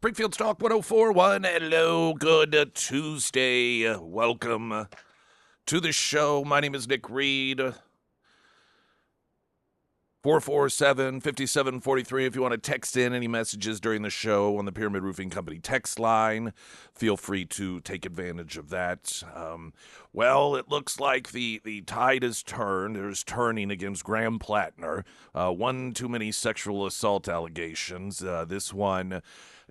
Springfield's Talk 1041. Hello, good Tuesday. Welcome to the show. My name is Nick Reed. 447-5743 if you want to text in any messages during the show on the Pyramid Roofing Company text line. Feel free to take advantage of that. Well, it looks like the tide has turned. There's turning against Graham Plattner. One too many sexual assault allegations. This one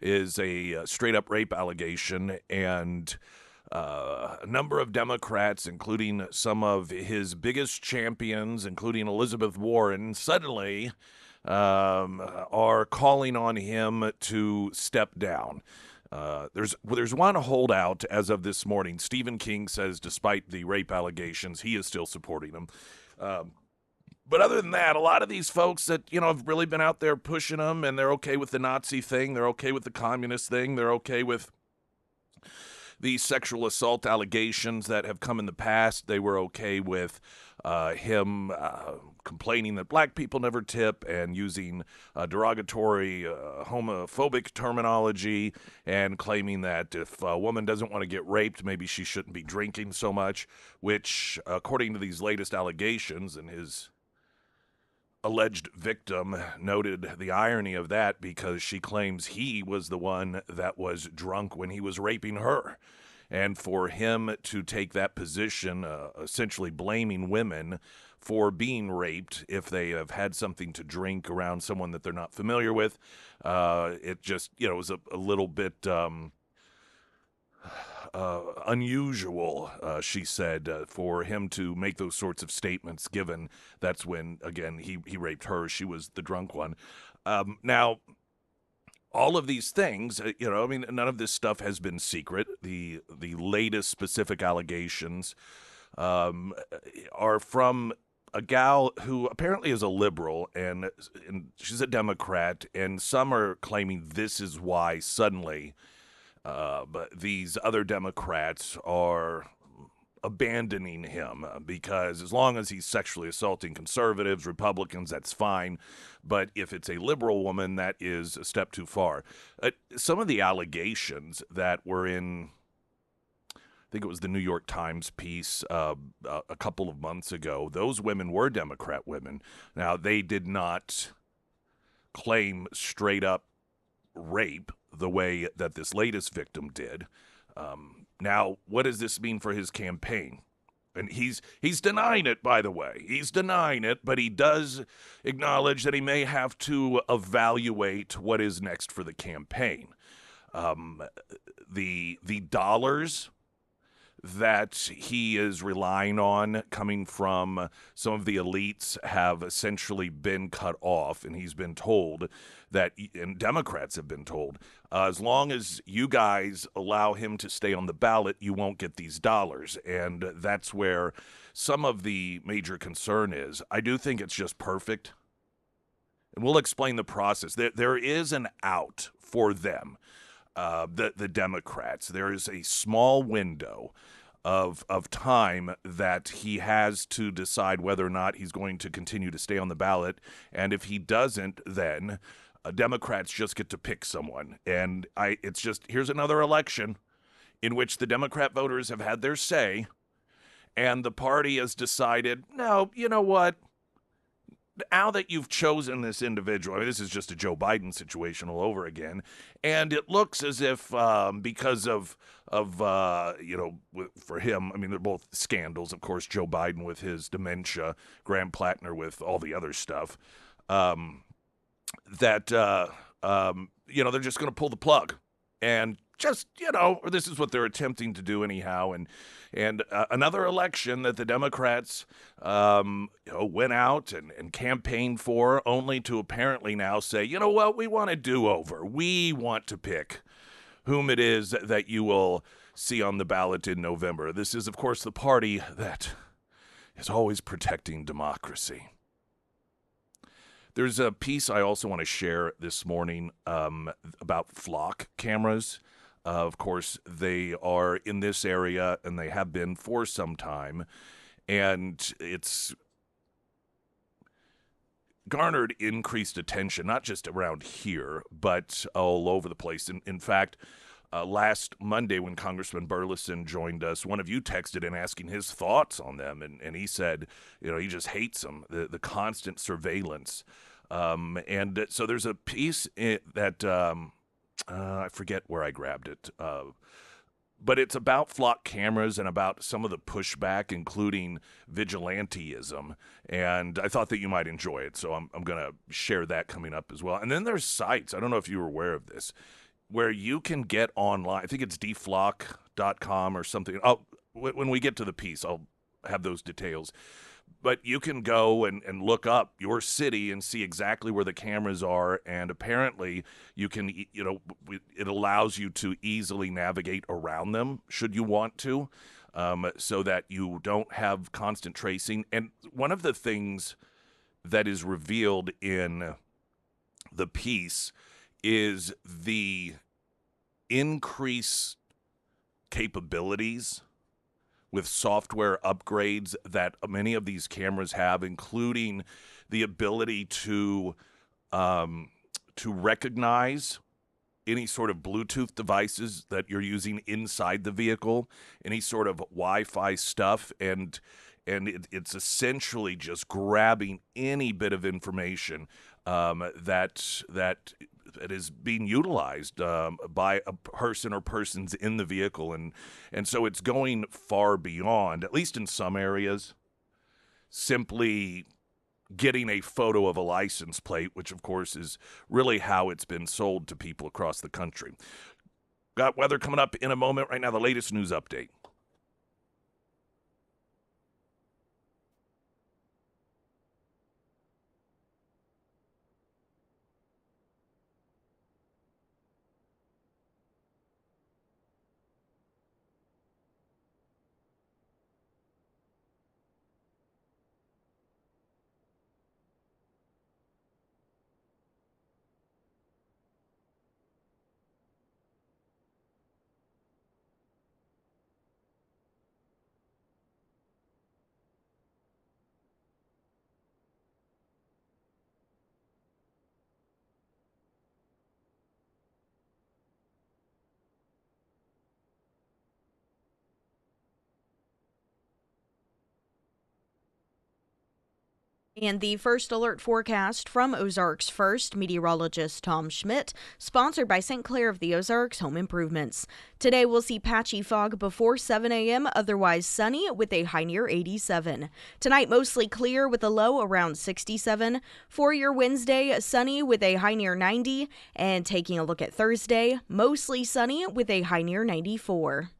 is a straight-up rape allegation, and a number of Democrats, including some of his biggest champions, including Elizabeth Warren, suddenly are calling on him to step down. There's one holdout as of this morning. Stephen King says despite the rape allegations, he is still supporting him. But other than that, a lot of these folks that, have really been out there pushing them, and they're okay with the Nazi thing, they're okay with the communist thing, they're okay with the sexual assault allegations that have come in the past. They were okay with him complaining that black people never tip and using derogatory homophobic terminology and claiming that if a woman doesn't want to get raped, maybe she shouldn't be drinking so much, which, according to these latest allegations, and his alleged victim noted the irony of that because she claims he was the one that was drunk when he was raping her. And for him to take that position, essentially blaming women for being raped if they have had something to drink around someone that they're not familiar with, it just, was a little bit unusual, she said, for him to make those sorts of statements, given that's when, again, he raped her. She was the drunk one. Now, all of these things, none of this stuff has been secret. The latest specific allegations are from a gal who apparently is a liberal, and she's a Democrat, and some are claiming this is why suddenly but these other Democrats are abandoning him because as long as he's sexually assaulting conservatives, Republicans, that's fine. But if it's a liberal woman, that is a step too far. Some of the allegations that were in, I think it was the New York Times piece a couple of months ago, those women were Democrat women. Now, they did not claim straight up rape the way that this latest victim did. Now, what does this mean for his campaign? And he's denying it, by the way. He's denying it, but he does acknowledge that he may have to evaluate what is next for the campaign. The dollars that he is relying on coming from some of the elites have essentially been cut off, and he's been told that, and Democrats have been told, as long as you guys allow him to stay on the ballot, you won't get these dollars. And that's where some of the major concern is. I do think it's just perfect, and we'll explain the process. There is an out for them. The Democrats. There is a small window of time that he has to decide whether or not he's going to continue to stay on the ballot. And if he doesn't, then Democrats just get to pick someone. And it's just, here's another election in which the Democrat voters have had their say, and the party has decided, no, you know what? Now that you've chosen this individual, this is just a Joe Biden situation all over again, and it looks as if because of for him, they're both scandals, of course, Joe Biden with his dementia, Graham Plattner with all the other stuff, that they're just going to pull the plug and just, or this is what they're attempting to do anyhow. And another election that the Democrats, went out and campaigned for, only to apparently now say, you know what, we want a do-over. We want to pick whom it is that you will see on the ballot in November. This is, of course, the party that is always protecting democracy. There's a piece I also want to share this morning about flock cameras. Of course, they are in this area, and they have been for some time. And it's garnered increased attention, not just around here, but all over the place. In fact, last Monday when Congressman Burleson joined us, one of you texted in asking his thoughts on them, and he said, he just hates them, the constant surveillance. And so there's a piece that I forget where I grabbed it, but it's about flock cameras and about some of the pushback, including vigilanteism. And I thought that you might enjoy it, so I'm going to share that coming up as well. And then there's sites, I don't know if you were aware of this, where you can get online. I think it's deflock.com or something. When we get to the piece, I'll have those details. But you can go and look up your city and see exactly where the cameras are. And apparently you can, it allows you to easily navigate around them should you want to, so that you don't have constant tracing. And one of the things that is revealed in the piece is the increased capabilities with software upgrades that many of these cameras have, including the ability to recognize any sort of Bluetooth devices that you're using inside the vehicle, any sort of Wi-Fi stuff, and it's essentially just grabbing any bit of information that is being utilized by a person or persons in the vehicle, and so it's going far beyond, at least in some areas, simply getting a photo of a license plate, which of course is really how it's been sold to people across the country. Got weather coming up in a moment. Right now, the latest news update. And the first alert forecast from Ozarks First meteorologist Tom Schmidt, sponsored by St. Clair of the Ozarks Home Improvements. Today we'll see patchy fog before 7 a.m., otherwise sunny with a high near 87. Tonight mostly clear with a low around 67. For your Wednesday, sunny with a high near 90. And taking a look at Thursday, mostly sunny with a high near 94.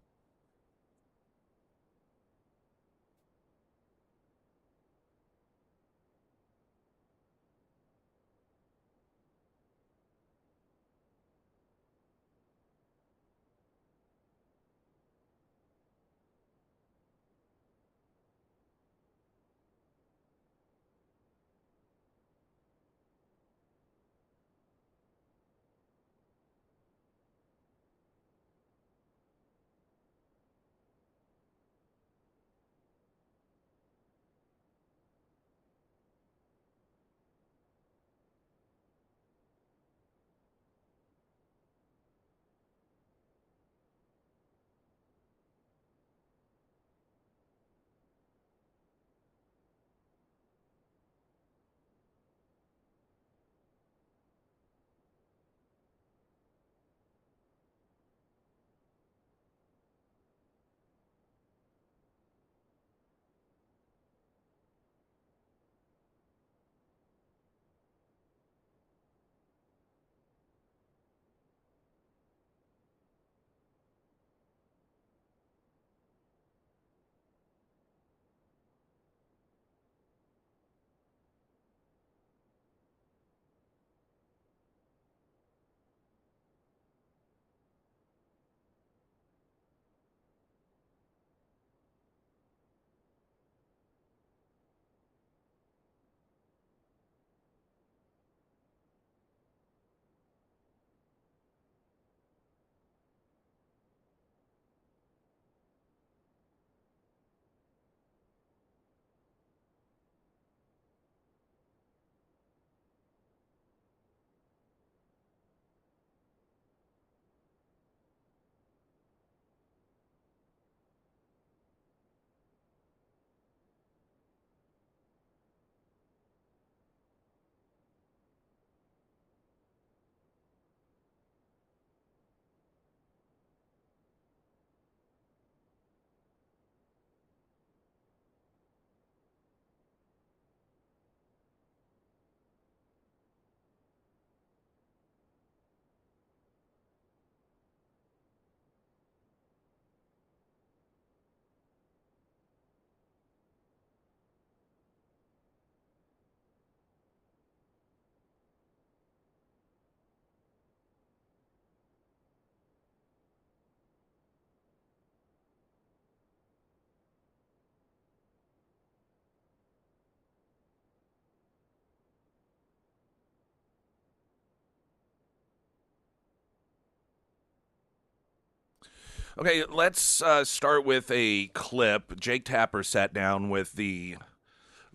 Okay, let's start with a clip. Jake Tapper sat down with the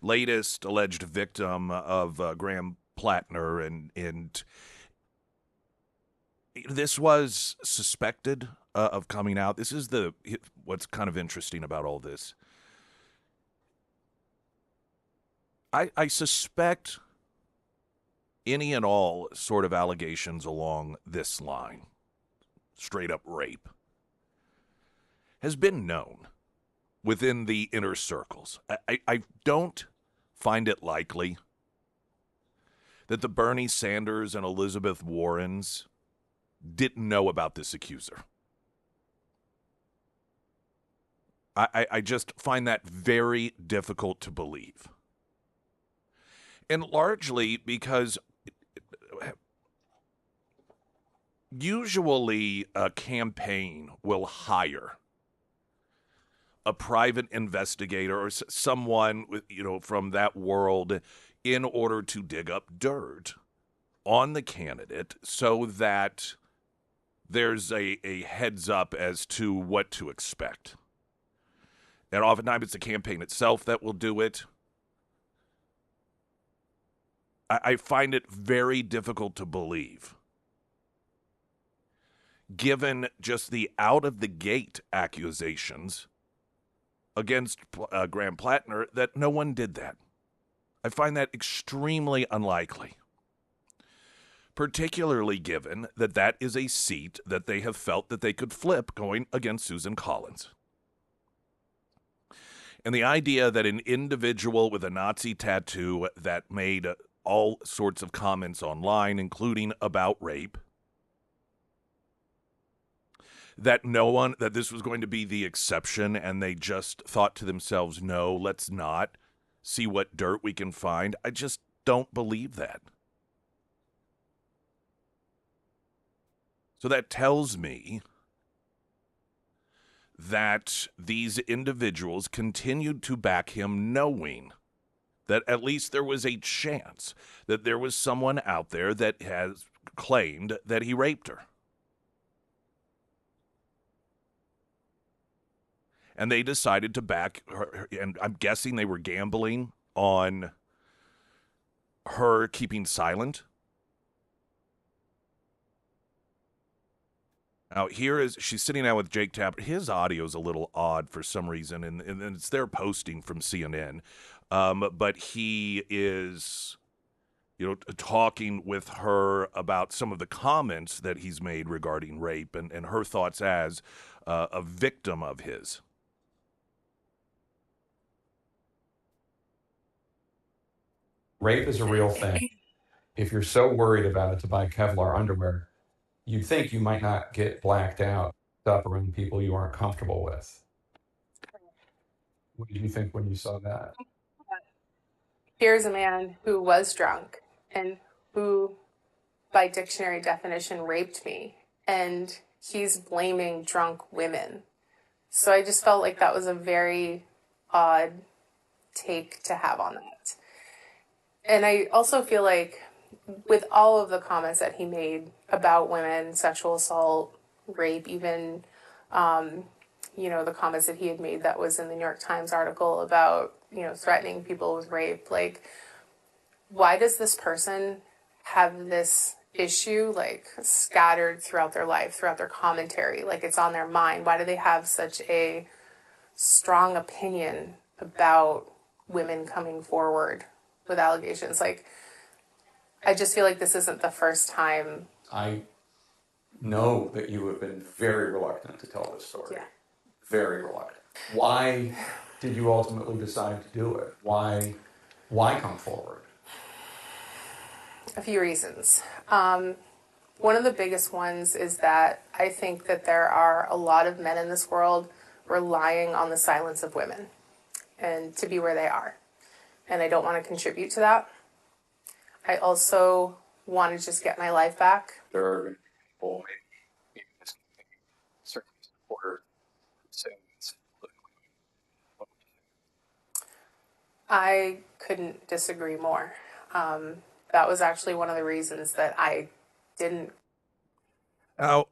latest alleged victim of Graham Plattner, and this was suspected of coming out. This is what's kind of interesting about all this. I suspect any and all sort of allegations along this line, straight up rape, has been known within the inner circles. I don't find it likely that the Bernie Sanders and Elizabeth Warrens didn't know about this accuser. I just find that very difficult to believe. And largely because usually a campaign will hire a private investigator or someone with, from that world in order to dig up dirt on the candidate so that there's a heads up as to what to expect. And oftentimes it's the campaign itself that will do it. I find it very difficult to believe, given just the out-of-the-gate accusations against Graham Plattner, that no one did that. I find that extremely unlikely, particularly given that that is a seat that they have felt that they could flip going against Susan Collins. And the idea that an individual with a Nazi tattoo that made all sorts of comments online, including about rape, that this was going to be the exception, and they just thought to themselves, no, let's not see what dirt we can find. I just don't believe that. So that tells me that these individuals continued to back him, knowing that at least there was a chance that there was someone out there that has claimed that he raped her. And they decided to back her, and I'm guessing they were gambling on her keeping silent. Now, she's sitting down with Jake Tapper. His audio is a little odd for some reason, and it's their posting from CNN. But he is, talking with her about some of the comments that he's made regarding rape and her thoughts as a victim of his. Rape is a real thing. If you're so worried about it to buy Kevlar underwear, you'd think you might not get blacked out up around people you aren't comfortable with. What did you think when you saw that? Here's a man who was drunk and who, by dictionary definition, raped me. And he's blaming drunk women. So I just felt like that was a very odd take to have on that. And I also feel like with all of the comments that he made about women, sexual assault, rape, even, the comments that he had made that was in the New York Times article about, threatening people with rape, like, why does this person have this issue, like, scattered throughout their life, throughout their commentary, like it's on their mind? Why do they have such a strong opinion about women coming forward with allegations? Like, I just feel like this isn't the first time. I know that you have been very reluctant to tell this story. Yeah. Very reluctant. Why did you ultimately decide to do it? Why come forward? A few reasons. One of the biggest ones is that I think that there are a lot of men in this world relying on the silence of women and to be where they are. And I don't want to contribute to that. I also want to just get my life back. There are people, maybe certain supporters saying it's I couldn't disagree more. That was actually one of the reasons that I didn't. Now,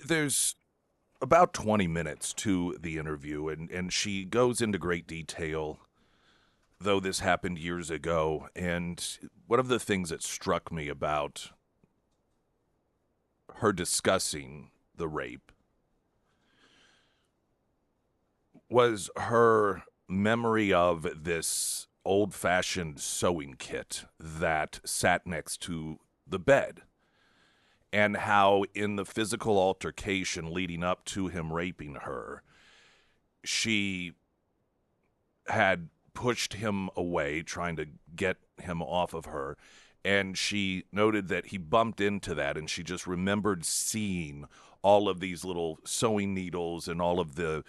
There's about 20 minutes to the interview, and she goes into great detail, though this happened years ago. And one of the things that struck me about her discussing the rape was her memory of this old-fashioned sewing kit that sat next to the bed, and how in the physical altercation leading up to him raping her, she had pushed him away, trying to get him off of her, and she noted that he bumped into that, and she just remembered seeing all of these little sewing needles and all of the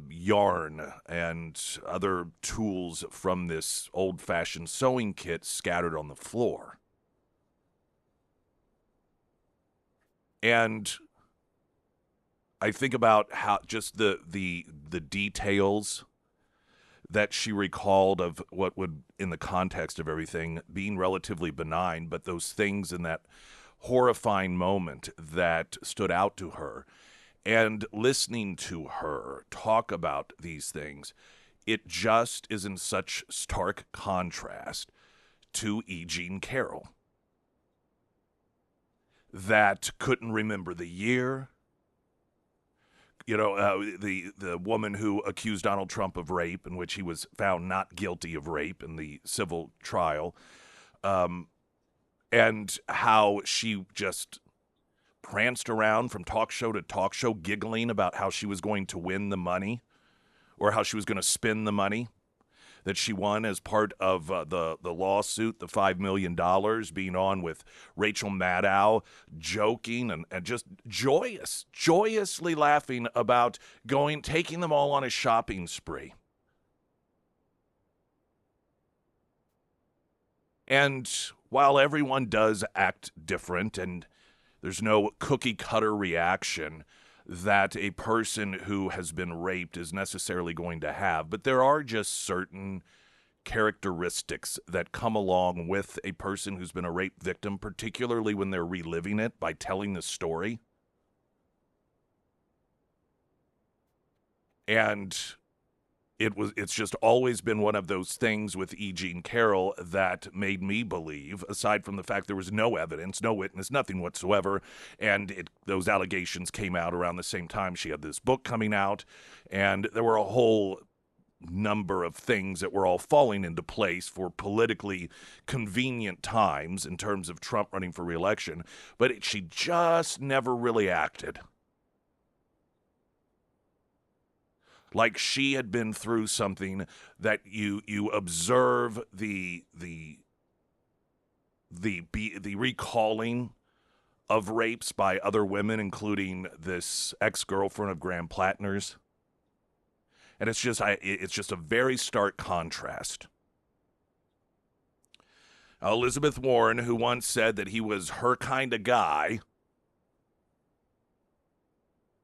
yarn and other tools from this old-fashioned sewing kit scattered on the floor. And I think about how just the details that she recalled of what would, in the context of everything, being relatively benign, but those things in that horrifying moment that stood out to her. And listening to her talk about these things, it just is in such stark contrast to E. Jean Carroll, that couldn't remember the year. You know, the woman who accused Donald Trump of rape, in which he was found not guilty of rape in the civil trial, and how she just pranced around from talk show to talk show, giggling about how she was going to win the money, or how she was going to spend the money that she won as part of the lawsuit, the $5 million, being on with Rachel Maddow, joking and just joyously laughing about taking them all on a shopping spree. And while everyone does act different, and there's no cookie-cutter reaction that a person who has been raped is necessarily going to have, but there are just certain characteristics that come along with a person who's been a rape victim, particularly when they're reliving it by telling the story. And it's just always been one of those things with E. Jean Carroll that made me believe, aside from the fact there was no evidence, no witness, nothing whatsoever, and those allegations came out around the same time she had this book coming out, and there were a whole number of things that were all falling into place for politically convenient times in terms of Trump running for re-election, but she just never really acted like she had been through something that you observe the recalling of rapes by other women, including this ex-girlfriend of Graham Plattner's. And it's just a very stark contrast. Elizabeth Warren, who once said that he was her kind of guy,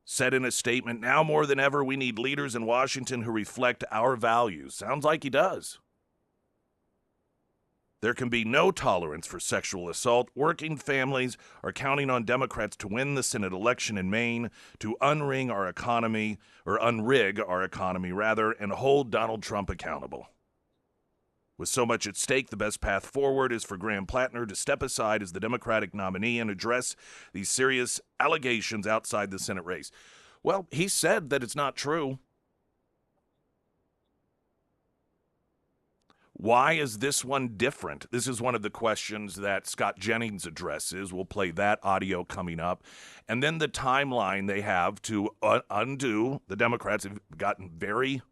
said in a statement, "Now more than ever, we need leaders in Washington who reflect our values." Sounds like he does. There can be no tolerance for sexual assault. Working families are counting on Democrats to win the Senate election in Maine to unrig our economy, and hold Donald Trump accountable. With so much at stake, the best path forward is for Graham Plattner to step aside as the Democratic nominee and address these serious allegations outside the Senate race. Well, he said that it's not true. Why is this one different? This is one of the questions that Scott Jennings addresses. We'll play that audio coming up. And then the timeline they have to undo. The Democrats have gotten very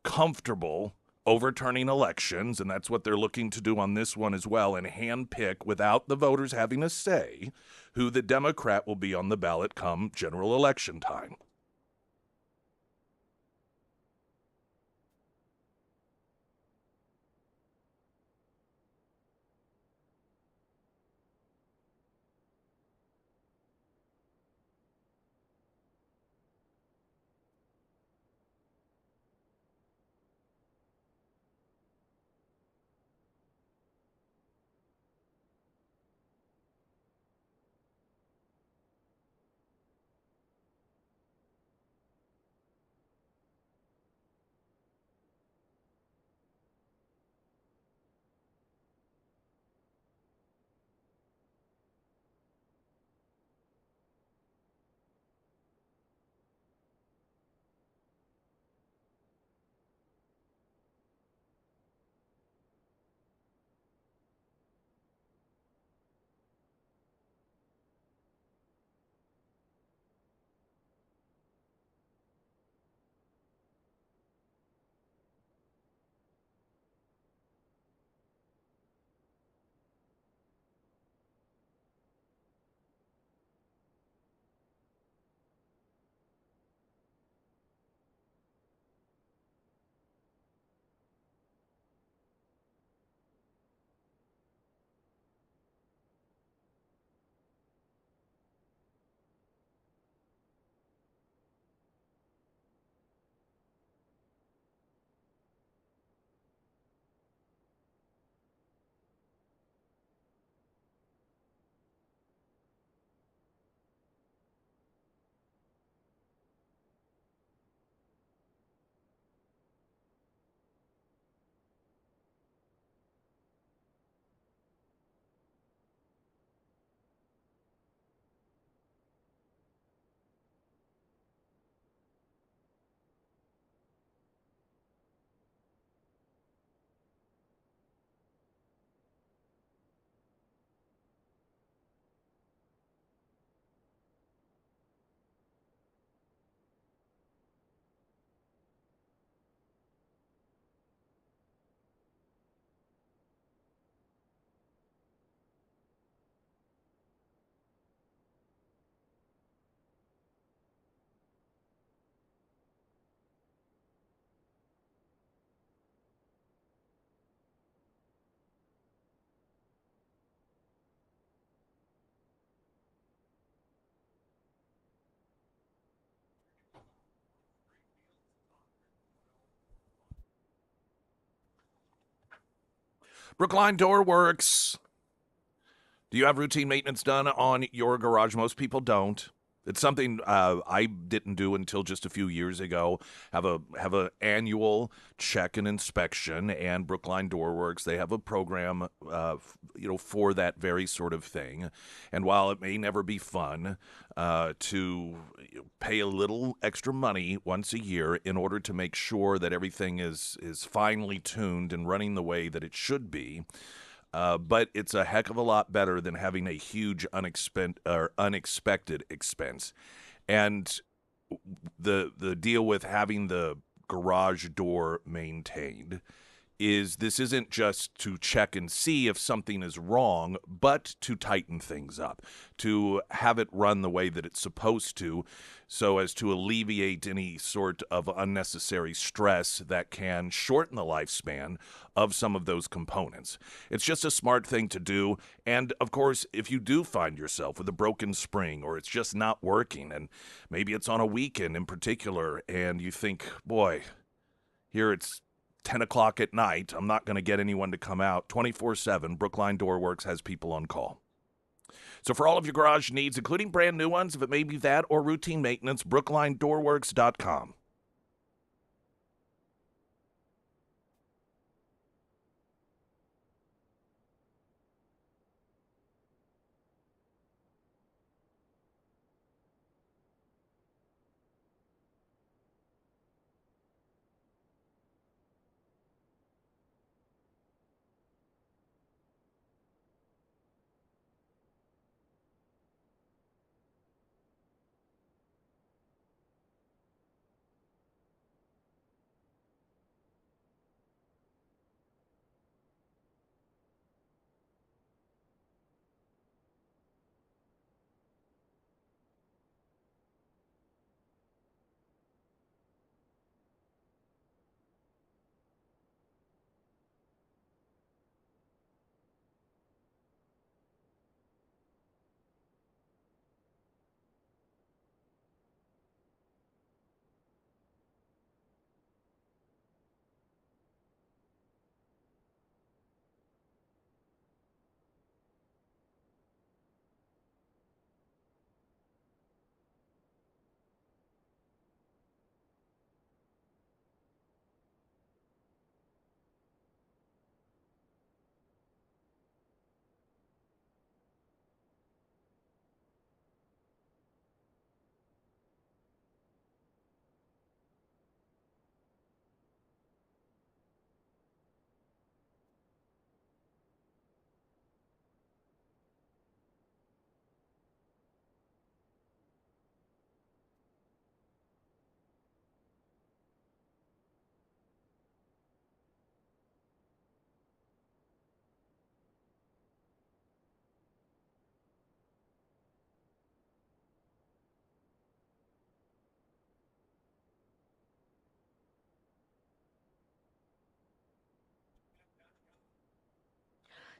comfortable overturning elections, and that's what they're looking to do on this one as well, and handpick, without the voters having a say, who the Democrat will be on the ballot come general election time. Brookline Door Works. Do you have routine maintenance done on your garage? Most people don't. It's something I didn't do until just a few years ago. Have a annual check and inspection, and Brookline Door Works, they have a program, for that very sort of thing. And while it may never be fun to pay a little extra money once a year in order to make sure that everything is finely tuned and running the way that it should be. But it's a heck of a lot better than having a huge unexpected expense. And the deal with having the garage door maintained is this isn't just to check and see if something is wrong, but to tighten things up, to have it run the way that it's supposed to, so as to alleviate any sort of unnecessary stress that can shorten the lifespan of some of those components. It's just a smart thing to do. And of course, if you do find yourself with a broken spring, or it's just not working, and maybe it's on a weekend in particular, and you think, boy, here it's 10 o'clock at night, I'm not going to get anyone to come out. 24/7, Brookline Door Works has people on call. So for all of your garage needs, including brand new ones, if it may be that or routine maintenance, brooklinedoorworks.com.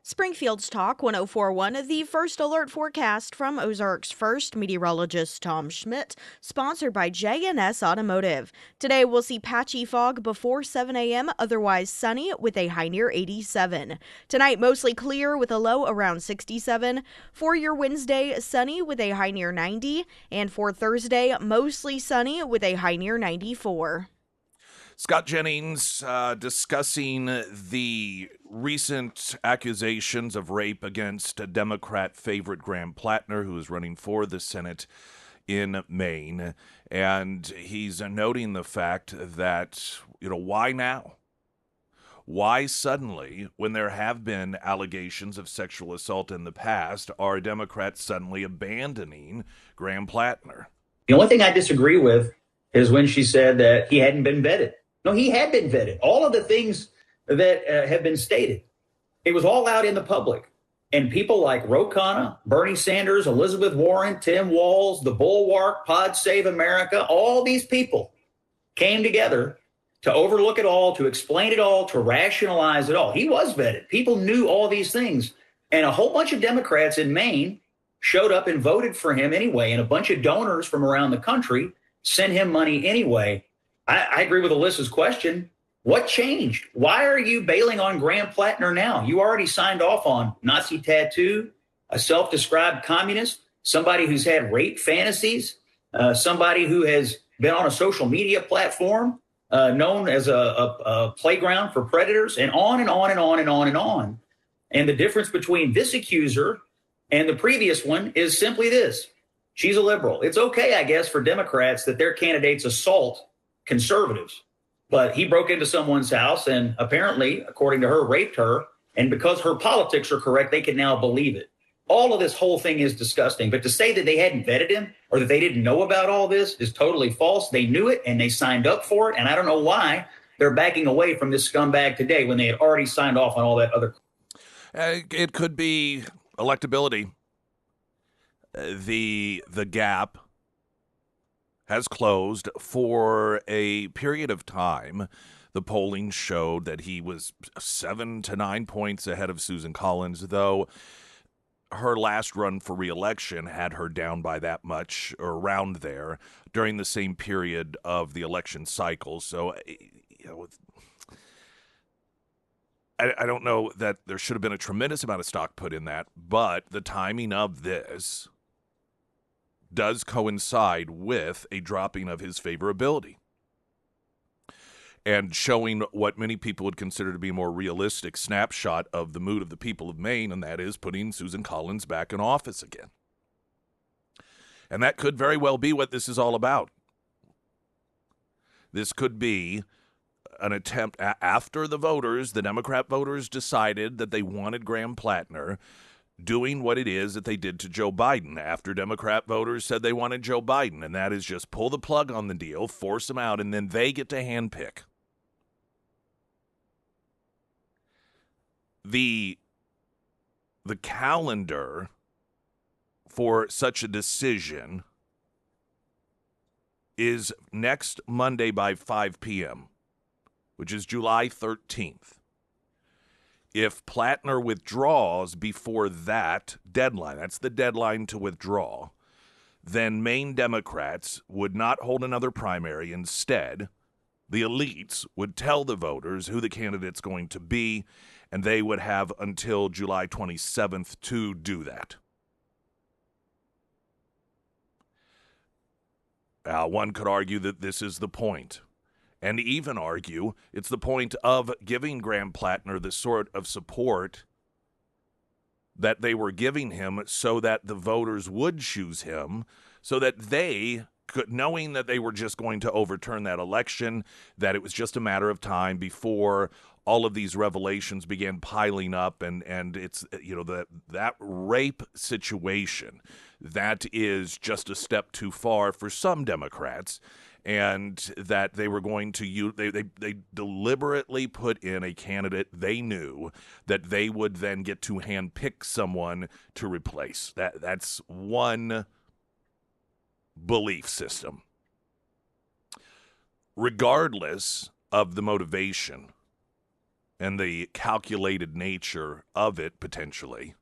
Springfield's Talk 1041, the first alert forecast from Ozarks First meteorologist Tom Schmidt, sponsored by J&S Automotive. Today we'll see patchy fog before 7 a.m., otherwise sunny with a high near 87. Tonight mostly clear with a low around 67. For your Wednesday, sunny with a high near 90. And for Thursday, mostly sunny with a high near 94. Scott Jennings discussing the recent accusations of rape against a Democrat favorite, Graham Plattner, who is running for the Senate in Maine. And he's noting the fact that, why now? Why suddenly, when there have been allegations of sexual assault in the past, are Democrats suddenly abandoning Graham Plattner? The only thing I disagree with is when she said that he hadn't been vetted. No, he had been vetted. All of the things that have been stated, it was all out in the public. And people like Ro Khanna, Bernie Sanders, Elizabeth Warren, Tim Walz, the Bulwark, Pod Save America, all these people came together to overlook it all, to explain it all, to rationalize it all. He was vetted. People knew all these things. And a whole bunch of Democrats in Maine showed up and voted for him anyway. And a bunch of donors from around the country sent him money anyway. I agree with Alyssa's question. What changed? Why are you bailing on Graham Plattner now? You already signed off on Nazi tattoo, a self-described communist, somebody who's had rape fantasies, somebody who has been on a social media platform known as a playground for predators, and on and on and on and on and on. And the difference between this accuser and the previous one is simply this. She's a liberal. It's okay, I guess, for Democrats that their candidates assault conservatives. But he broke into someone's house and apparently, according to her, raped her. And because her politics are correct, they can now believe it. All of this whole thing is disgusting. But to say that they hadn't vetted him or that they didn't know about all this is totally false. They knew it and they signed up for it. And I don't know why they're backing away from this scumbag today when they had already signed off on all that other. It could be electability. The gap has closed for a period of time. The polling showed that he was 7 to 9 points ahead of Susan Collins, though her last run for re-election had her down by that much, or around there, during the same period of the election cycle. So, I don't know that there should have been a tremendous amount of stock put in that, but the timing of this does coincide with a dropping of his favorability and showing what many people would consider to be a more realistic snapshot of the mood of the people of Maine, and that is putting Susan Collins back in office again. And that could very well be what this is all about. This could be an attempt after the voters, the Democrat voters, decided that they wanted Graham Plattner, doing what it is that they did to Joe Biden after Democrat voters said they wanted Joe Biden, and that is just pull the plug on the deal, force him out, and then they get to handpick. The calendar for such a decision is next Monday by 5 p.m., which is July 13th. If Plattner withdraws before that deadline, that's the deadline to withdraw, then Maine Democrats would not hold another primary. Instead, the elites would tell the voters who the candidate's going to be, and they would have until July 27th to do that. One could argue that this is the point, and even argue it's the point of giving Graham Plattner the sort of support that they were giving him so that the voters would choose him, so that they could, knowing that they were just going to overturn that election, that it was just a matter of time before all of these revelations began piling up, and it's, that rape situation, that is just a step too far for some Democrats, and that they were going to use, they deliberately put in a candidate they knew that they would then get to handpick someone to replace. That's one belief system. Regardless of the motivation and the calculated nature of it, potentially,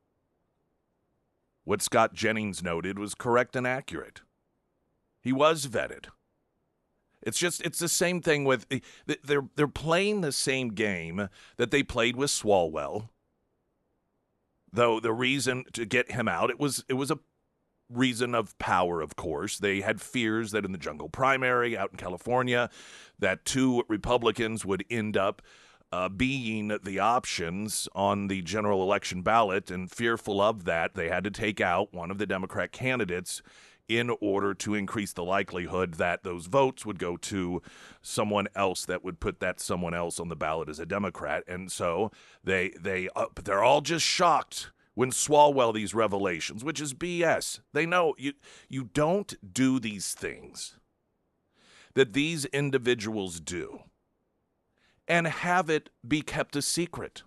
what Scott Jennings noted was correct and accurate. He was vetted. It's the same thing with, they're playing the same game that they played with Swalwell. Though the reason to get him out, it was a reason of power, of course. They had fears that in the jungle primary out in California, that two Republicans would end up being the options on the general election ballot, and fearful of that, they had to take out one of the Democrat candidates in order to increase the likelihood that those votes would go to someone else that would put that someone else on the ballot as a Democrat. And so they're all just shocked when Swalwell these revelations, which is BS. They know you don't do these things that these individuals do and have it be kept a secret.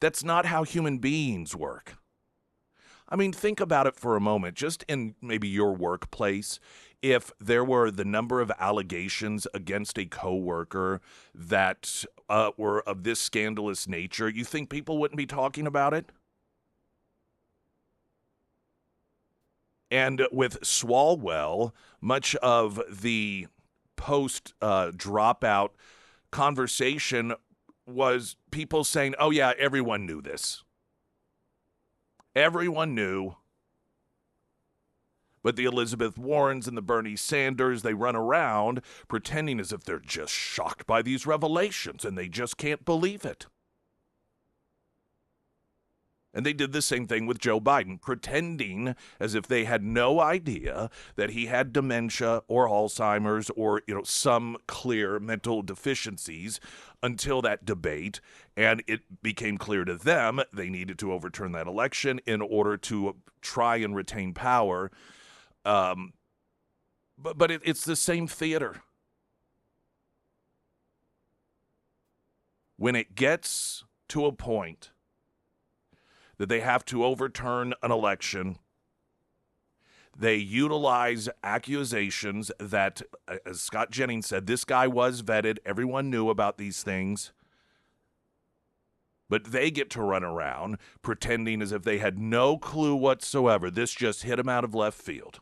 That's not how human beings work. I mean, think about it for a moment, just in maybe your workplace. If there were the number of allegations against a coworker that were of this scandalous nature, you think people wouldn't be talking about it? And with Swalwell, much of the post dropout conversation was people saying, oh, yeah, everyone knew this. Everyone knew. But the Elizabeth Warrens and the Bernie Sanders, they run around pretending as if they're just shocked by these revelations and they just can't believe it. And they did the same thing with Joe Biden, pretending as if they had no idea that he had dementia or Alzheimer's or, some clear mental deficiencies until that debate. And it became clear to them they needed to overturn that election in order to try and retain power. But it's the same theater. When it gets to a point that they have to overturn an election, they utilize accusations that, as Scott Jennings said, this guy was vetted. Everyone knew about these things. But they get to run around pretending as if they had no clue whatsoever. This just hit them out of left field.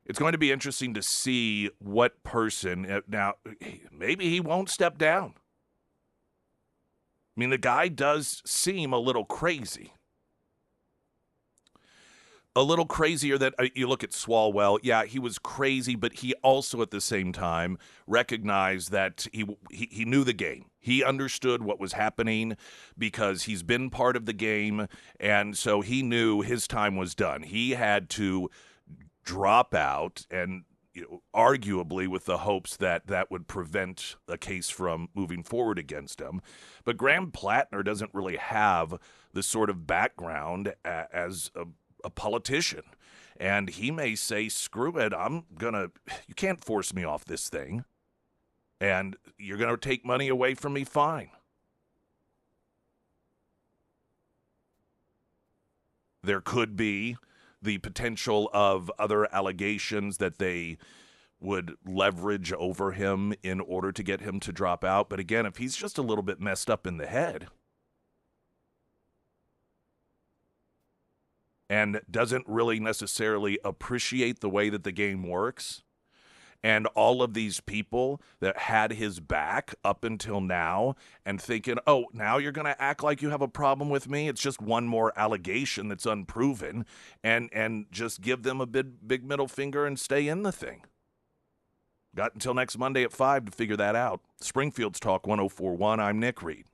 It's going to be interesting to see what person, now, maybe he won't step down. I mean, the guy does seem a little crazy. A little crazier than, you look at Swalwell, yeah, he was crazy, but he also at the same time recognized that he knew the game. He understood what was happening because he's been part of the game, and so he knew his time was done. He had to drop out, and arguably with the hopes that that would prevent a case from moving forward against him. But Graham Plattner doesn't really have the sort of background as a politician. And he may say, screw it, you can't force me off this thing. And you're going to take money away from me, fine. There could be the potential of other allegations that they would leverage over him in order to get him to drop out. But again, if he's just a little bit messed up in the head and doesn't really necessarily appreciate the way that the game works, and all of these people that had his back up until now and thinking, oh, now you're going to act like you have a problem with me? It's just one more allegation that's unproven, and just give them a big middle finger and stay in the thing. Got until next Monday at 5 to figure that out. Springfield's Talk 104.1. I'm Nick Reed.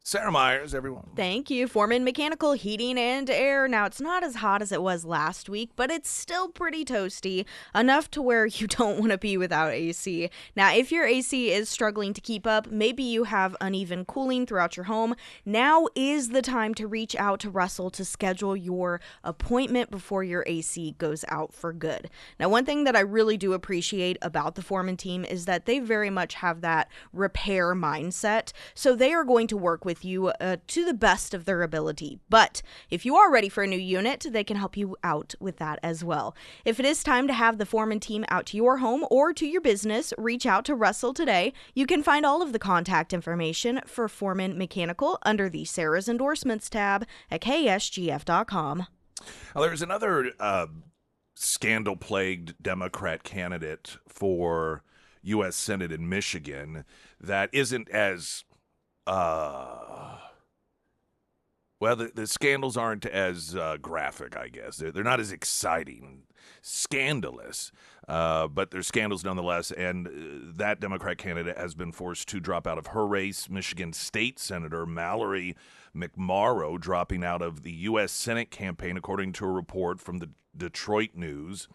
Sarah Myers, everyone. Thank you. Foreman Mechanical Heating and Air. Now, it's not as hot as it was last week, but it's still pretty toasty, enough to where you don't want to be without AC. Now, if your AC is struggling to keep up, maybe you have uneven cooling throughout your home, now is the time to reach out to Russell to schedule your appointment before your AC goes out for good. Now, one thing that I really do appreciate about the Foreman team is that they very much have that repair mindset, so they are going to work with you to the best of their ability. But if you are ready for a new unit, they can help you out with that as well. If it is time to have the Foreman team out to your home or to your business, reach out to Russell today. You can find all of the contact information for Foreman Mechanical under the Sarah's Endorsements tab at ksgf.com. Well, there's another scandal-plagued Democrat candidate for U.S. Senate in Michigan that isn't as well, the scandals aren't as graphic, I guess. They're not as exciting, scandalous, but they're scandals nonetheless. And that Democrat candidate has been forced to drop out of her race. Michigan State Senator Mallory McMorrow dropping out of the U.S. Senate campaign, according to a report from the Detroit News.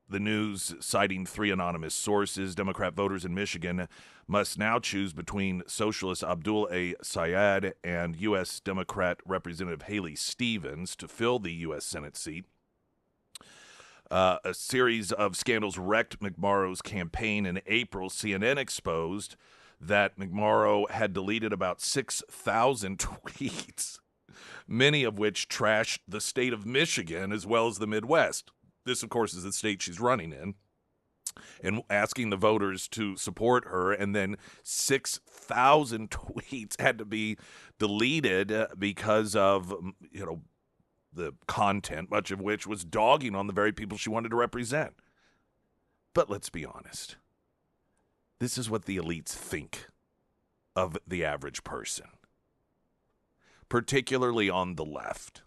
The news, citing 3 anonymous sources, Democrat voters in Michigan must now choose between Socialist Abdul A. Syed and U.S. Democrat Representative Haley Stevens to fill the U.S. Senate seat. A series of scandals wrecked McMorrow's campaign in April. CNN exposed that McMorrow had deleted about 6,000 tweets, many of which trashed the state of Michigan as well as the Midwest. This, of course, is the state she's running in, and asking the voters to support her. And then 6,000 tweets had to be deleted because of, the content, much of which was dogging on the very people she wanted to represent. But let's be honest. This is what the elites think of the average person, particularly on the left.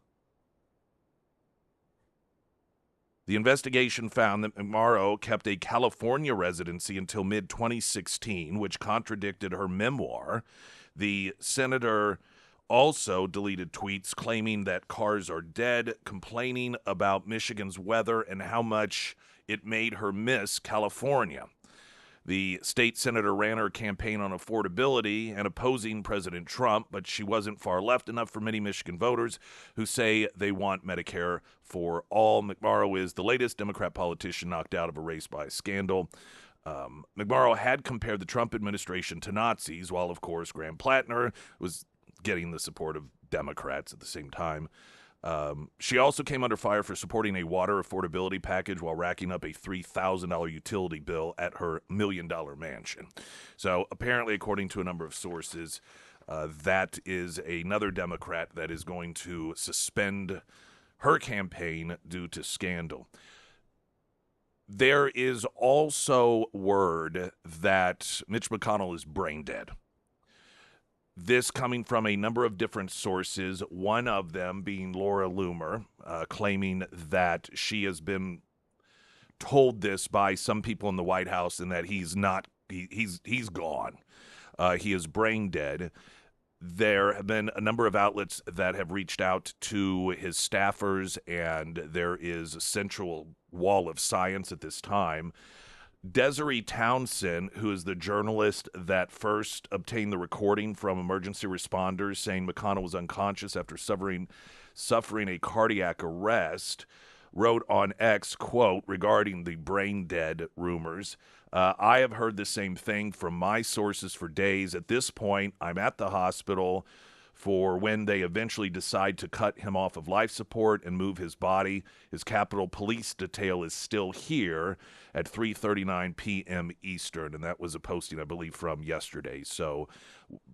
The investigation found that McMorrow kept a California residency until mid-2016, which contradicted her memoir. The senator also deleted tweets claiming that cars are dead, complaining about Michigan's weather and how much it made her miss California. The state senator ran her campaign on affordability and opposing President Trump, but she wasn't far left enough for many Michigan voters who say they want Medicare for all. McMorrow is the latest Democrat politician knocked out of a race by a scandal. McMorrow had compared the Trump administration to Nazis, while, of course, Graham Plattner was getting the support of Democrats at the same time. She also came under fire for supporting a water affordability package while racking up a $3,000 utility bill at her $1 million mansion. So apparently, according to a number of sources, that is another Democrat that is going to suspend her campaign due to scandal. There is also word that Mitch McConnell is brain dead. This coming from a number of different sources, one of them being Laura Loomer, claiming that she has been told this by some people in the White House and that he's gone. He is brain dead. There have been a number of outlets that have reached out to his staffers, and there is a central wall of science at this time. Desiree Townsend, who is the journalist that first obtained the recording from emergency responders saying McConnell was unconscious after suffering a cardiac arrest, wrote on X, quote, regarding the brain dead rumors, I have heard the same thing from my sources for days. At this point, I'm at the hospital for when they eventually decide to cut him off of life support and move his body. His Capitol Police detail is still here at 3:39 p.m. Eastern, and that was a posting, I believe, from yesterday. So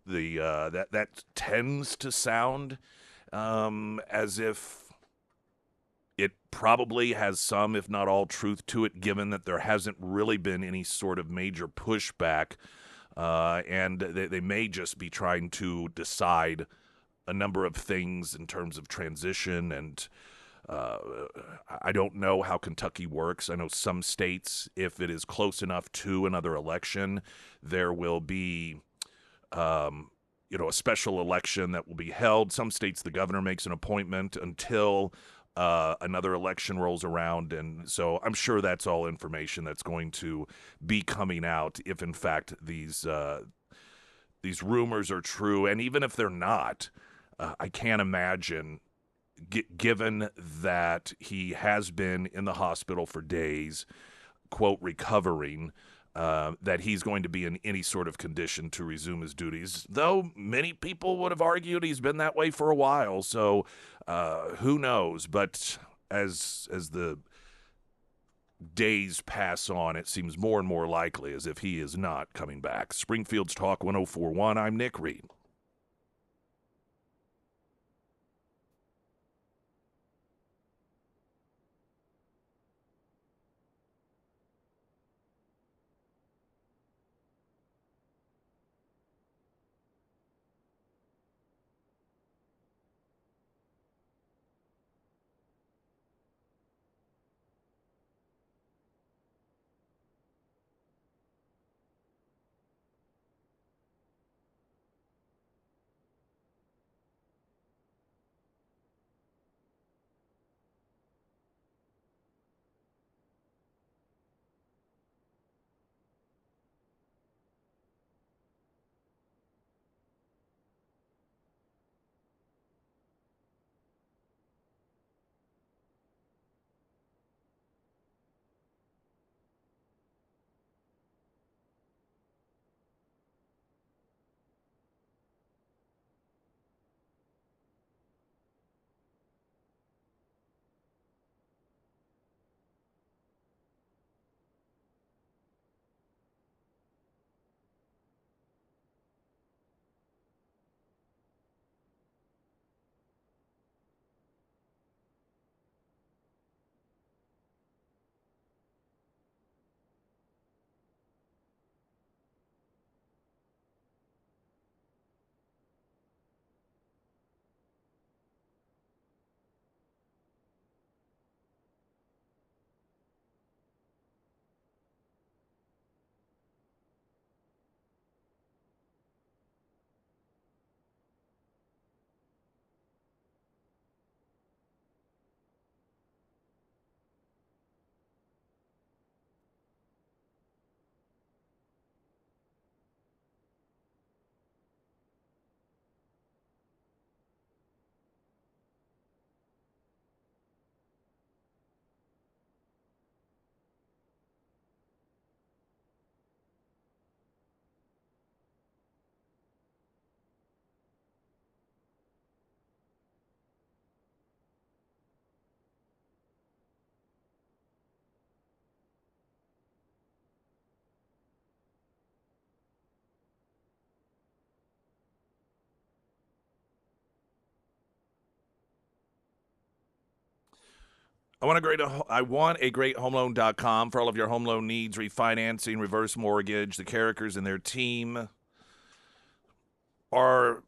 that tends to sound as if it probably has some, if not all, truth to it, given that there hasn't really been any sort of major pushback. And they may just be trying to decide a number of things in terms of transition. And I don't know how Kentucky works. I know some states, if it is close enough to another election, there will be a special election that will be held. Some states, the governor makes an appointment until another election rolls around, and so I'm sure that's all information that's going to be coming out if, in fact, these rumors are true. And even if they're not, I can't imagine, given that he has been in the hospital for days, quote, recovering, that he's going to be in any sort of condition to resume his duties, though many people would have argued he's been that way for a while. So who knows? But as the days pass on, it seems more and more likely as if he is not coming back. Springfield's Talk 104.1. I'm Nick Reed. I want a great homeloan.com for all of your home loan needs, refinancing, reverse mortgage. The Carrickers and their team are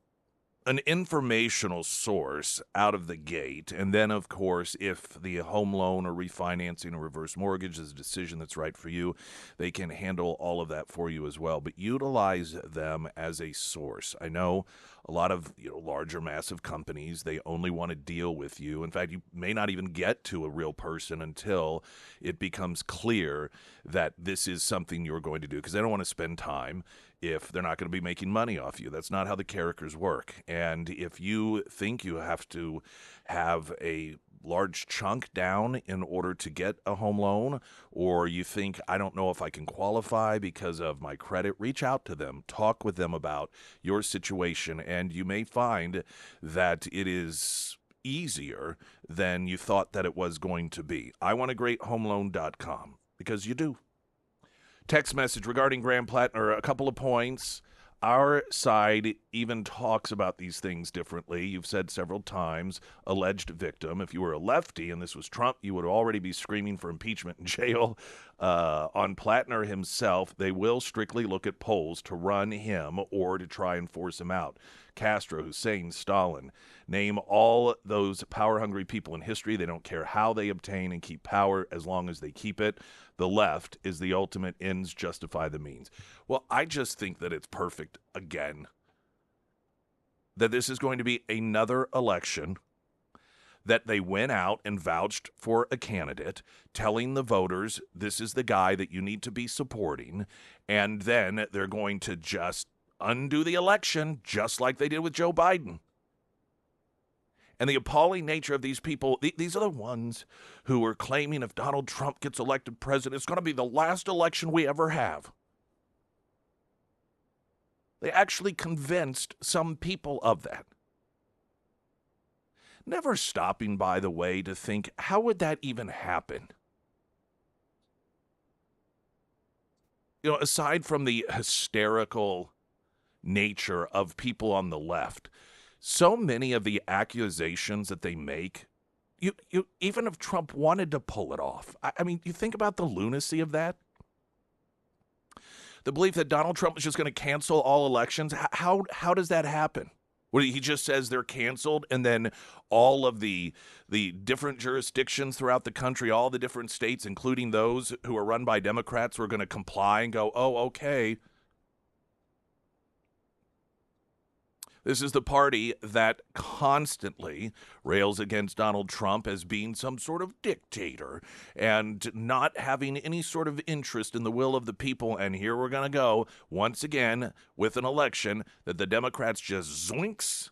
an informational source out of the gate. And then, of course, if the home loan or refinancing or reverse mortgage is a decision that's right for you, they can handle all of that for you as well. But utilize them as a source. I know a lot of larger, massive companies, they only want to deal with you. In fact, you may not even get to a real person until it becomes clear that this is something you're going to do, because they don't want to spend time if they're not going to be making money off you. That's not how the Carrickers work. And if you think you have to have a large chunk down in order to get a home loan, or you think, I don't know if I can qualify because of my credit, reach out to them. Talk with them about your situation, and you may find that it is easier than you thought that it was going to be. I want a great homeloan.com, because you do. Text message regarding Graham Plattner, a couple of points. Our side even talks about these things differently. You've said several times, alleged victim. If you were a lefty and this was Trump, you would already be screaming for impeachment and jail. On Plattner himself, they will strictly look at polls to run him or to try and force him out. Castro, Hussein, Stalin. Name all those power-hungry people in history. They don't care how they obtain and keep power as long as they keep it. The left is the ultimate ends justify the means. Well, I just think that it's perfect, again, that this is going to be another election that they went out and vouched for a candidate, telling the voters this is the guy that you need to be supporting, and then they're going to just undo the election just like they did with Joe Biden. And the appalling nature of these people, these are the ones who are claiming if Donald Trump gets elected president, it's going to be the last election we ever have. They actually convinced some people of that. Never stopping, by the way, to think, how would that even happen? Aside from the hysterical nature of people on the left, so many of the accusations that they make, you even if Trump wanted to pull it off, I mean, you think about the lunacy of that. The belief that Donald Trump is just going to cancel all elections. How does that happen? Well, he just says they're canceled, and then all of the different jurisdictions throughout the country, all the different states, including those who are run by Democrats, were going to comply and go, oh, okay. This is the party that constantly rails against Donald Trump as being some sort of dictator and not having any sort of interest in the will of the people. And here we're going to go once again with an election that the Democrats just zoinks,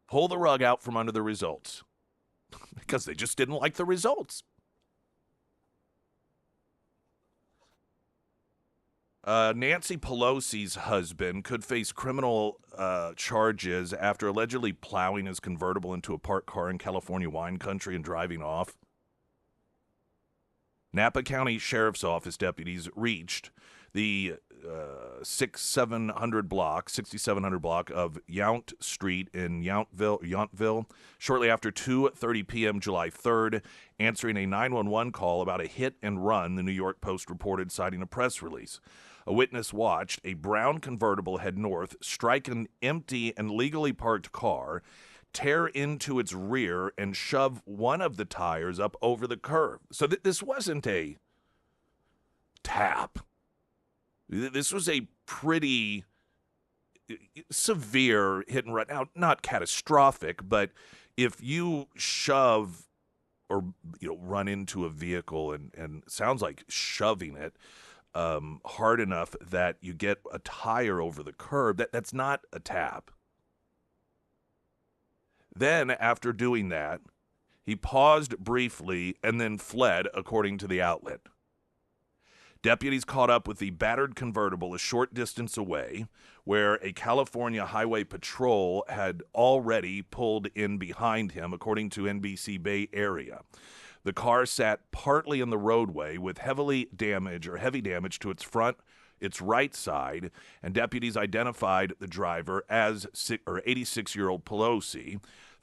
pull the rug out from under the results because they just didn't like the results. Nancy Pelosi's husband could face criminal charges after allegedly plowing his convertible into a parked car in California wine country and driving off. Napa County Sheriff's Office deputies reached the 6700 block of Yount Street in Yountville shortly after 2:30 p.m. July 3rd, answering a 911 call about a hit and run, the New York Post reported, citing a press release. A witness watched a brown convertible head north, strike an empty and legally parked car, tear into its rear, and shove one of the tires up over the curb. So this wasn't a tap. This was a pretty severe hit and run. Now, not catastrophic, but if you shove or run into a vehicle and sounds like shoving it hard enough that you get a tire over the curb, that's not a tap. Then, after doing that, he paused briefly and then fled, according to the outlet. Deputies caught up with the battered convertible a short distance away, where a California Highway Patrol had already pulled in behind him, according to NBC Bay Area. The car sat partly in the roadway with heavy damage to its front, its right side, and deputies identified the driver as 86-year-old Pelosi,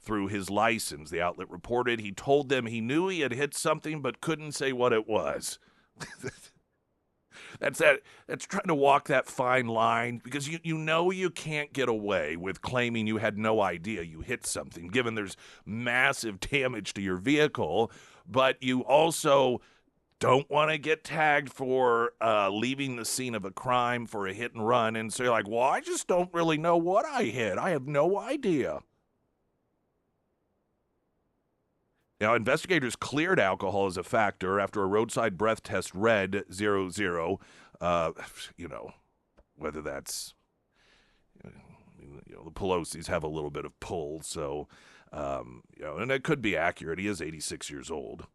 through his license. The outlet reported he told them he knew he had hit something but couldn't say what it was. That's trying to walk that fine line, because you know you can't get away with claiming you had no idea you hit something, given there's massive damage to your vehicle, but you also don't want to get tagged for leaving the scene of a crime for a hit and run, and so you're like, well, I just don't really know what I hit. I have no idea. Now, investigators cleared alcohol as a factor after a roadside breath test read 00. Whether that's, the Pelosi's have a little bit of pull, so, and it could be accurate. He is 86 years old.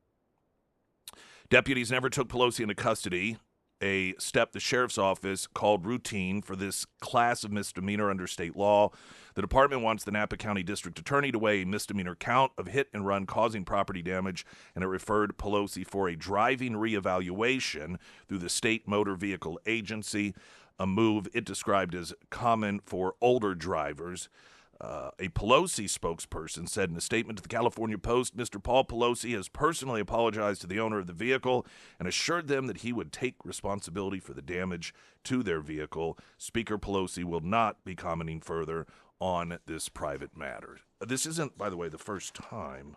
Deputies never took Pelosi into custody, a step the sheriff's office called routine for this class of misdemeanor under state law. The department wants the Napa County District Attorney to weigh a misdemeanor count of hit and run causing property damage, and it referred Pelosi for a driving reevaluation through the State Motor Vehicle Agency, a move it described as common for older drivers. A Pelosi spokesperson said in a statement to the California Post, Mr. Paul Pelosi has personally apologized to the owner of the vehicle and assured them that he would take responsibility for the damage to their vehicle. Speaker Pelosi will not be commenting further on this private matter. This isn't, by the way, the first time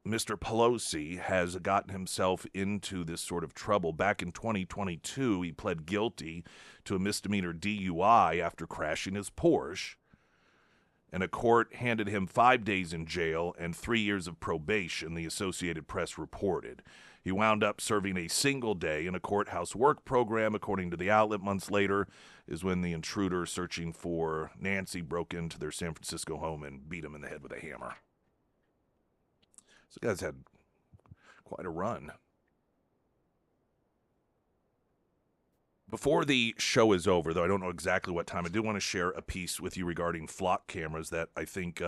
Mr. Pelosi has gotten himself into this sort of trouble. Back in 2022, he pled guilty to a misdemeanor DUI after crashing his Porsche, and a court handed him 5 days in jail and 3 years of probation, the Associated Press reported. He wound up serving a single day in a courthouse work program. According to the outlet, months later is when the intruder searching for Nancy broke into their San Francisco home and beat him in the head with a hammer. So the guy's had quite a run. Before the show is over, though I don't know exactly what time, I do want to share a piece with you regarding flock cameras that I think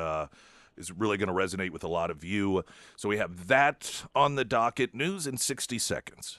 is really going to resonate with a lot of you. So we have that on the docket. News in 60 seconds.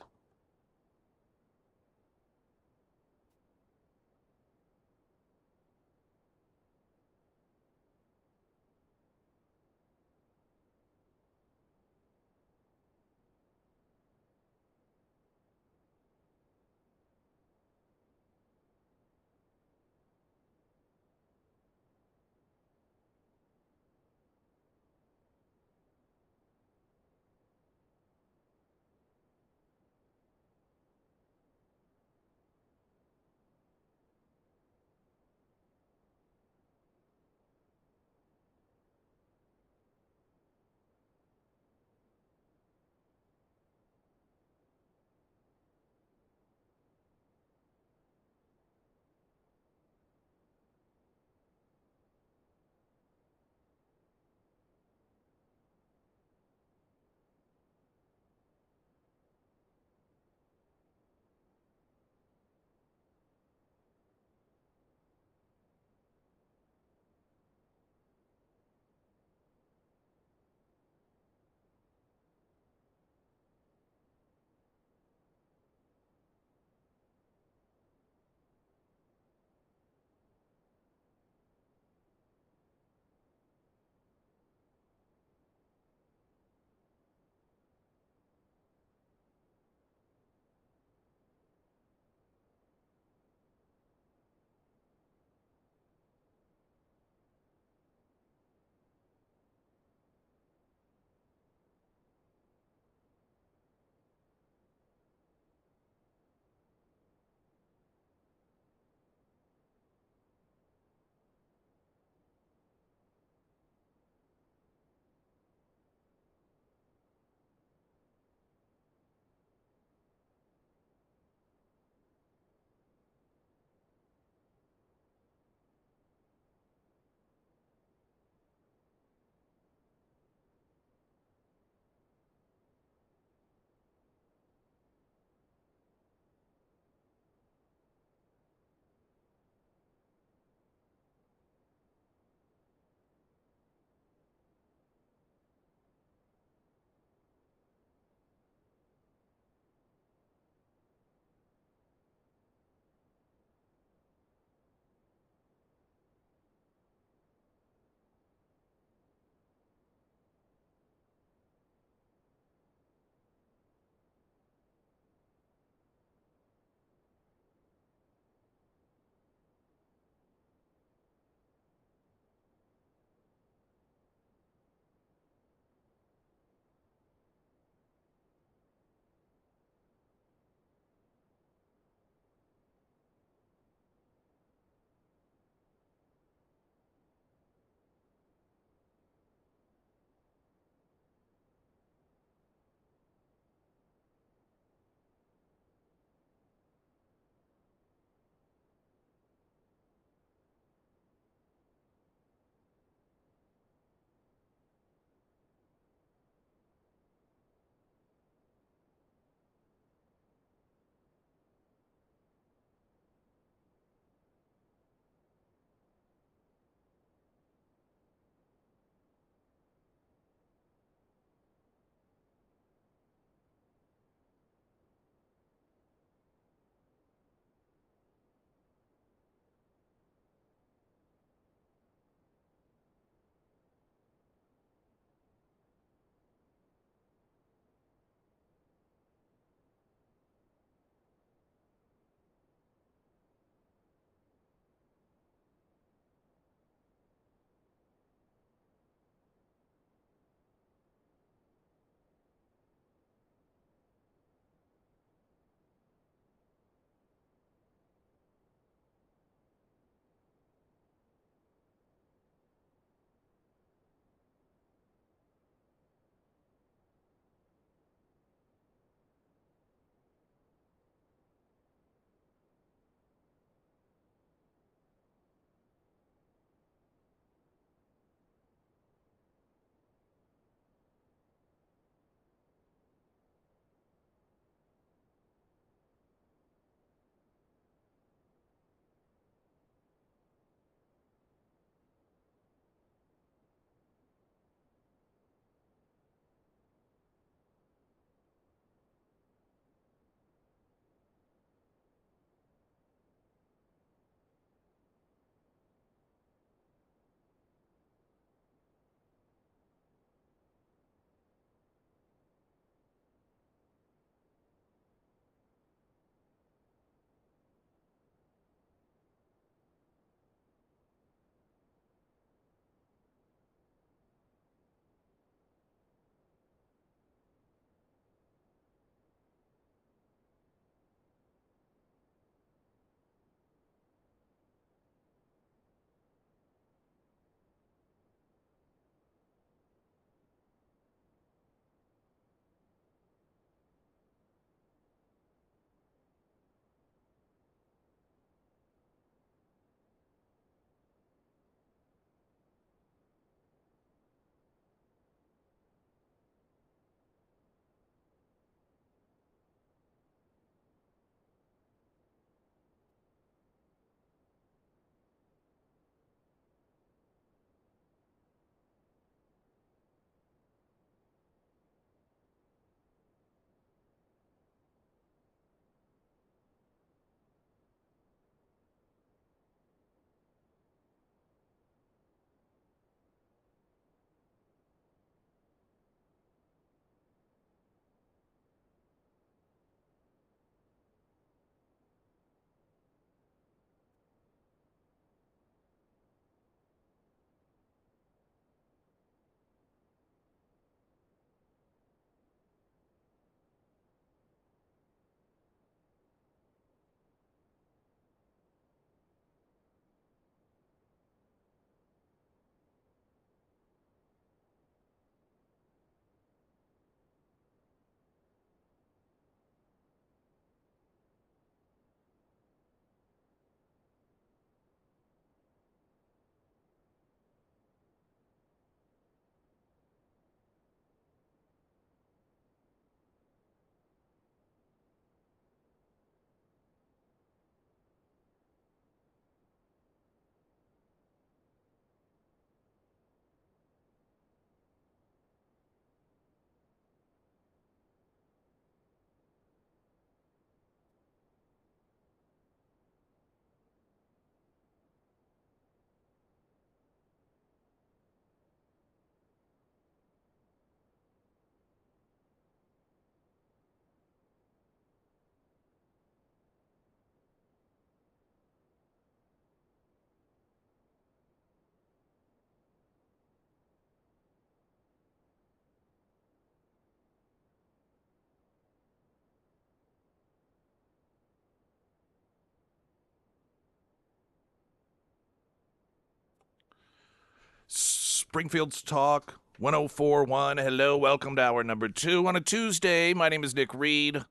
Springfield's Talk 1041. Hello, welcome to hour number 2 on a Tuesday. My name is Nick Reed.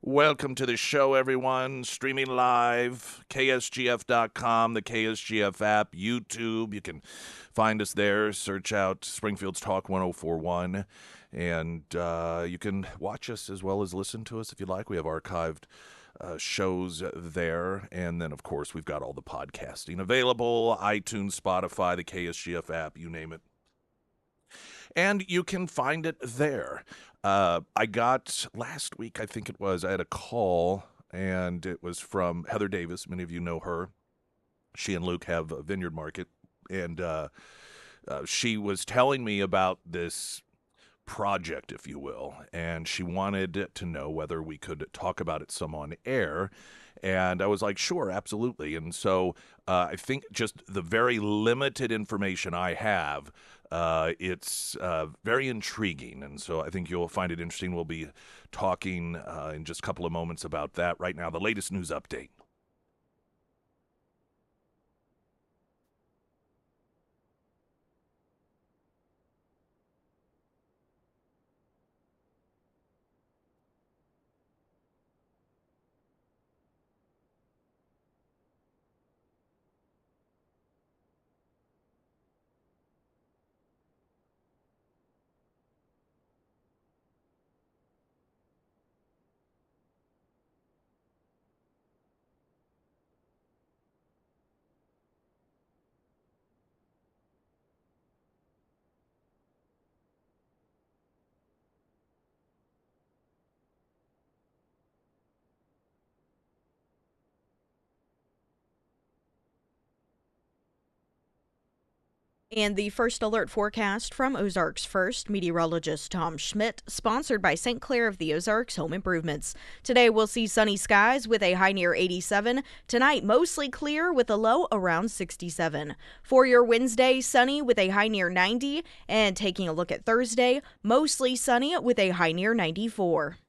Welcome to the show, everyone. Streaming live, KSGF.com, the KSGF app, YouTube. You can find us there. Search out Springfield's Talk 1041. And you can watch us as well as listen to us if you like. We have archived shows there. And then, of course, we've got all the podcasting available, iTunes, Spotify, the KSGF app, you name it. And you can find it there. I got last week, I think it was, I had a call, and it was from Heather Davis. Many of you know her. She and Luke have a vineyard market, and she was telling me about this project, if you will, and she wanted to know whether we could talk about it some on air. And I was like, sure, absolutely. And so I think just the very limited information I have, it's very intriguing. And so I think you'll find it interesting. We'll be talking in just a couple of moments about that. Right now, the latest news update. And the first alert forecast from Ozarks First meteorologist Tom Schmidt, sponsored by St. Clair of the Ozarks Home Improvements. Today we'll see sunny skies with a high near 87. Tonight mostly clear with a low around 67. For your Wednesday, sunny with a high near 90. And taking a look at Thursday, mostly sunny with a high near 94.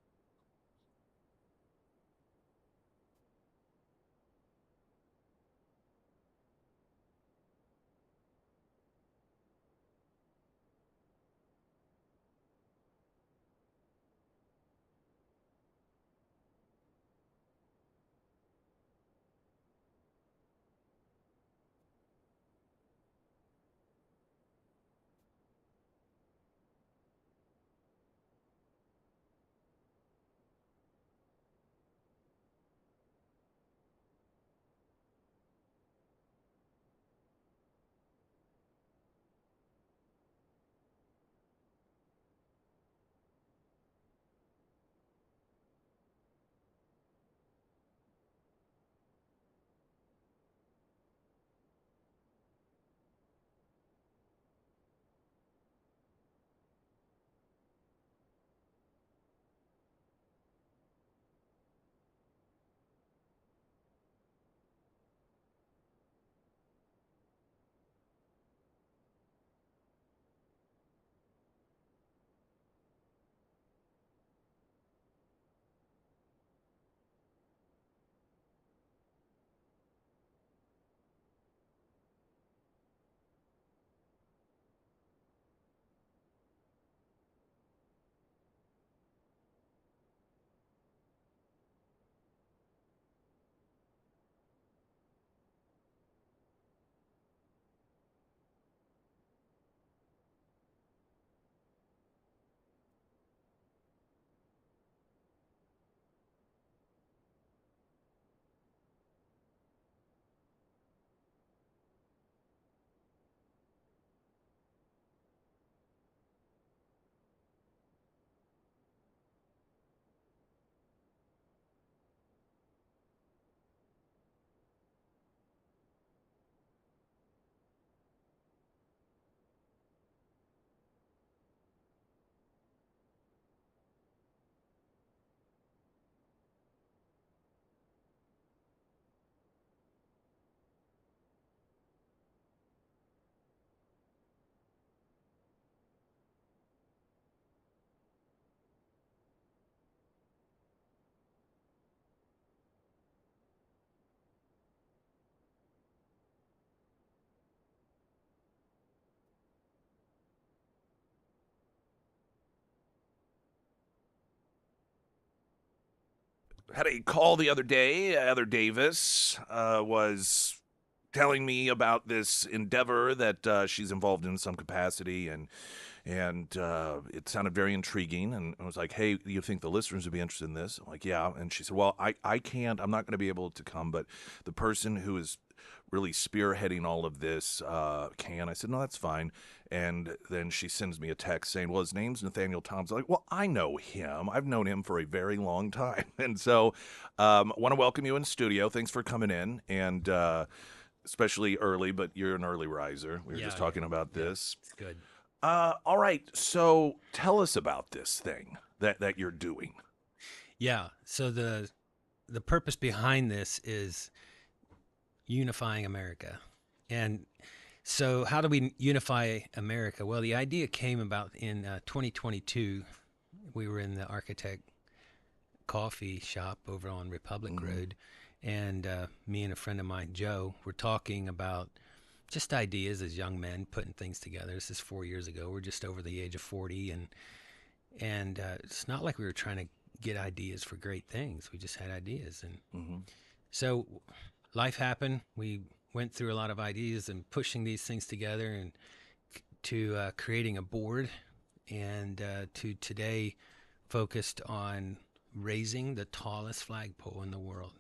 had a call the other day. Heather Davis was telling me about this endeavor that she's involved in some capacity, and it sounded very intriguing. And I was like, "Hey, do you think the listeners would be interested in this?" I'm like, "Yeah." And she said, "Well, I can't. I'm not going to be able to come, but the person who is really spearheading all of this can." I said, "No, that's fine." And then she sends me a text saying, "Well, his name's Nathaniel Thompson." I'm like, "Well, I know him. I've known him for a very long time." And so I want to welcome you in studio. Thanks for coming in, and especially early, but you're an early riser. We were just talking about this. It's good. All right. So tell us about this thing that you're doing. Yeah. So the purpose behind this is unifying America. And so how do we unify America? Well, the idea came about in 2022. We were in the Architect coffee shop over on Republic Road, and me and a friend of mine, Joe, were talking about just ideas as young men, putting things together. This is 4 years ago. We're just over the age of 40, and it's not like we were trying to get ideas for great things. We just had ideas, and so life happened. We went through a lot of ideas and pushing these things together, and to creating a board, and to today focused on raising the tallest flagpole in the world.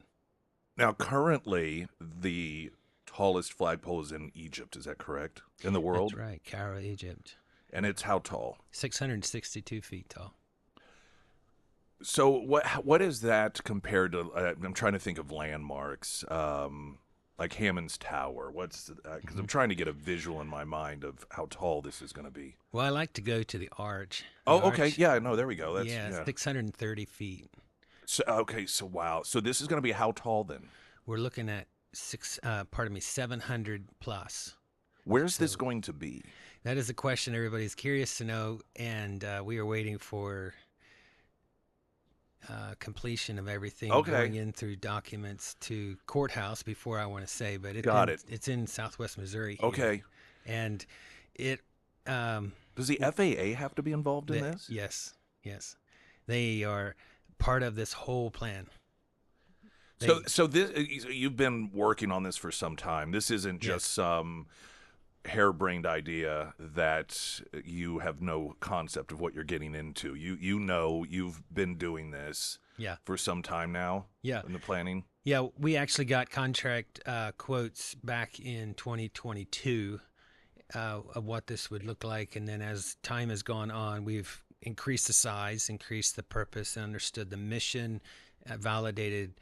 Now, currently, the tallest flagpole is in Egypt. Is that correct? In the world? That's right, Cairo, Egypt. And it's how tall? 662 feet tall. So what is that compared to? I'm trying to think of landmarks, like Hammond's Tower. What's because I'm trying to get a visual in my mind of how tall this is going to be. Well, I like to go to the arch. Oh, The okay, arch, yeah, no, there we go. That's yeah, 630 feet. So okay, so wow, so this is going to be how tall then? We're looking at 700 plus. Where's this going to be? That is a question everybody's curious to know, and we are waiting for completion of everything, going in through documents to courthouse before I want to say, but it's in Southwest Missouri here. Okay. And it does the FAA have to be involved in this? Yes. They are part of this whole plan. So this you've been working on this for some time. This isn't just some harebrained idea that you have no concept of what you're getting into. You know you've been doing this for some time now. In the planning. Yeah, we actually got contract quotes back in 2022 of what this would look like, and then as time has gone on, we've increased the size, increased the purpose, and understood the mission, validated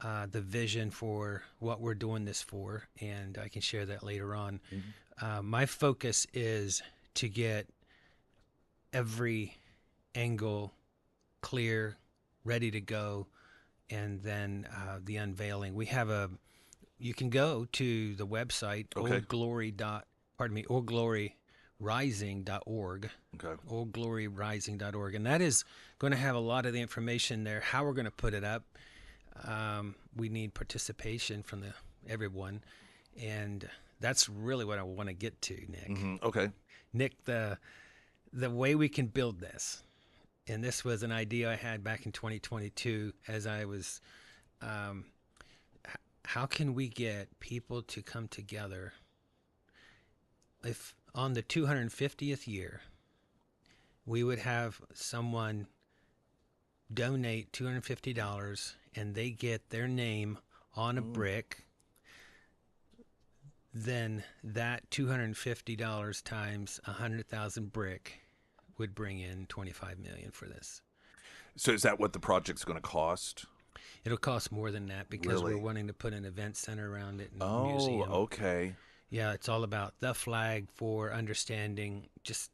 the vision for what we're doing this for, and I can share that later on. My focus is to get every angle clear, ready to go, and then the unveiling. We have you can go to the website, oldgloryrising.org. Oldgloryrising.org. And that is going to have a lot of the information there, how we're going to put it up. We need participation from everyone. And that's really what I want to get to, Nick. Okay. Nick, the way we can build this, and this was an idea I had back in 2022 as I was, how can we get people to come together if on the 250th year, we would have someone donate $250 and they get their name on a brick, then that $250 times 100,000 brick would bring in $25 million for this. So is that what the project's going to cost? It'll cost more than that because we're wanting to put an event center around it and a Oh, museum. okay. Yeah, it's all about the flag for understanding just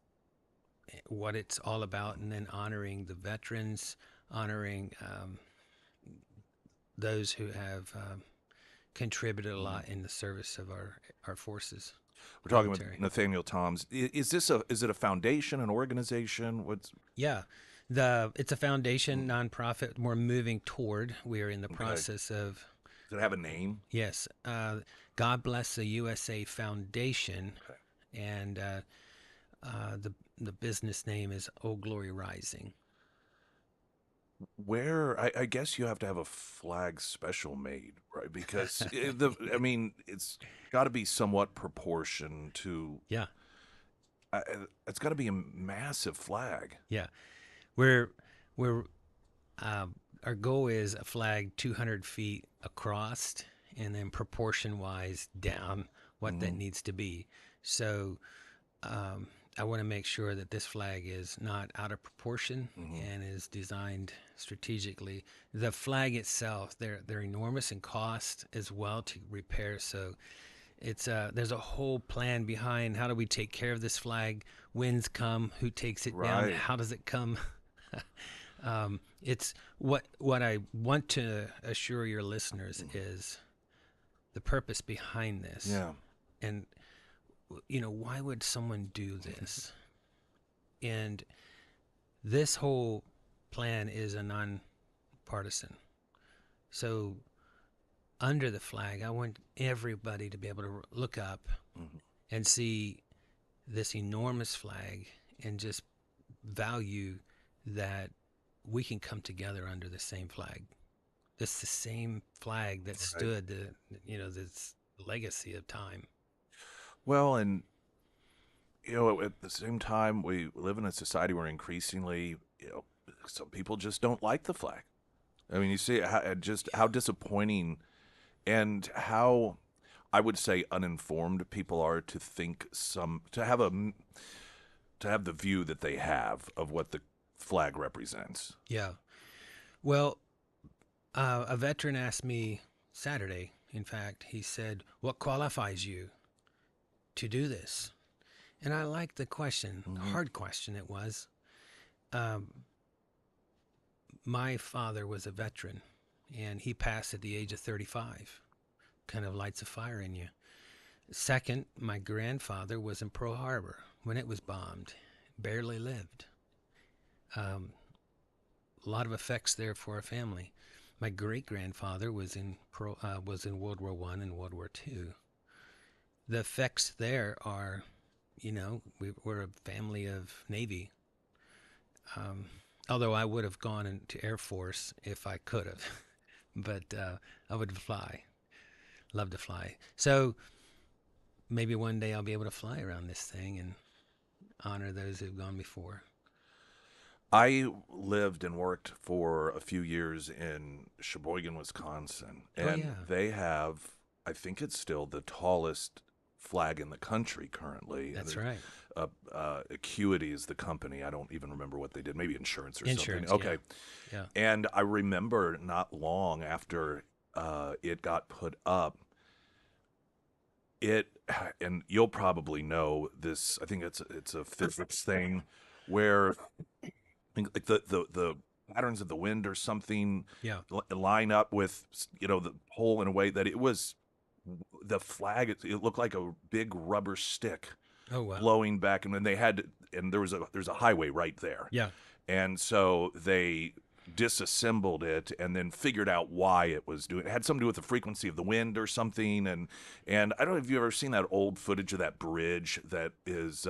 what it's all about, and then honoring the veterans, honoring those who have contributed a lot in the service of our forces. We're talking with Nathaniel Toms. Is it a foundation, an organization? It's a foundation, nonprofit. We're moving toward. We are in the process of. Does it have a name? Yes, God Bless the USA Foundation, and the business name is Old Glory Rising. where I guess you have to have a flag special made, right? Because I mean, it's got to be somewhat proportion to. Yeah, Uh, it's got to be a massive flag. yeah. We're um, our goal is a flag 200 feet across, and then proportion wise down what that needs to be. So um, I want to make sure that this flag is not out of proportion and is designed strategically. The flag itself, they're enormous in cost as well to repair. So it's there's a whole plan behind how do we take care of this flag. Winds come, who takes it down, Right. how does it come. It's what I want to assure your listeners is the purpose behind this. Yeah. And why would someone do this? And this whole plan is a non-partisan. So under the flag, I want everybody to be able to look up and see this enormous flag and just value that we can come together under the same flag. It's the same flag that stood this legacy of time. Well, and at the same time, we live in a society where increasingly, some people just don't like the flag. I mean, you see just how disappointing and how I would say uninformed people are to think to have the view that they have of what the flag represents. Yeah. Well, a veteran asked me Saturday, in fact, he said, "What qualifies you to do this?" And I liked the question, hard question it was. My father was a veteran, and he passed at the age of 35. Kind of lights a fire in you. Second, my grandfather was in Pearl Harbor when it was bombed, barely lived. A lot of effects there for our family. My great grandfather was in World War I and World War II. The effects there are, we're a family of Navy. Although I would have gone into Air Force if I could have, but I would fly. Love to fly. So maybe one day I'll be able to fly around this thing and honor those who've gone before. I lived and worked for a few years in Sheboygan, Wisconsin, and they have, I think it's still the tallest flag in the country currently. That's right. Acuity is the company. I don't even remember what they did. Maybe insurance or Insurance, something. Okay. Yeah. And I remember not long after it got put up, and you'll probably know this. I think it's a physics thing where like the patterns of the wind or something line up with the pole in a way that it was the flag. It looked like a big rubber stick blowing back, and then there's a highway right there. Yeah. And so they disassembled it and then figured out why it was doing it. It had something to do with the frequency of the wind or something. And I don't know if you've ever seen that old footage of that bridge that is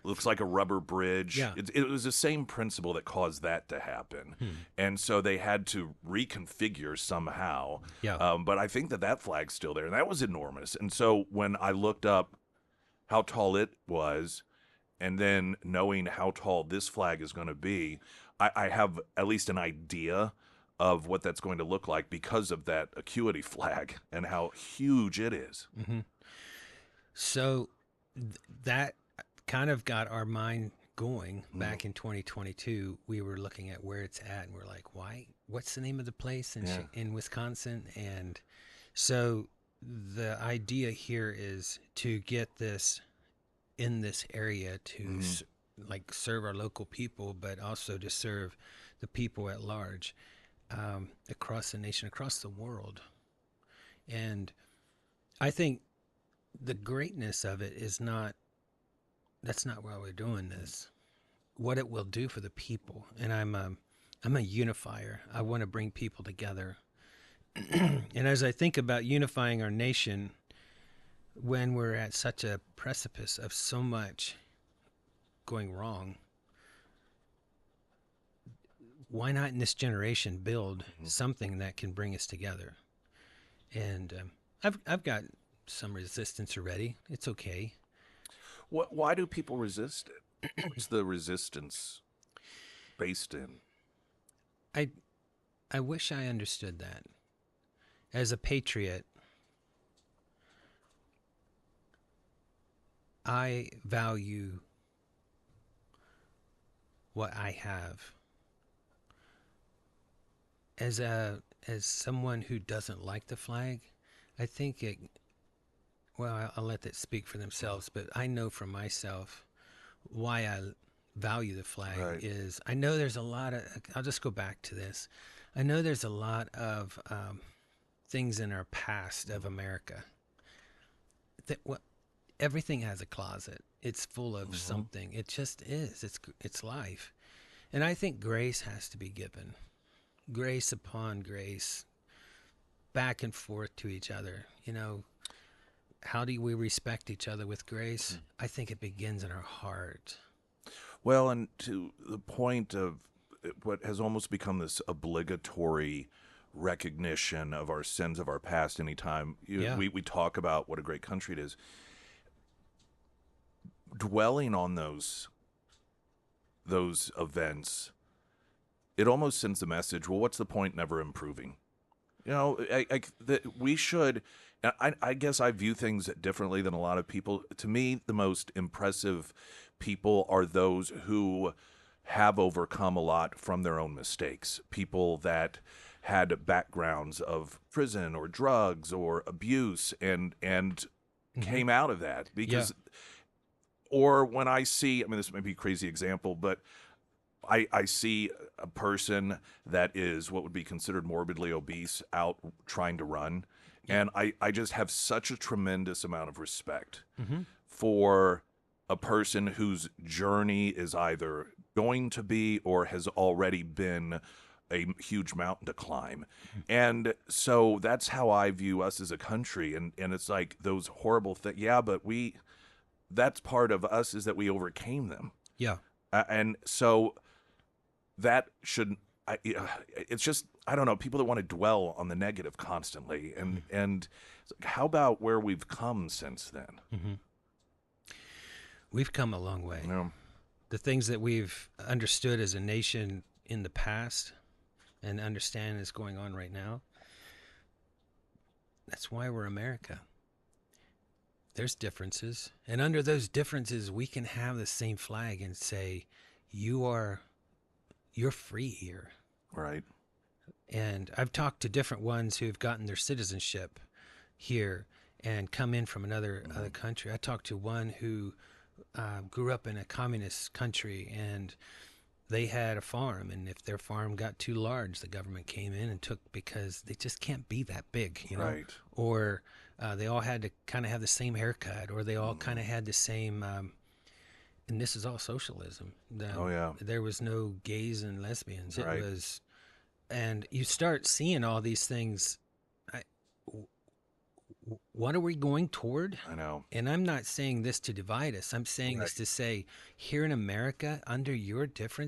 looks like a rubber bridge. Yeah. It was the same principle that caused that to happen. And so they had to reconfigure somehow. Yeah. But I think that flag's still there, and that was enormous. And so when I looked up how tall it was, and then knowing how tall this flag is going to be, I have at least an idea of what that's going to look like because of that acuity flag and how huge it is. Mm-hmm. So that kind of got our mind going back in 2022. We were looking at where it's at, and we're like, why? What's the name of the place in Wisconsin? And so the idea here is to get this in this area to serve our local people, but also to serve the people at large across the nation, across the world. And I think the greatness of it is that's not why we're doing this. What it will do for the people. And I'm a unifier. I want to bring people together. And as I think about unifying our nation, when we're at such a precipice of so much going wrong, why not in this generation build something that can bring us together? And I've got some resistance already. It's okay. Why do people resist it? What's the resistance based in? I wish I understood that. As a patriot, I value what I have. As someone who doesn't like the flag, I think it. Well, I'll let that speak for themselves. But I know for myself why I value the flag Right. is I know there's a lot of. I'll just go back to this. I know there's a lot of things in our past of America that everything has a closet. It's full of something. It just is. It's life, and I think grace has to be given. Grace upon grace, back and forth to each other. How do we respect each other with grace? I think it begins in our heart. Well, and to the point of what has almost become this obligatory recognition of our sins of our past anytime we talk about what a great country it is. Dwelling on those events, it almost sends the message, well, what's the point in ever improving? We should, I guess I view things differently than a lot of people. To me, the most impressive people are those who have overcome a lot from their own mistakes. People that had backgrounds of prison or drugs or abuse and came out of that. Because, or when I see, this may be a crazy example, but I see a person that is what would be considered morbidly obese out trying to run. And I just have such a tremendous amount of respect for a person whose journey is either going to be or has already been a huge mountain to climb. And so that's how I view us as a country. And it's like those horrible things. Yeah, but that's part of us, is that we overcame them. Yeah. And so that should, it's just, I don't know, people that want to dwell on the negative constantly. And how about where we've come since then? We've come a long way. Yeah. The things that we've understood as a nation in the past and understand is going on right now, that's why we're America. There's differences. And under those differences, we can have the same flag and say, you're free here. Right. And I've talked to different ones who've gotten their citizenship here and come in from other country. I talked to one who grew up in a communist country, and they had a farm, and if their farm got too large, the government came in and took, because they just can't be that big, Right. Or they all had to kind of have the same haircut, or they all kind of had the same. And this is all socialism. There was no gays and lesbians. It Right. was, and you start seeing all these things. What are we going toward? I know. And I'm not saying this to divide us. I'm saying this to say, here in America,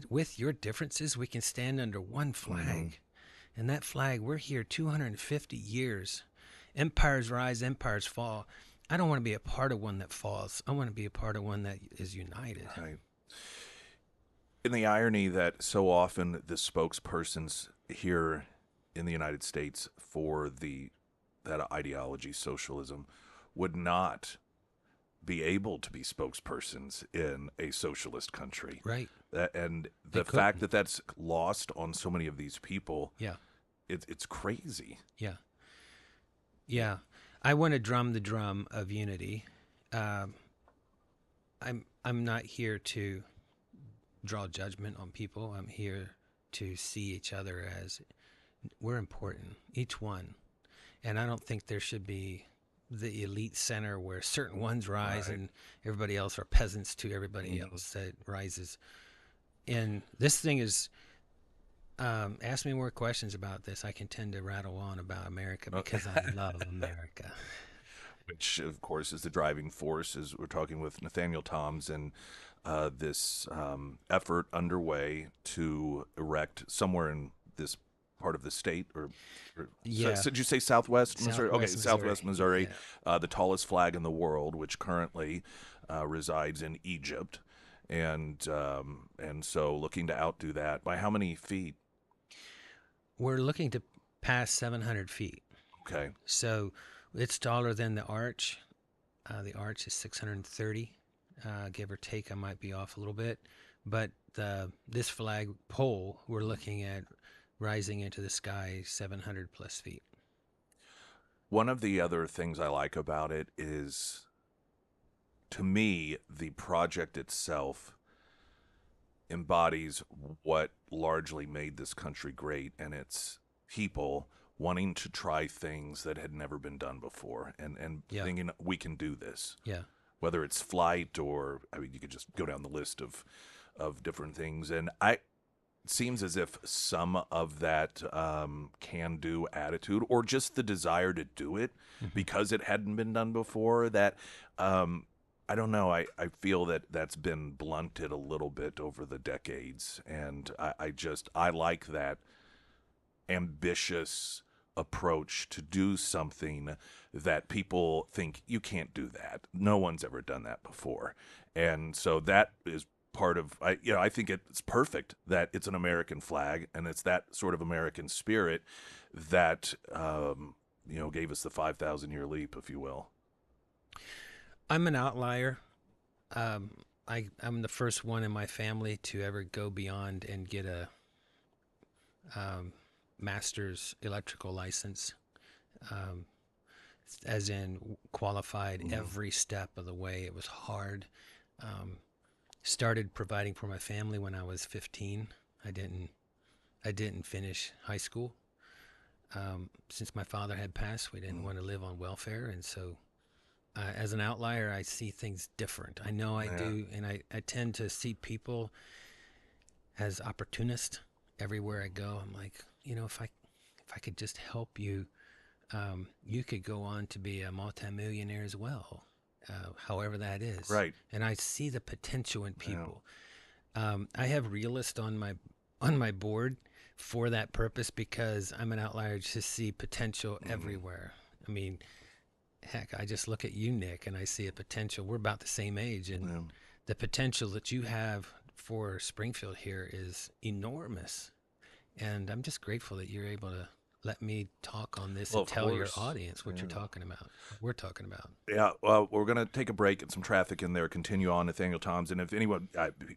with your differences, we can stand under one flag. And that flag, we're here 250 years. Empires rise, empires fall. I don't want to be a part of one that falls. I want to be a part of one that is united. Right. In the irony that so often the spokespersons here in the United States for that ideology, socialism, would not be able to be spokespersons in a socialist country. Right. And the fact that that's lost on so many of these people, it's crazy. Yeah. Yeah. I want to drum the drum of unity. I'm not here to draw judgment on people. I'm here to see each other as we're important, each one. And I don't think there should be the elite center where certain ones rise and everybody else are peasants to everybody else that rises. And this thing is, ask me more questions about this. I can tend to rattle on about America because I love America. Which, of course, is the driving force, as we're talking with Nathaniel Toms. And this effort underway to erect somewhere in this part of the state, Yeah. did you say Southwest Missouri? Okay, Southwest Southwest Missouri, Yeah. the tallest flag in the world, which currently resides in Egypt, and so looking to outdo that by how many feet? We're looking to pass 700 feet. Okay. So it's taller than the arch. The arch is 630, give or take. I might be off a little bit. But this flag pole, we're looking at rising into the sky 700 plus feet. One of the other things I like about it is, to me, the project itself embodies what largely made this country great, and it's people wanting to try things that had never been done before, and Yeah. thinking we can do this. Yeah. Whether it's flight or, I mean, you could just go down the list of different things, and it seems as if some of that can-do attitude, or just the desire to do it because it hadn't been done before, that I don't know. I feel that that's been blunted a little bit over the decades, and I like that ambitious approach to do something that people think you can't do that. No one's ever done that before, and so that is part of I think it's perfect that it's an American flag, and it's that sort of American spirit that gave us the 5,000-year leap, if you will. I'm an outlier. I'm the first one in my family to ever go beyond and get a master's electrical license, as in qualified every step of the way. It was hard. Started providing for my family when I was 15. I didn't finish high school. Since my father had passed, we didn't want to live on welfare, and so as an outlier, I see things different. I know I do, and I tend to see people as opportunists everywhere I go. I'm like, if I could just help you, you could go on to be a multimillionaire as well, however that is. Right. And I see the potential in people. I have realists on my board for that purpose, because I'm an outlier to see potential everywhere. I mean, heck, I just look at you, Nick, and I see a potential. We're about the same age, and the potential that you have for Springfield here is enormous. And I'm just grateful that you're able to let me talk on this and tell your audience what you're talking about, what we're talking about. Yeah, well, we're going to take a break, get some traffic in there, continue on. Nathaniel Toms, and if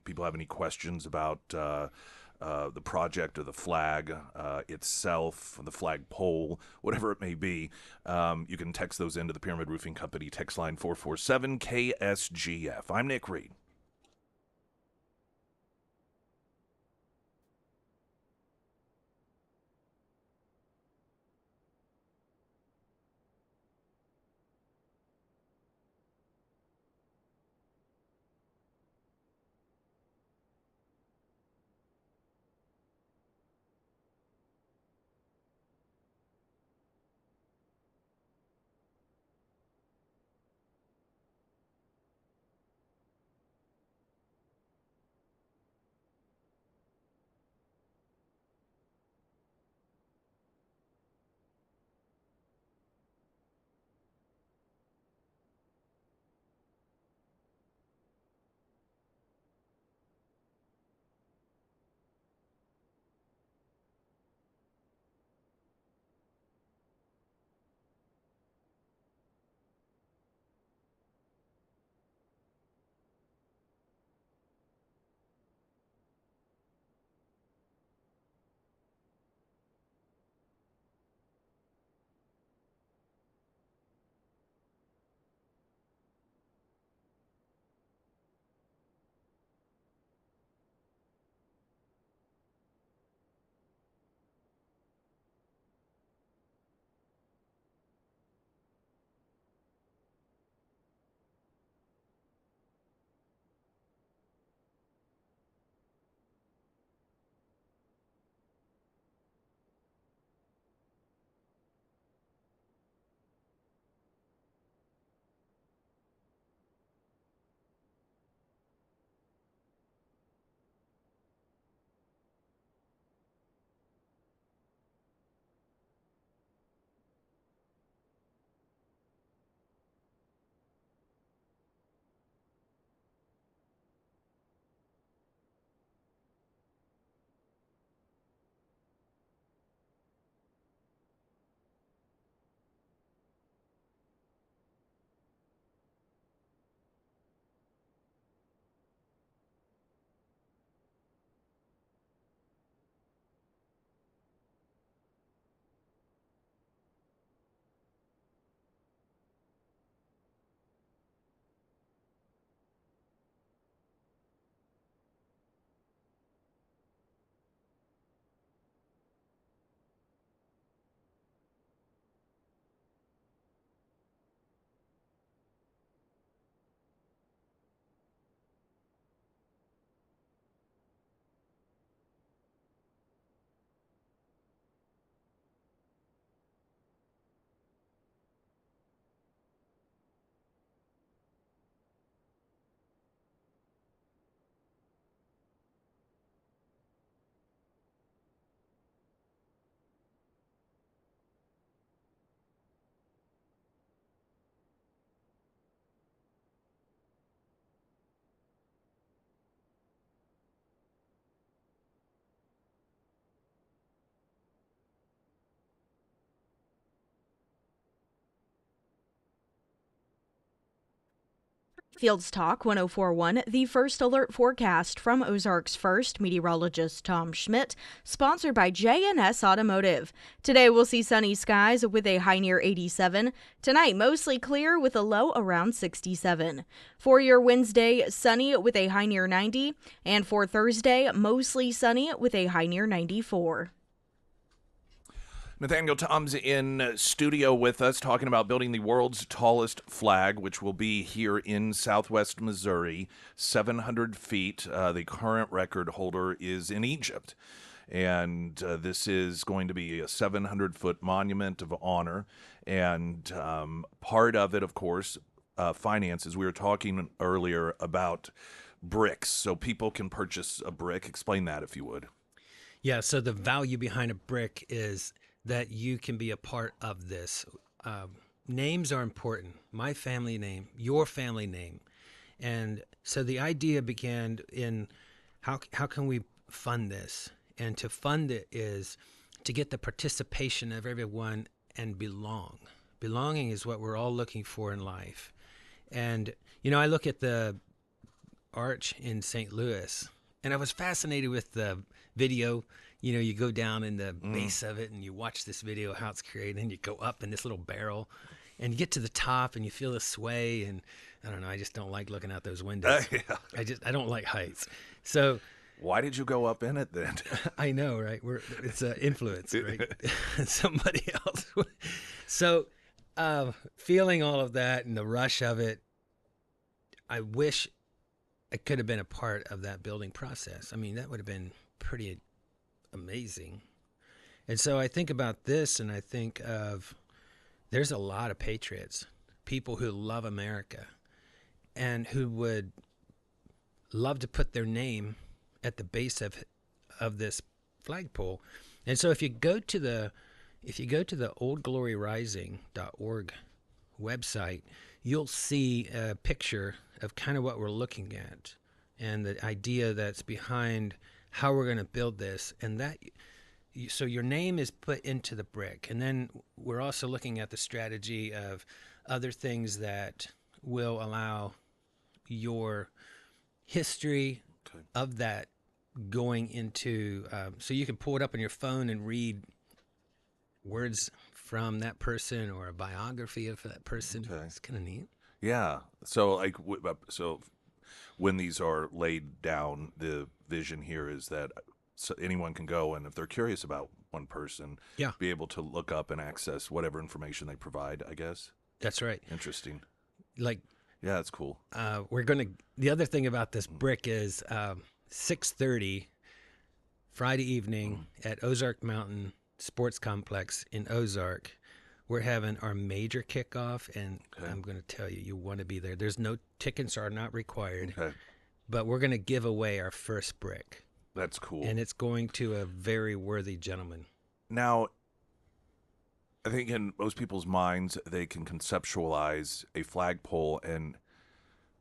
people have any questions about the project or the flag itself, the flag pole, whatever it may be, you can text those into the Pyramid Roofing Company text line 447 KSGF. I'm Nick Reed. Fields Talk 1041, the first alert forecast from Ozarks First meteorologist Tom Schmidt, sponsored by J&S Automotive. Today we'll see sunny skies with a high near 87. Tonight mostly clear with a low around 67. For your Wednesday, sunny with a high near 90. And for Thursday, mostly sunny with a high near 94. Nathaniel Tom's in studio with us talking about building the world's tallest flag, which will be here in southwest Missouri, 700 feet. The current record holder is in Egypt. And this is going to be a 700-foot monument of honor. And part of it, of course, finances. We were talking earlier about bricks, so people can purchase a brick. Explain that, if you would. Yeah, so the value behind a brick is that you can be a part of this. Names are important. My family name, your family name. And so the idea began in how can we fund this? And to fund it is to get the participation of everyone and belong. Belonging is what we're all looking for in life. And, I look at the arch in St. Louis, and I was fascinated with the video. You go down in the base of it and you watch this video, how it's created, and you go up in this little barrel and you get to the top and you feel the sway. And I don't know, I just don't like looking out those windows. Yeah. I don't like heights. So why did you go up in it then? I know, right? It's an influence, right? Somebody else. So feeling all of that and the rush of it, I wish I could have been a part of that building process. I mean, that would have been pretty amazing. And so I think about this and I think of there's a lot of patriots, people who love America and who would love to put their name at the base of this flagpole. And so if you go to the oldgloryrising.org website, you'll see a picture of kind of what we're looking at and the idea that's behind how we're going to build this. And that, so your name is put into the brick. And then we're also looking at the strategy of other things that will allow your history of that going into, so you can pull it up on your phone and read words from that person or a biography of that person. Okay. It's kind of neat. Yeah. So when these are laid down, the vision here is that anyone can go, and if they're curious about one person, be able to look up and access whatever information they provide, I guess. That's right. Interesting. Yeah, that's cool. The other thing about this brick is 6:30 Friday evening at Ozark Mountain Sports Complex in Ozark. We're having our major kickoff, and I'm going to tell you, you want to be there. There's no tickets are not required, but we're going to give away our first brick. That's cool. And it's going to a very worthy gentleman. Now, I think in most people's minds, they can conceptualize a flagpole, and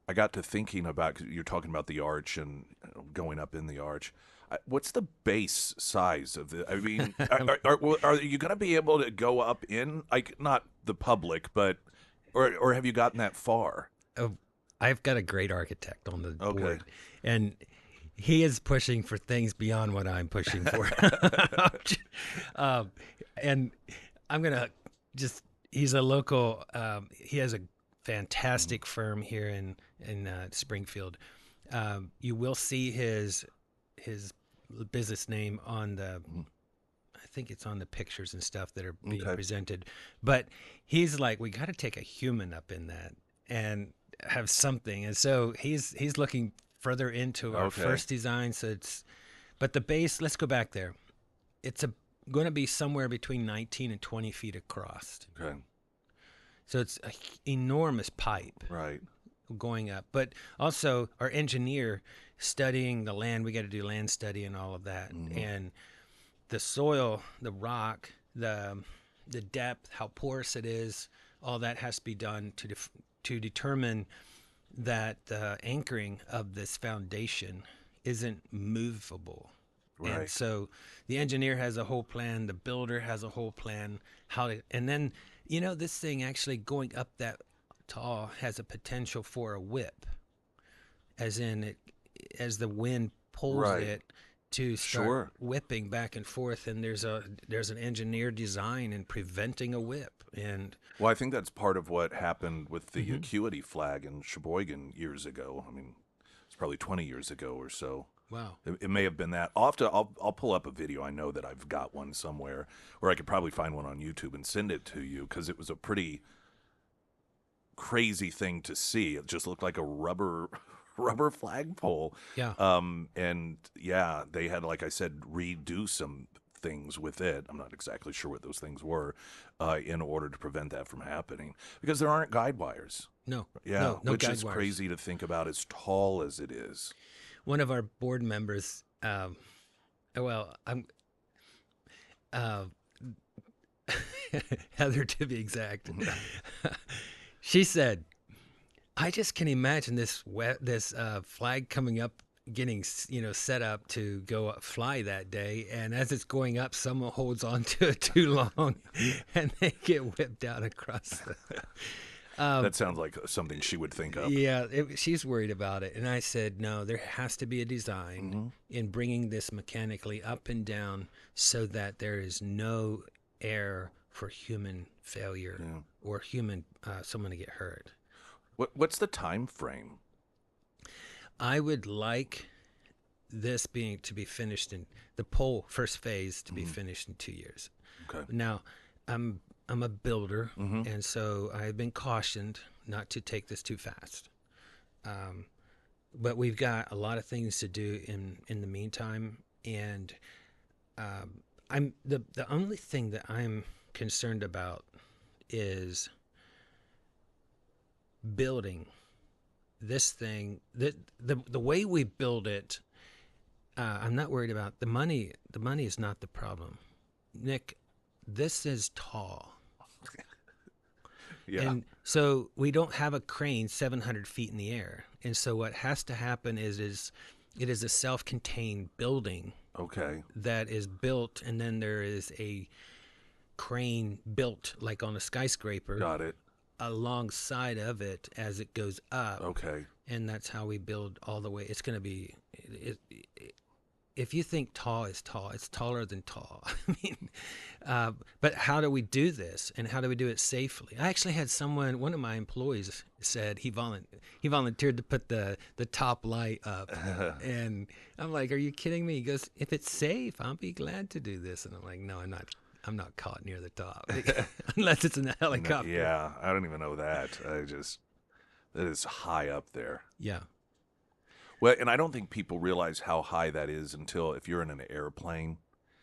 I got to thinking about, 'cause you're talking about the arch and going up in the arch. What's the base size of the? I mean, are you going to be able to go up in, like, not the public, but or have you gotten that far? I've got a great architect on the board, and he is pushing for things beyond what I'm pushing for. And I'm gonna he's a local. He has a fantastic firm here in Springfield. You will see his business name on the, I think it's on the pictures and stuff that are being presented. But he's like, we got to take a human up in that and have something. And so he's looking further into our first design. So but the base, let's go back there. It's going to be somewhere between 19 and 20 feet across. Okay. So it's an enormous pipe. Right. Going up. But also our engineer studying the land, we got to do land study and all of that. And the soil, the rock, the depth, how porous it is, all that has to be done to determine that the anchoring of this foundation isn't movable. Right. And so the engineer has a whole plan, the builder has a whole plan, and then, this thing actually going up that taw has a potential for a whip, as in it, as the wind pulls Right. it to start Sure. whipping back and forth, and there's an engineered design in preventing a whip. And Well, I think that's part of what happened with the Mhm. acuity flag in Sheboygan years ago. I mean, it's probably 20 years ago or so. wow, It may have been that. I'll pull up a video. I know that I've got one somewhere, or I could probably find one on YouTube and send it to you, because it was a pretty crazy thing to see. It just looked like a rubber rubber flagpole. yeah, And yeah, they had, like I said, redo some things with it. I'm not exactly sure what those things were, in order to prevent that from happening, because there aren't guide wires. no, Yeah, no which guide is wires. crazy to think about, as tall as it is. One of our board members, well, I'm uh, Heather to be exact. She said, "I just can imagine this flag coming up, getting set up to go fly that day, and as it's going up, someone holds on to it too long, and they get whipped out across the." That sounds like something she would think of. Yeah, she's worried about it, and I said, "No, there has to be a design Mm-hmm. in bringing this mechanically up and down so that there is no air for human failure Yeah. or human someone to get hurt." What's the time frame? I would like this being to be finished in the pole first phase to be finished in 2 years. Okay. Now, I'm a builder, Mhm. and so I've been cautioned not to take this too fast. But we've got a lot of things to do in the meantime, and I'm the only thing that I'm concerned about is building this thing. The way we build it, I'm not worried about the money. The money is not the problem, Nick. This is tall. Yeah. And so we don't have a crane 700 feet in the air. And so what has to happen is it is a self-contained building Okay. that is built, and then there is a crane built like on a skyscraper Got it. alongside of it as it goes up. Okay. And that's how we build all the way. It's going to be, if you think tall is tall, it's taller than tall. I mean, but how do we do this, and how do we do it safely? I actually had one of my employees said he volunteered to put the top light up, and I'm like, "Are you kidding me?" He goes, "If it's safe, I'll be glad to do this." And I'm like, "No, I'm not. I'm not caught near the top unless it's in a helicopter." Yeah, I don't even know that. That is high up there. Yeah. Well, and I don't think people realize how high that is until if you're in an airplane.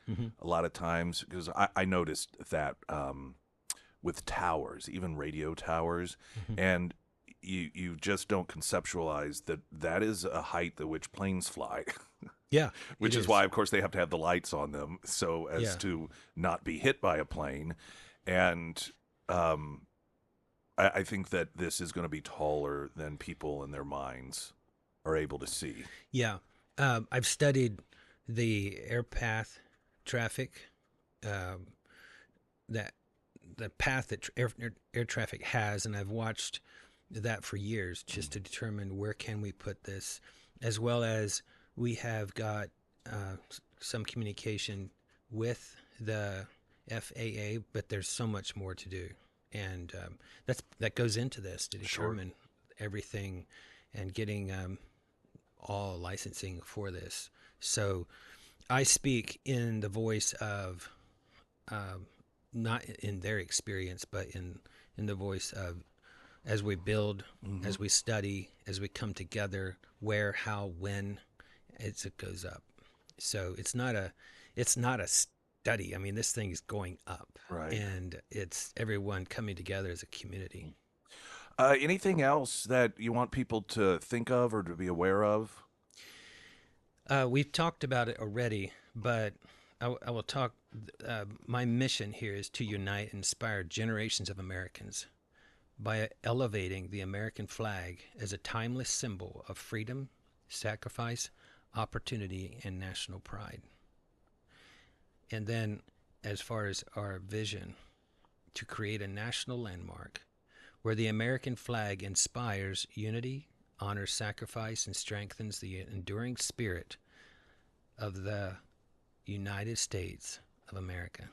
Mm-hmm. A lot of times, because I noticed that with towers, even radio towers, and you just don't conceptualize that is a height at which planes fly. Yeah. Which it is why, of course, they have to have the lights on them so as Yeah. to not be hit by a plane. And I think that this is going to be taller than people in their minds are able to see. Yeah. I've studied the air path traffic, that the path that air traffic has, and I've watched that for years just to determine where can we put this, as well as we have got some communication with the FAA, but there's so much more to do, and that goes into this to determine everything and getting all licensing for this. So I speak in the voice of not in their experience, but in the voice of, as we build, as we study, as we come together, where, how, when it goes up. So it's not a study. I mean, this thing is going up, Right. and it's everyone coming together as a community. Anything else that you want people to think of or to be aware of? We've talked about it already, but I will talk. My mission here is to unite and inspire generations of Americans by elevating the American flag as a timeless symbol of freedom, sacrifice, opportunity, and national pride. And then, as far as our vision, to create a national landmark where the American flag inspires unity, honors sacrifice, and strengthens the enduring spirit of the United States of America.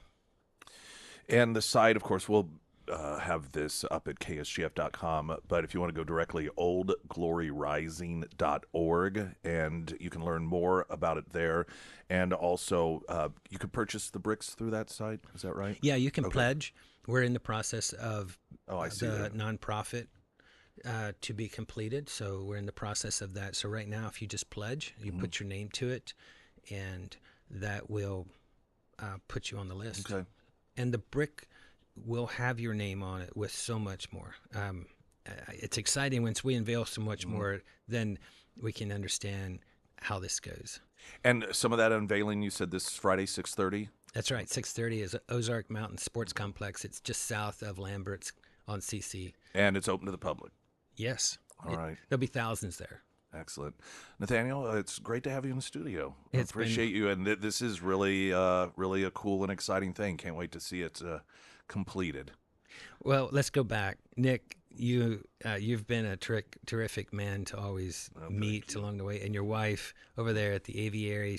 And the site, of course, will have this up at ksgf.com, but if you want to go directly, oldgloryrising.org, and you can learn more about it there. And also, you could purchase the bricks through that site. Is that right? Yeah, you can pledge. We're in the process of the nonprofit to be completed, so we're in the process of that. So right now, if you just pledge, you put your name to it, and that will put you on the list. Okay. And the brick will have your name on it with so much more. It's exciting once we unveil so much more, then we can understand how this goes. And some of that unveiling, you said this Friday, 6:30? That's right. 6:30 is Ozark Mountain Sports Complex. It's just south of Lambert's on CC. And it's open to the public. Yes. All right. There'll be thousands there. Excellent. Nathaniel, it's great to have you in the studio. I It's appreciate you. And this is really, really a cool and exciting thing. Can't wait to see it completed. Well, let's go back. Nick, you've been a terrific man to always meet along the way. And your wife over there at the aviary,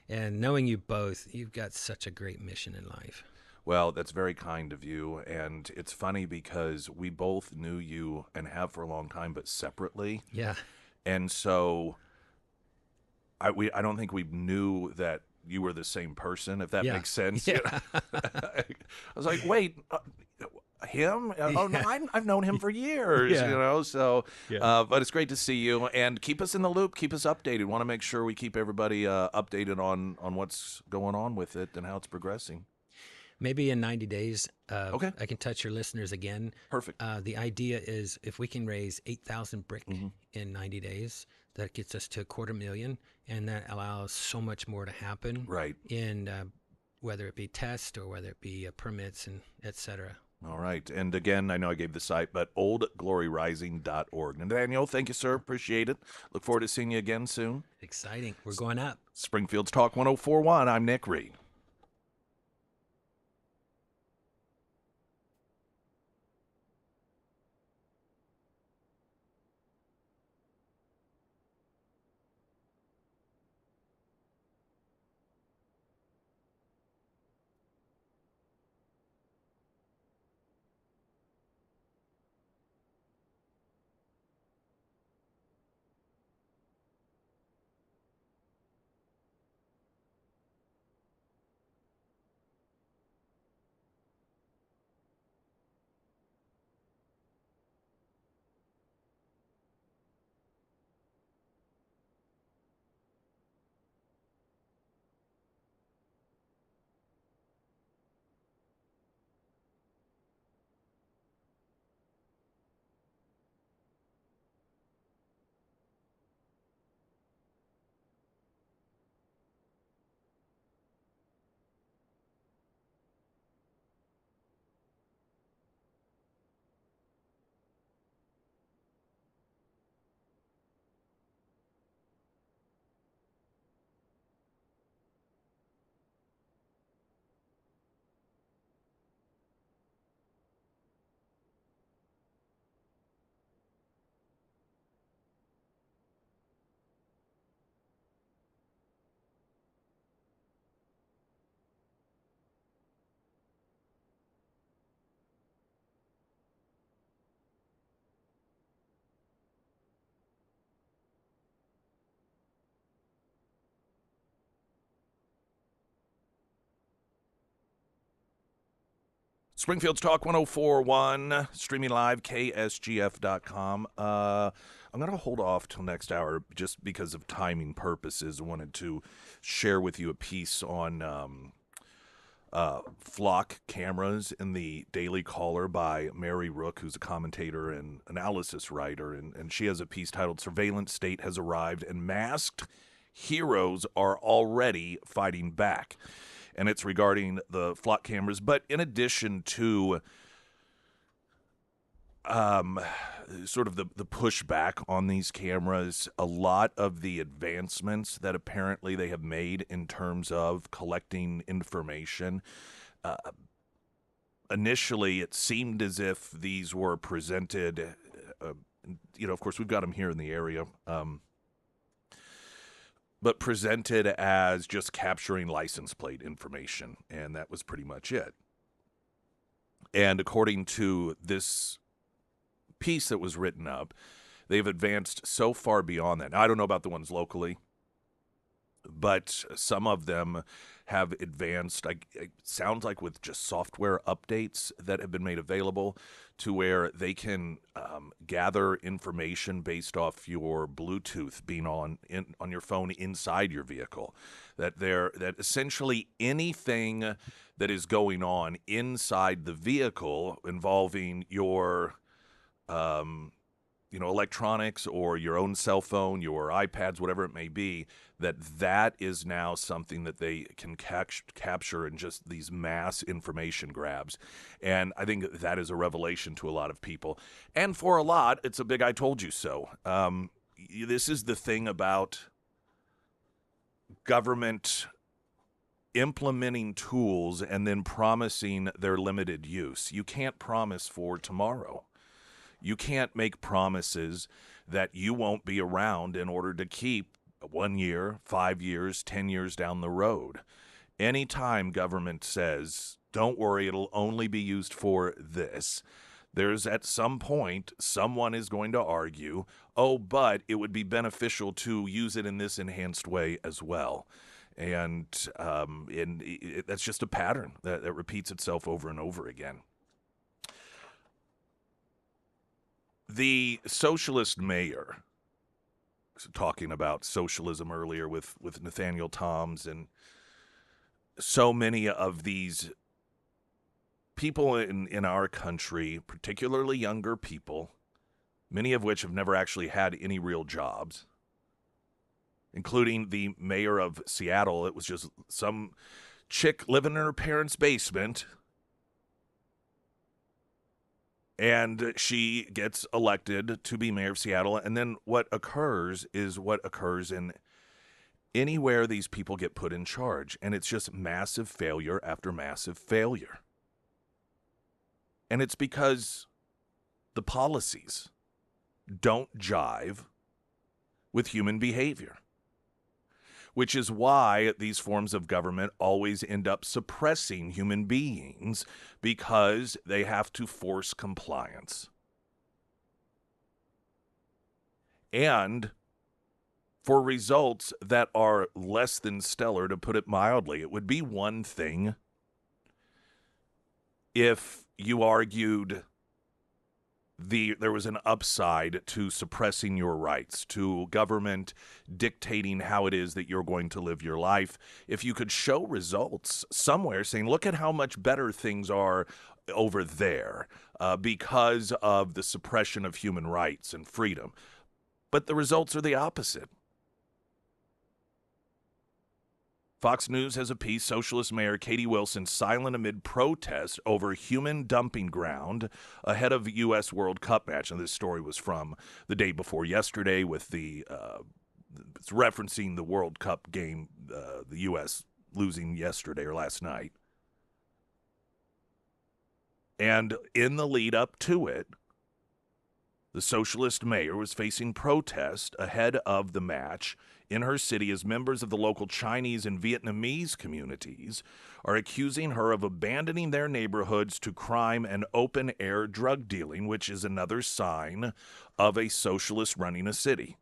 and knowing you both, you've got such a great mission in life. Well, that's very kind of you. And it's funny because we both knew you and have for a long time, but separately. Yeah. And so I don't think we knew that you were the same person, if that makes sense. Yeah. You know? I was like, wait, him? Oh, no, I've known him for years, Yeah. you know? So, Yeah. but it's great to see you. And keep us in the loop. Keep us updated. Want to make sure we keep everybody updated on what's going on with it and how it's progressing. Maybe in 90 days, Okay. I can touch your listeners again. Perfect. The idea is if we can raise 8,000 brick in 90 days, that gets us to $250,000, and that allows so much more to happen. Right. In whether it be test or whether it be permits and et cetera. All right. And again, I know I gave the site, but oldgloryrising.org. Nathaniel, thank you, sir. Appreciate it. Look forward to seeing you again soon. Exciting. We're going up. Springfield's Talk 1041. I'm Nick Reed. Springfield's Talk 1041, streaming live, ksgf.com. I'm going to hold off till next hour just because of timing purposes. I wanted to share with you a piece on flock cameras in the Daily Caller by Mary Rook, who's a commentator and analysis writer. And she has a piece titled Surveillance State Has Arrived and Masked Heroes Are Already Fighting Back. And it's regarding the flock cameras. But in addition to sort of the pushback on these cameras, a lot of the advancements that apparently they have made in terms of collecting information initially it seemed as if these were presented, of course we've got them here in the area, but presented as just capturing license plate information, and that was pretty much it. And according to this piece that was written up, they've advanced so far beyond that. Now, I don't know about the ones locally, but some of them have advanced, it sounds like with just software updates that have been made available to where they can gather information based off your Bluetooth being on your phone inside your vehicle. That essentially anything that is going on inside the vehicle involving your electronics or your own cell phone, your iPads, whatever it may be, that is now something that they can capture in just these mass information grabs. And I think that is a revelation to a lot of people. And for a lot, it's a big I told you so. This is the thing about government implementing tools and then promising their limited use. You can't promise for tomorrow. You can't make promises that you won't be around in order to keep 1 year, 5 years, 10 years down the road. Anytime government says, don't worry, it'll only be used for this, there's at some point someone is going to argue, oh, but it would be beneficial to use it in this enhanced way as well. And that's just a pattern that repeats itself over and over again. The socialist mayor, talking about socialism earlier with Nathaniel Toms, and so many of these people in our country, particularly younger people, many of which have never actually had any real jobs, including the mayor of Seattle. It was just some chick living in her parents' basement, and she gets elected to be mayor of Seattle. And then what occurs is what occurs in anywhere these people get put in charge. And it's just massive failure after massive failure. And it's because the policies don't jive with human behavior, which is why these forms of government always end up suppressing human beings, because they have to force compliance. And for results that are less than stellar, to put it mildly, it would be one thing if you argued there was an upside to suppressing your rights, to government dictating how it is that you're going to live your life. If you could show results somewhere saying, look at how much better things are over there because of the suppression of human rights and freedom. But the results are the opposite. Fox News has a piece, Socialist Mayor Katie Wilson silent amid protest over human dumping ground ahead of U.S. World Cup match. And this story was from the day before yesterday with it's referencing the World Cup game, the U.S. losing yesterday or last night. And in the lead up to it, the socialist mayor was facing protest ahead of the match in her city as members of the local Chinese and Vietnamese communities are accusing her of abandoning their neighborhoods to crime and open-air drug dealing, which is another sign of a socialist running a city.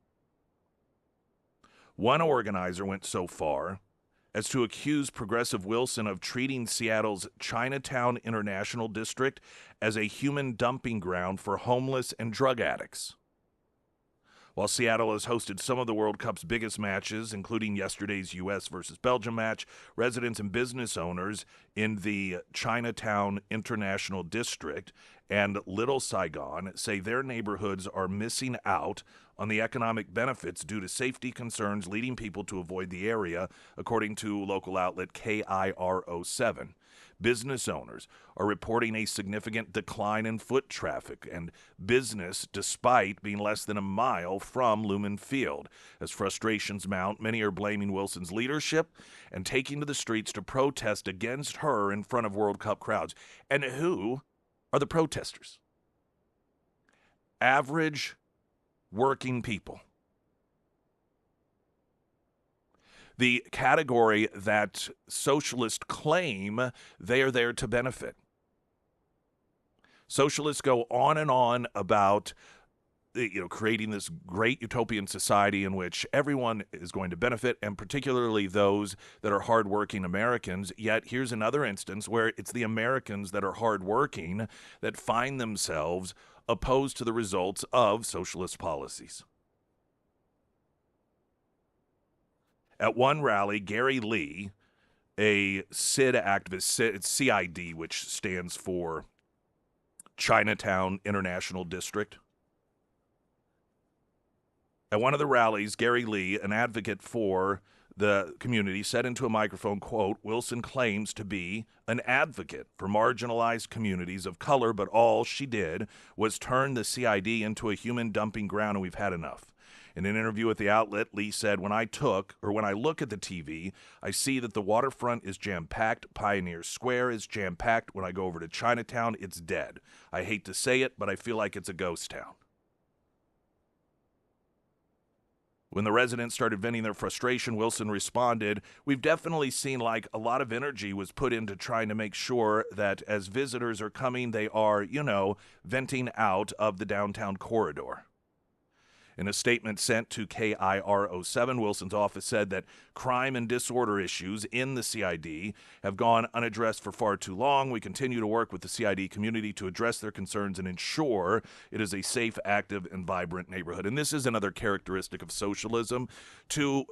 One organizer went so far as to accuse Progressive Wilson of treating Seattle's Chinatown International District as a human dumping ground for homeless and drug addicts. While Seattle has hosted some of the World Cup's biggest matches, including yesterday's U.S. versus Belgium match, residents and business owners in the Chinatown International District and Little Saigon say their neighborhoods are missing out on the economic benefits due to safety concerns leading people to avoid the area, according to local outlet KIRO7. Business owners are reporting a significant decline in foot traffic and business despite being less than a mile from Lumen Field. As frustrations mount, many are blaming Wilson's leadership and taking to the streets to protest against her in front of World Cup crowds. And who are the protesters? Average working people. The category that socialists claim they are there to benefit. Socialists go on and on about creating this great utopian society in which everyone is going to benefit, and particularly those that are hardworking Americans. Yet here's another instance where it's the Americans that are hardworking that find themselves opposed to the results of socialist policies. At one rally, Gary Lee, a CID activist, it's CID, which stands for Chinatown International District. At one of the rallies, Gary Lee, an advocate for the community, said into a microphone, quote, "Wilson claims to be an advocate for marginalized communities of color, but all she did was turn the CID into a human dumping ground, and we've had enough." In an interview with the outlet, Lee said, when I look at the TV, I see that the waterfront is jam-packed, Pioneer Square is jam-packed. When I go over to Chinatown, it's dead. I hate to say it, but I feel like it's a ghost town. When the residents started venting their frustration, Wilson responded, "We've definitely seen like a lot of energy was put into trying to make sure that as visitors are coming, they are, venting out of the downtown corridor." In a statement sent to KIRO7, Wilson's office said that crime and disorder issues in the CID have gone unaddressed for far too long. We continue to work with the CID community to address their concerns and ensure it is a safe, active, and vibrant neighborhood. And this is another characteristic of socialism, to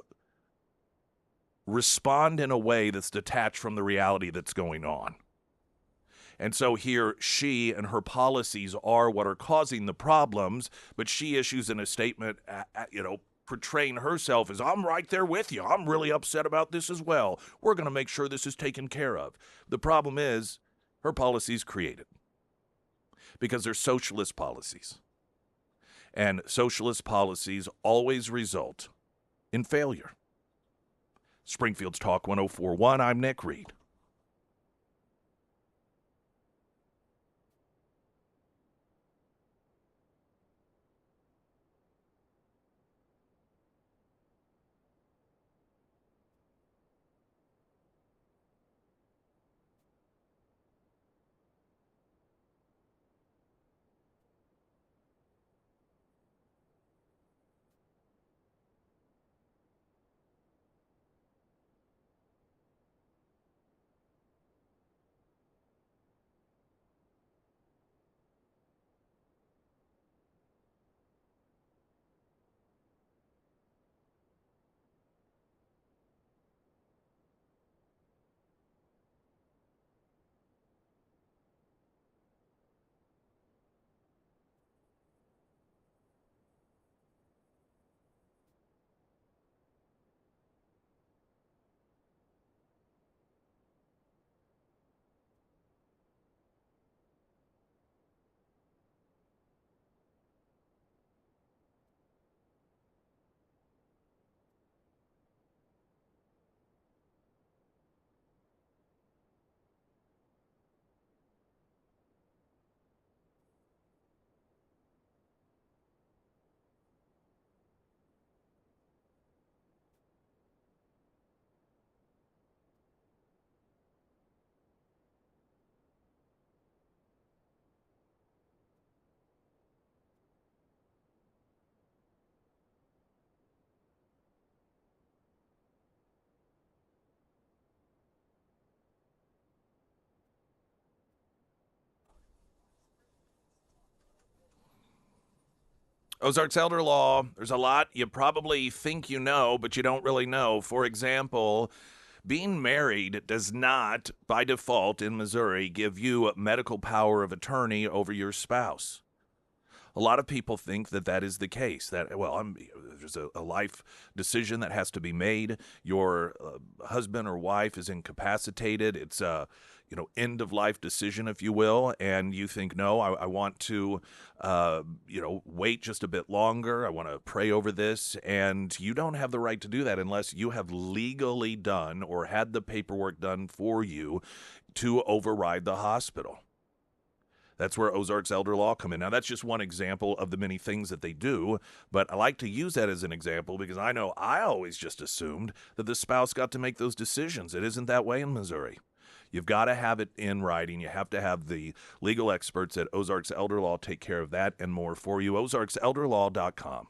respond in a way that's detached from the reality that's going on. And so here, she and her policies are what are causing the problems, but she issues in a statement, portraying herself as, "I'm right there with you. I'm really upset about this as well. We're going to make sure this is taken care of." The problem is her policies created because they're socialist policies. And socialist policies always result in failure. Springfield's Talk 104.1, I'm Nick Reed. Ozarks elder law, there's a lot you probably think you know, but you don't really know. For example, being married does not, by default in Missouri, give you medical power of attorney over your spouse. A lot of people think that that is the case. That there's a life decision that has to be made. Your husband or wife is incapacitated. It's a end of life decision, if you will, and you think, no, I want to wait just a bit longer. I want to pray over this, and you don't have the right to do that unless you have legally done or had the paperwork done for you to override the hospital. That's where Ozarks elder law come in. Now, that's just one example of the many things that they do, but I like to use that as an example because I know I always just assumed that the spouse got to make those decisions. It isn't that way in Missouri. You've got to have it in writing. You have to have the legal experts at Ozarks Elder Law take care of that and more for you. OzarksElderLaw.com.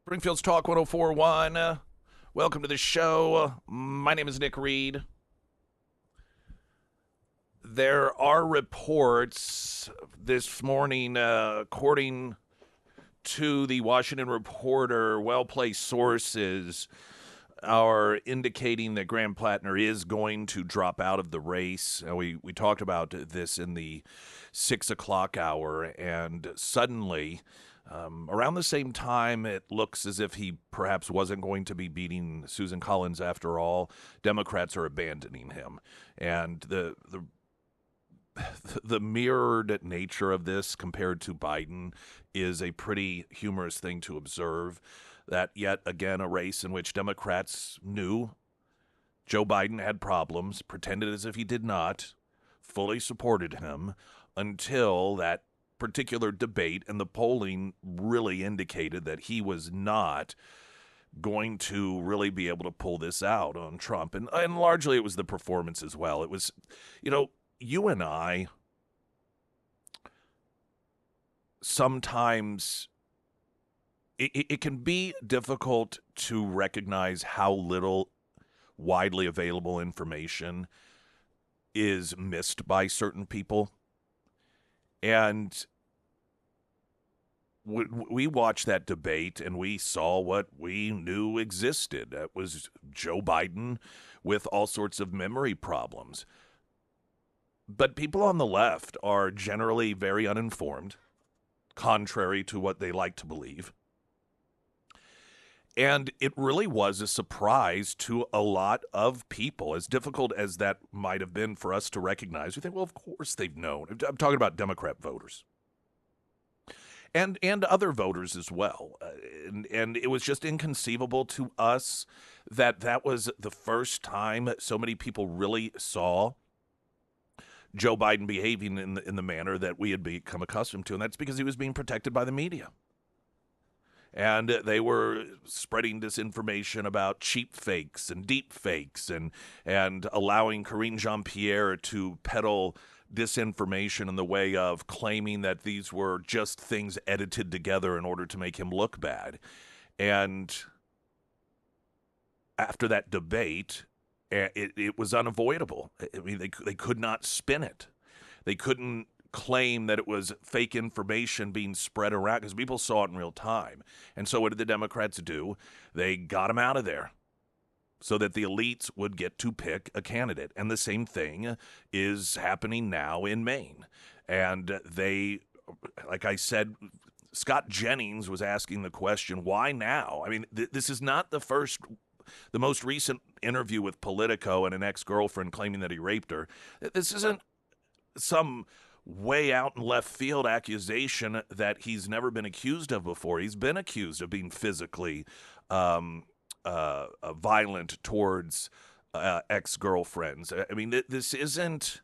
Springfield's Talk 1041. Welcome to the show. My name is Nick Reed. There are reports this morning, according to the Washington Reporter, well-placed sources are indicating that Graham Plattner is going to drop out of the race. We talked about this in the 6 o'clock hour, and suddenly, around the same time, it looks as if he perhaps wasn't going to be beating Susan Collins after all. Democrats are abandoning him. And the mirrored nature of this compared to Biden is a pretty humorous thing to observe. That yet again a race in which Democrats knew Joe Biden had problems, pretended as if he did not, fully supported him until that particular debate, and the polling really indicated that he was not going to really be able to pull this out on Trump. And largely it was the performance as well. It was, you and I sometimes it can be difficult to recognize how little widely available information is missed by certain people. And we watched that debate and we saw what we knew existed. That was Joe Biden with all sorts of memory problems. But people on the left are generally very uninformed, contrary to what they like to believe. And it really was a surprise to a lot of people, as difficult as that might have been for us to recognize. We think, well, of course they've known. I'm talking about Democrat voters and other voters as well. And it was just inconceivable to us that was the first time so many people really saw Joe Biden behaving in the manner that we had become accustomed to. And that's because he was being protected by the media. And they were spreading disinformation about cheap fakes and deep fakes and allowing Karine Jean-Pierre to peddle disinformation in the way of claiming that these were just things edited together in order to make him look bad. And after that debate, it was unavoidable. I mean, they could not spin it. They couldn't claim that it was fake information being spread around because people saw it in real time. And so what did the Democrats do? They got him out of there so that the elites would get to pick a candidate. And the same thing is happening now in Maine. And they, like I said, Scott Jennings was asking the question, why now? I mean, this is not the most recent interview with Politico and an ex-girlfriend claiming that he raped her. This isn't some way out in left field accusation that he's never been accused of before. He's been accused of being physically violent towards ex-girlfriends. I mean, this isn't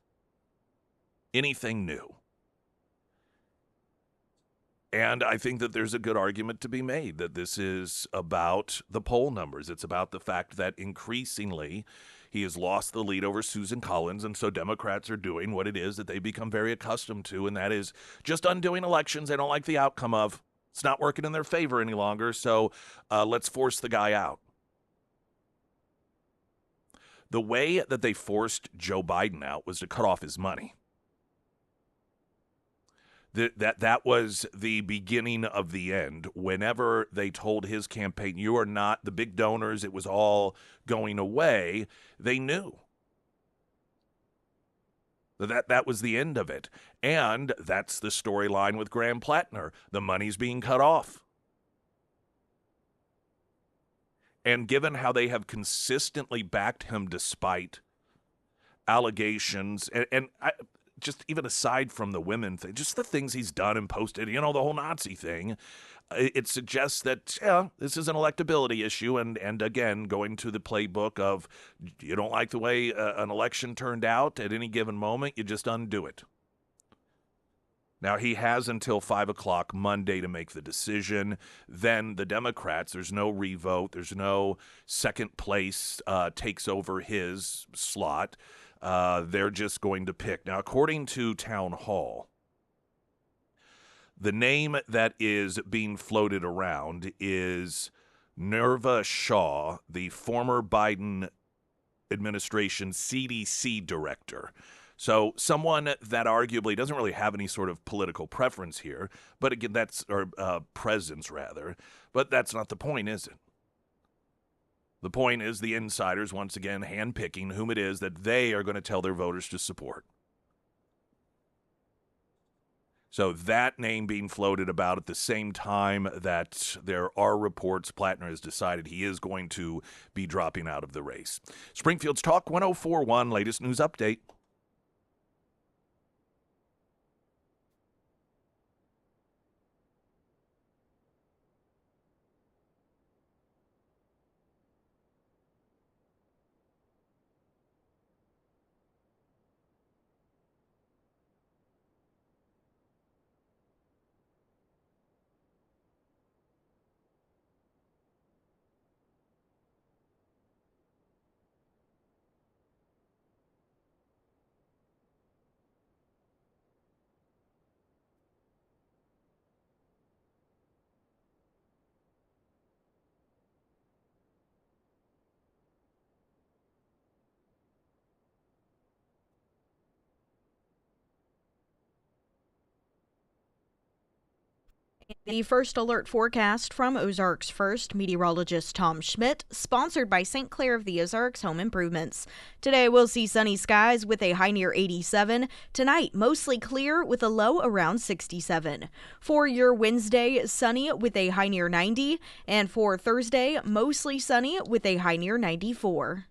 anything new. And I think that there's a good argument to be made that this is about the poll numbers. It's about the fact that increasingly he has lost the lead over Susan Collins, and so Democrats are doing what it is that they become very accustomed to, and that is just undoing elections they don't like the outcome of. It's not working in their favor any longer, so let's force the guy out. The way that they forced Joe Biden out was to cut off his money. That was the beginning of the end. Whenever they told his campaign, you are not the big donors, it was all going away, they knew that was the end of it. And that's the storyline with Graham Plattner. The money's being cut off. And given how they have consistently backed him despite allegations, and just even aside from the women thing, just the things he's done and posted, the whole Nazi thing, it suggests that, this is an electability issue. And again, going to the playbook of you don't like the way an election turned out at any given moment, you just undo it. Now, he has until 5 o'clock Monday to make the decision. Then the Democrats, there's no revote. There's no second place takes over his slot. They're just going to pick. Now, according to Town Hall, The name that is being floated around is Nerva Shaw, the former Biden administration CDC director. So someone that arguably doesn't really have any sort of political preference here, but again, or presence rather, but that's not the point, is it? The point is the insiders, once again, handpicking whom it is that they are going to tell their voters to support. So that name being floated about at the same time that there are reports Plattner has decided he is going to be dropping out of the race. Springfield's Talk 1041, latest news update. The first alert forecast from Ozarks First meteorologist Tom Schmidt, sponsored by St. Clair of the Ozarks Home Improvements. Today we'll see sunny skies with a high near 87. Tonight, mostly clear with a low around 67. For your Wednesday, sunny with a high near 90. And for Thursday, mostly sunny with a high near 94.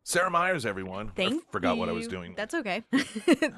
Sarah Myers, everyone. Thank I forgot you. what I was doing. That's okay.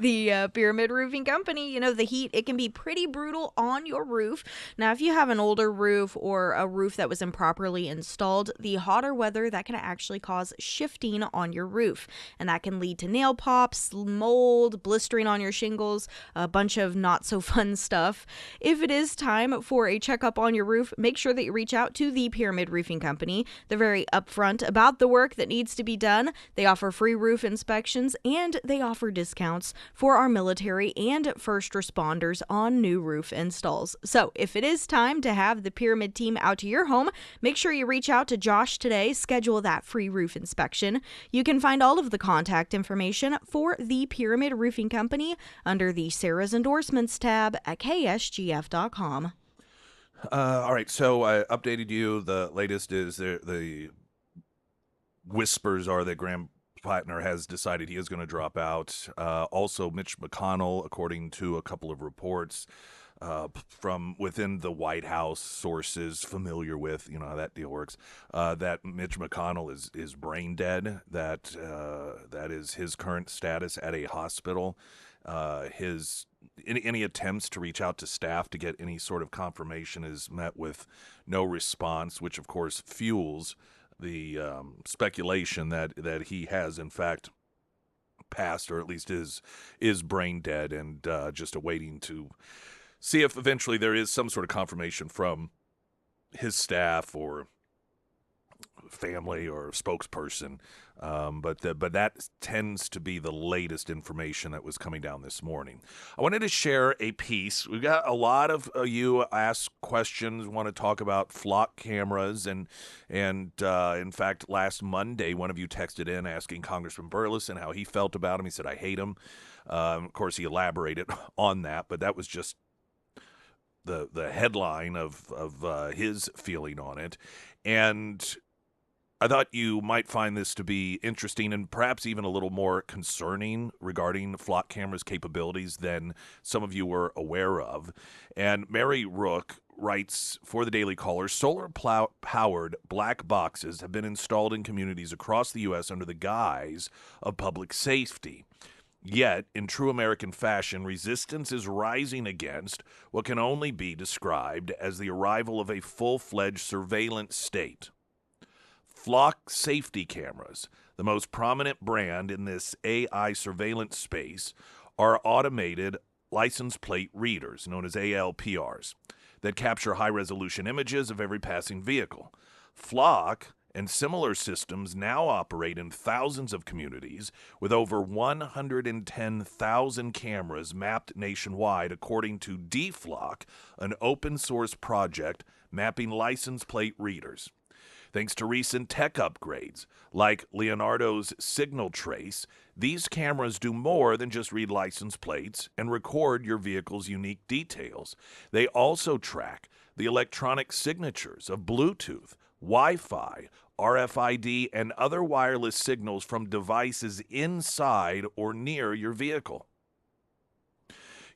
The Pyramid Roofing Company, the heat, it can be pretty brutal on your roof. Now, if you have an older roof or a roof that was improperly installed, the hotter weather, that can actually cause shifting on your roof. And that can lead to nail pops, mold, blistering on your shingles, a bunch of not so fun stuff. If it is time for a checkup on your roof, make sure that you reach out to the Pyramid Roofing Company. They're very upfront about the work that needs to be done. They offer free roof inspections and they offer discounts for our military and first responders on new roof installs. So if it is time to have the Pyramid team out to your home, make sure you reach out to Josh today, schedule that free roof inspection. You can find all of the contact information for the Pyramid Roofing Company under the Sarah's Endorsements tab at ksgf.com. All right, so I updated you. The latest is the whispers are that Graham Plattner has decided he is going to drop out. Also, Mitch McConnell, according to a couple of reports from within the White House, sources familiar with, how that deal works, that Mitch McConnell is brain dead. That is his current status at a hospital, Any attempts to reach out to staff to get any sort of confirmation is met with no response, which of course fuels the speculation that he has in fact passed, or at least is brain dead, and just awaiting to see if eventually there is some sort of confirmation from his staff or family or spokesperson. But that tends to be the latest information that was coming down this morning. I wanted to share a piece. We've got a lot of you ask questions, want to talk about flock cameras, and in fact, last Monday, one of you texted in asking Congressman Burleson how he felt about him. He said, "I hate him." Of course, he elaborated on that, but that was just the headline of his feeling on it. And I thought you might find this to be interesting and perhaps even a little more concerning regarding flock cameras' capabilities than some of you were aware of. And Mary Rook writes for the Daily Caller, solar-powered black boxes have been installed in communities across the U.S. under the guise of public safety. Yet, in true American fashion, resistance is rising against what can only be described as the arrival of a full-fledged surveillance state. Flock safety cameras, the most prominent brand in this AI surveillance space, are automated license plate readers, known as ALPRs, that capture high-resolution images of every passing vehicle. Flock and similar systems now operate in thousands of communities with over 110,000 cameras mapped nationwide, according to DFlock, an open-source project mapping license plate readers. Thanks to recent tech upgrades, like Leonardo's Signal Trace, these cameras do more than just read license plates and record your vehicle's unique details. They also track the electronic signatures of Bluetooth, Wi-Fi, RFID, and other wireless signals from devices inside or near your vehicle.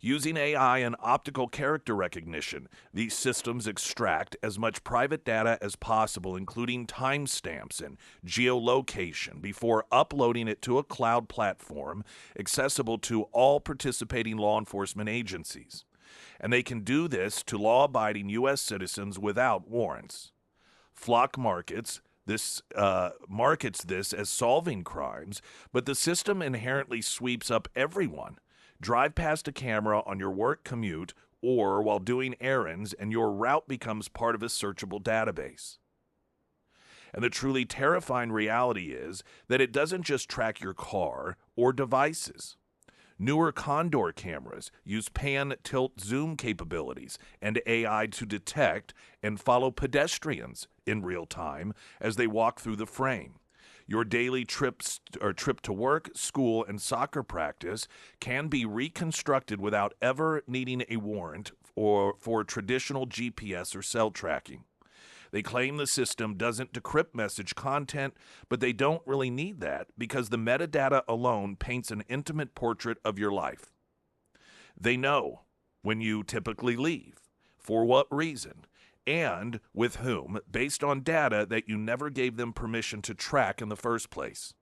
Using AI and optical character recognition, these systems extract as much private data as possible, including timestamps and geolocation, before uploading it to a cloud platform accessible to all participating law enforcement agencies. And they can do this to law-abiding U.S. citizens without warrants. Flock markets this as solving crimes, but the system inherently sweeps up everyone. Drive past a camera on your work commute or while doing errands, and your route becomes part of a searchable database. And the truly terrifying reality is that it doesn't just track your car or devices. Newer Condor cameras use pan, tilt, zoom capabilities and AI to detect and follow pedestrians in real time as they walk through the frame. Your daily trip to work, school, and soccer practice can be reconstructed without ever needing a warrant or for traditional GPS or cell tracking. They claim the system doesn't decrypt message content, but they don't really need that because the metadata alone paints an intimate portrait of your life. They know when you typically leave, for what reason, and with whom, based on data that you never gave them permission to track in the first place.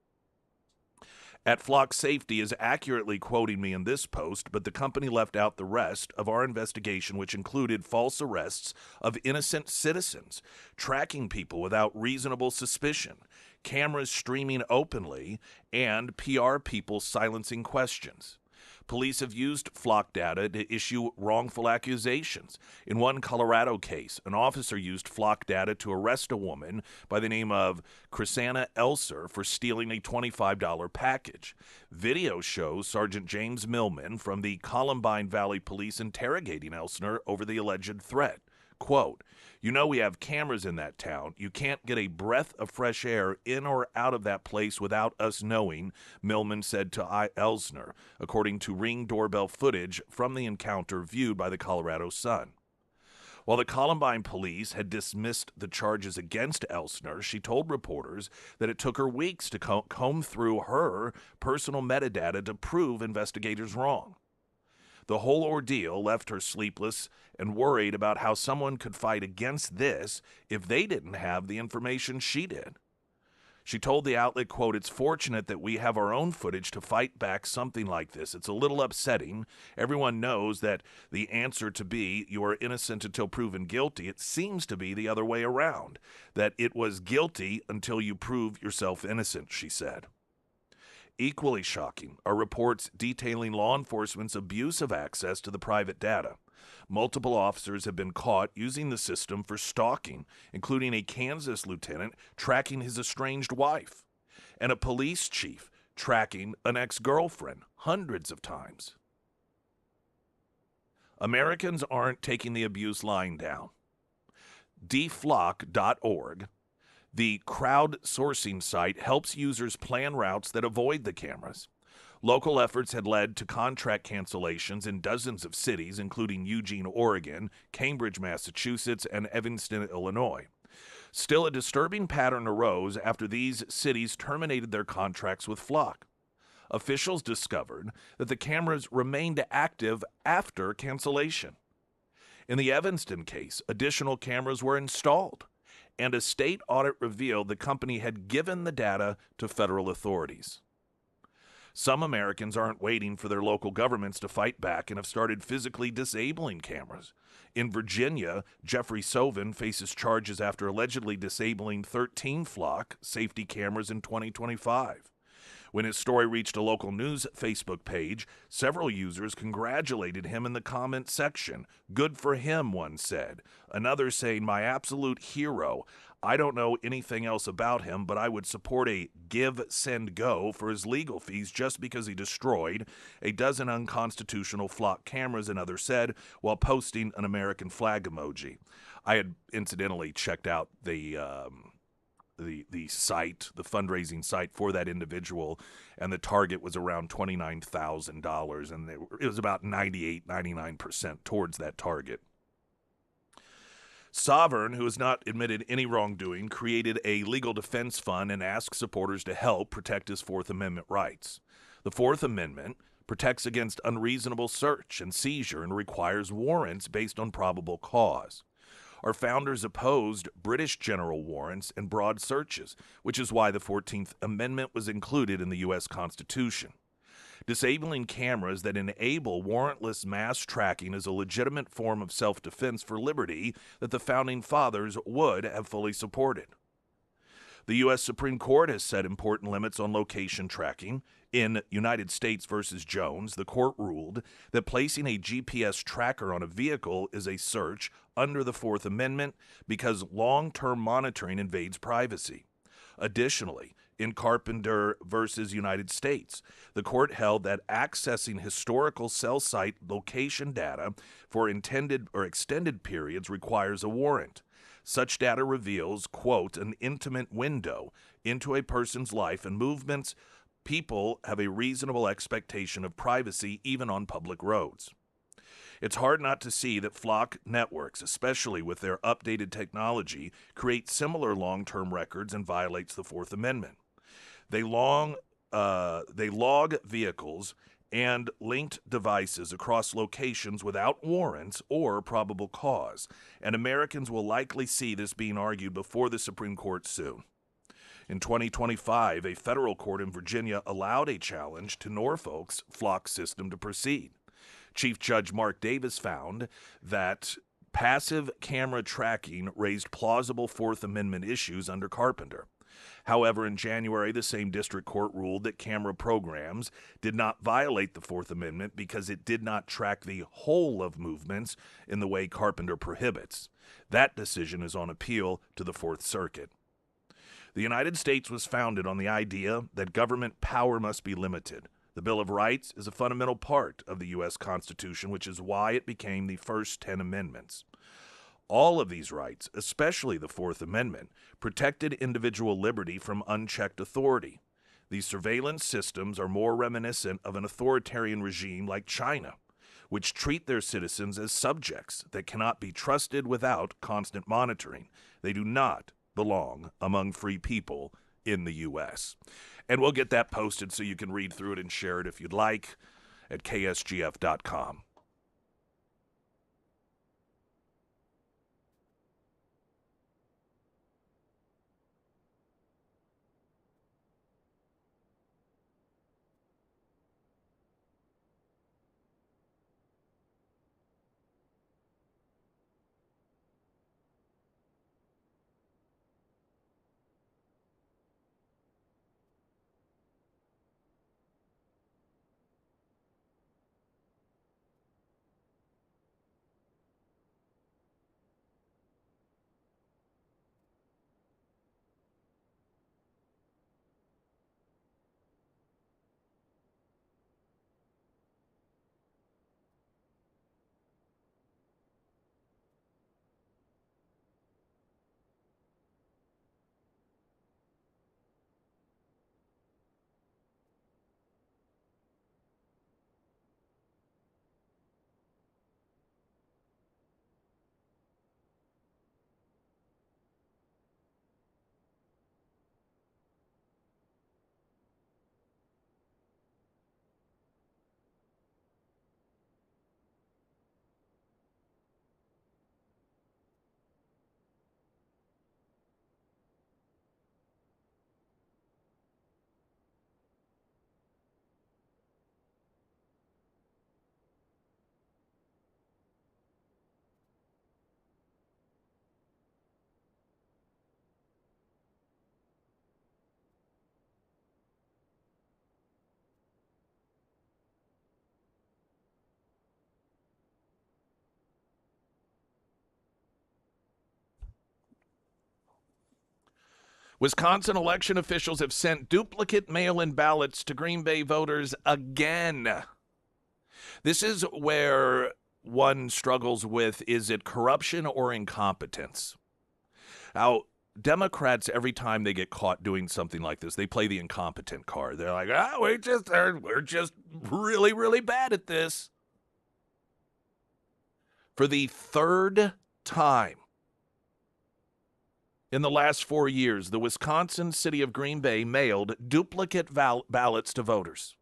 At Flock Safety is accurately quoting me in this post, but the company left out the rest of our investigation, which included false arrests of innocent citizens, tracking people without reasonable suspicion, cameras streaming openly, and PR people silencing questions. Police have used flock data to issue wrongful accusations. In one Colorado case, an officer used flock data to arrest a woman by the name of Chrisanna Elser for stealing a $25 package. Video shows Sergeant James Millman from the Columbine Valley Police interrogating Elsner over the alleged threat. Quote, "You know we have cameras in that town. You can't get a breath of fresh air in or out of that place without us knowing," Millman said to Elsner, according to Ring doorbell footage from the encounter viewed by the Colorado Sun. While the Columbine police had dismissed the charges against Elsner, she told reporters that it took her weeks to comb through her personal metadata to prove investigators wrong. The whole ordeal left her sleepless and worried about how someone could fight against this if they didn't have the information she did. She told the outlet, quote, "It's fortunate that we have our own footage to fight back something like this. It's a little upsetting. Everyone knows that the answer to be you are innocent until proven guilty. It seems to be the other way around, that it was guilty until you prove yourself innocent," she said. Equally shocking are reports detailing law enforcement's abuse of access to the private data. Multiple officers have been caught using the system for stalking, including a Kansas lieutenant tracking his estranged wife, and a police chief tracking an ex-girlfriend hundreds of times. Americans aren't taking the abuse lying down. deflock.org, the crowdsourcing site, helps users plan routes that avoid the cameras. Local efforts had led to contract cancellations in dozens of cities, including Eugene, Oregon, Cambridge, Massachusetts, and Evanston, Illinois. Still, a disturbing pattern arose after these cities terminated their contracts with Flock. Officials discovered that the cameras remained active after cancellation. In the Evanston case, additional cameras were installed, and a state audit revealed the company had given the data to federal authorities. Some Americans aren't waiting for their local governments to fight back and have started physically disabling cameras. In Virginia, Jeffrey Sovin faces charges after allegedly disabling 13 Flock safety cameras in 2025. When his story reached a local news Facebook page, several users congratulated him in the comment section. "Good for him," one said. Another saying, "My absolute hero. I don't know anything else about him, but I would support a give, send, go for his legal fees just because he destroyed a dozen unconstitutional Flock cameras," another said, while posting an American flag emoji. I had incidentally checked out the site, the fundraising site for that individual, and the target was around $29,000, and it was about 99% towards that target. Sovereign, who has not admitted any wrongdoing, created a legal defense fund and asked supporters to help protect his Fourth Amendment rights. The Fourth Amendment protects against unreasonable search and seizure and requires warrants based on probable cause. Our founders opposed British general warrants and broad searches, which is why the 14th Amendment was included in the U.S. Constitution. Disabling cameras that enable warrantless mass tracking is a legitimate form of self-defense for liberty that the Founding Fathers would have fully supported. The U.S. Supreme Court has set important limits on location tracking. In United States v. Jones, the court ruled that placing a GPS tracker on a vehicle is a search under the Fourth Amendment because long-term monitoring invades privacy. Additionally, in Carpenter v. United States, the court held that accessing historical cell site location data for intended or extended periods requires a warrant. Such data reveals, quote, an intimate window into a person's life and movements. People have a reasonable expectation of privacy even on public roads. It's hard not to see that Flock networks, especially with their updated technology, create similar long-term records and violates the Fourth Amendment. They log vehicles and linked devices across locations without warrants or probable cause, and Americans will likely see this being argued before the Supreme Court soon. In 2025, a federal court in Virginia allowed a challenge to Norfolk's Flock system to proceed. Chief Judge Mark Davis found that passive camera tracking raised plausible Fourth Amendment issues under Carpenter. However, in January, the same district court ruled that camera programs did not violate the Fourth Amendment because it did not track the whole of movements in the way Carpenter prohibits. That decision is on appeal to the Fourth Circuit. The United States was founded on the idea that government power must be limited. The Bill of Rights is a fundamental part of the U.S. Constitution, which is why it became the first 10 amendments. All of these rights, especially the Fourth Amendment, protected individual liberty from unchecked authority. These surveillance systems are more reminiscent of an authoritarian regime like China, which treat their citizens as subjects that cannot be trusted without constant monitoring. They do not belong among free people in the U.S. And we'll get that posted so you can read through it and share it if you'd like at ksgf.com. Wisconsin election officials have sent duplicate mail-in ballots to Green Bay voters again. This is where one struggles with, is it corruption or incompetence? Now, Democrats, every time they get caught doing something like this, they play the incompetent card. They're like, we're just really, really bad at this. For the third time in the last 4 years, the Wisconsin city of Green Bay mailed duplicate ballots to voters.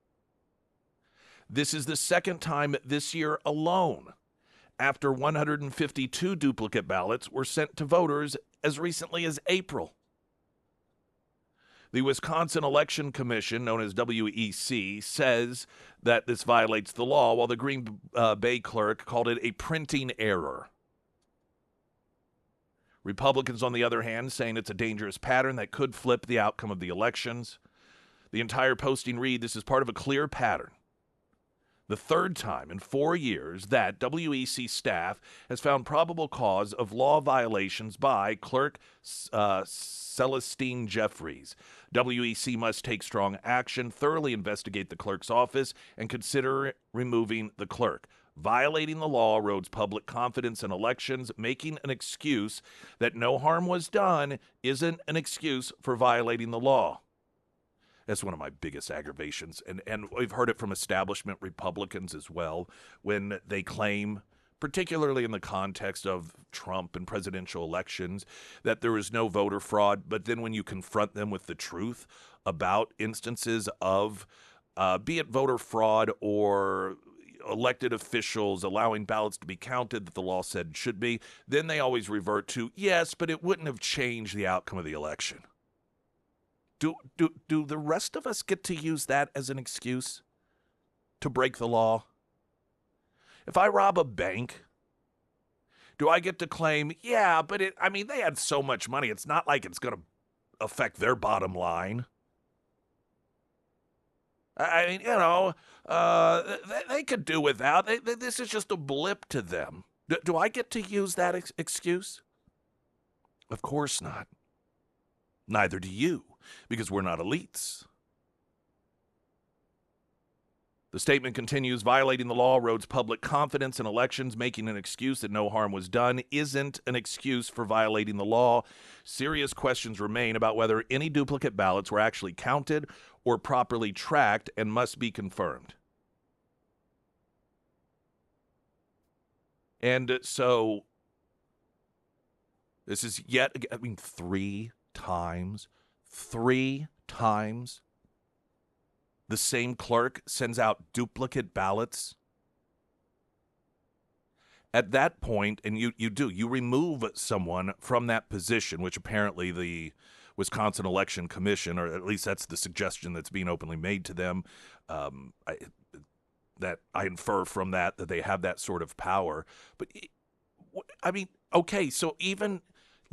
This is the second time this year alone, after 152 duplicate ballots were sent to voters as recently as April. The Wisconsin Election Commission, known as WEC, says that this violates the law, while the Green Bay clerk called it a printing error. Republicans, on the other hand, saying it's a dangerous pattern that could flip the outcome of the elections. The entire posting read, "This is part of a clear pattern. The third time in 4 years that WEC staff has found probable cause of law violations by Clerk Celestine Jeffries. WEC must take strong action, thoroughly investigate the clerk's office, and consider removing the clerk. Violating the law erodes public confidence in elections. Making an excuse that no harm was done isn't an excuse for violating the law." That's one of my biggest aggravations. And we've heard it from establishment Republicans as well, when they claim, particularly in the context of Trump and presidential elections, that there is no voter fraud. But then when you confront them with the truth about instances of, be it voter fraud or elected officials allowing ballots to be counted that the law said should be, then they always revert to, yes, but it wouldn't have changed the outcome of the election. Do the rest of us get to use that as an excuse to break the law? If I rob a bank, do I get to claim, yeah, but they had so much money, it's not like it's going to affect their bottom line? They could do without. This is just a blip to them. Do I get to use that excuse? Of course not. Neither do you, because we're not elites. The statement continues, violating the law erodes public confidence in elections. Making an excuse that no harm was done isn't an excuse for violating the law. Serious questions remain about whether any duplicate ballots were actually counted or properly tracked and must be confirmed. And so this is yet, three times the same clerk sends out duplicate ballots. At that point, and you remove someone from that position, which apparently the Wisconsin Election Commission, or at least that's the suggestion that's being openly made to them, that I infer from that they have that sort of power. But, okay, so even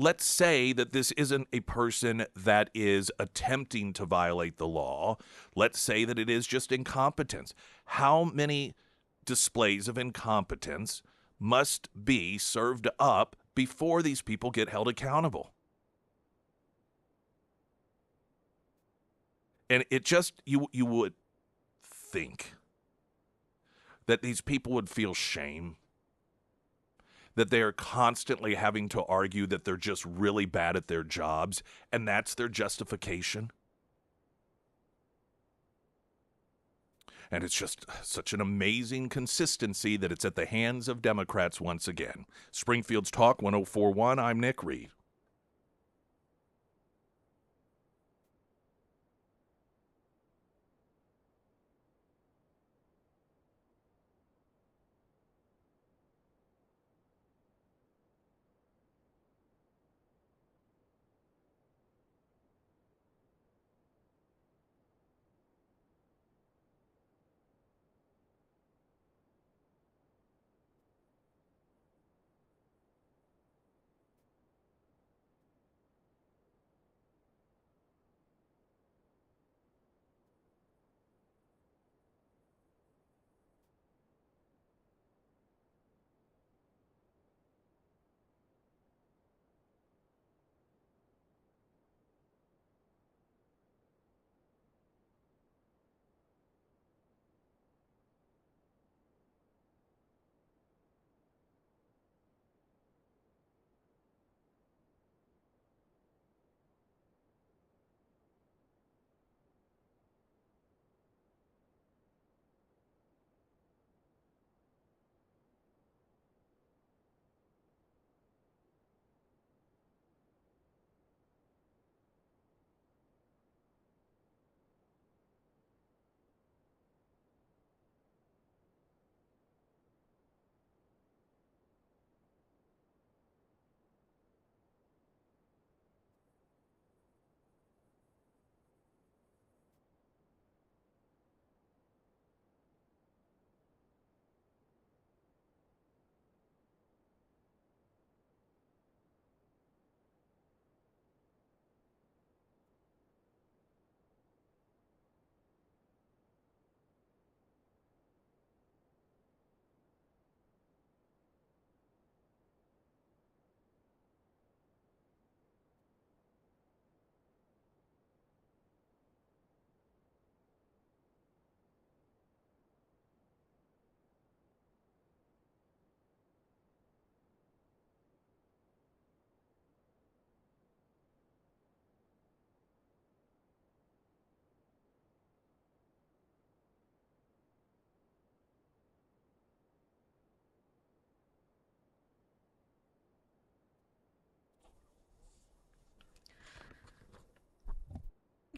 let's say that this isn't a person that is attempting to violate the law. Let's say that it is just incompetence. How many displays of incompetence must be served up before these people get held accountable? And it just, you would think that these people would feel shame, that they are constantly having to argue that they're just really bad at their jobs, and that's their justification. And it's just such an amazing consistency that it's at the hands of Democrats once again. Springfield's Talk 104.1, I'm Nick Reed.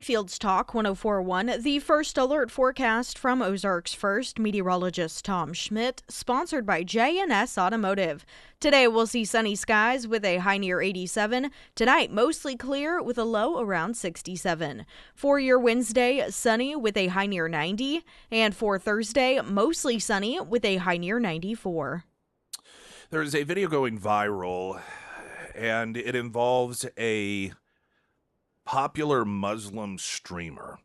Springfield's Talk 1041, the first alert forecast from Ozarks First, meteorologist Tom Schmidt, sponsored by J&S Automotive. Today we'll see sunny skies with a high near 87. Tonight, mostly clear with a low around 67. For your Wednesday, sunny with a high near 90. And for Thursday, mostly sunny with a high near 94. There's a video going viral, and it involves a popular Muslim streamer.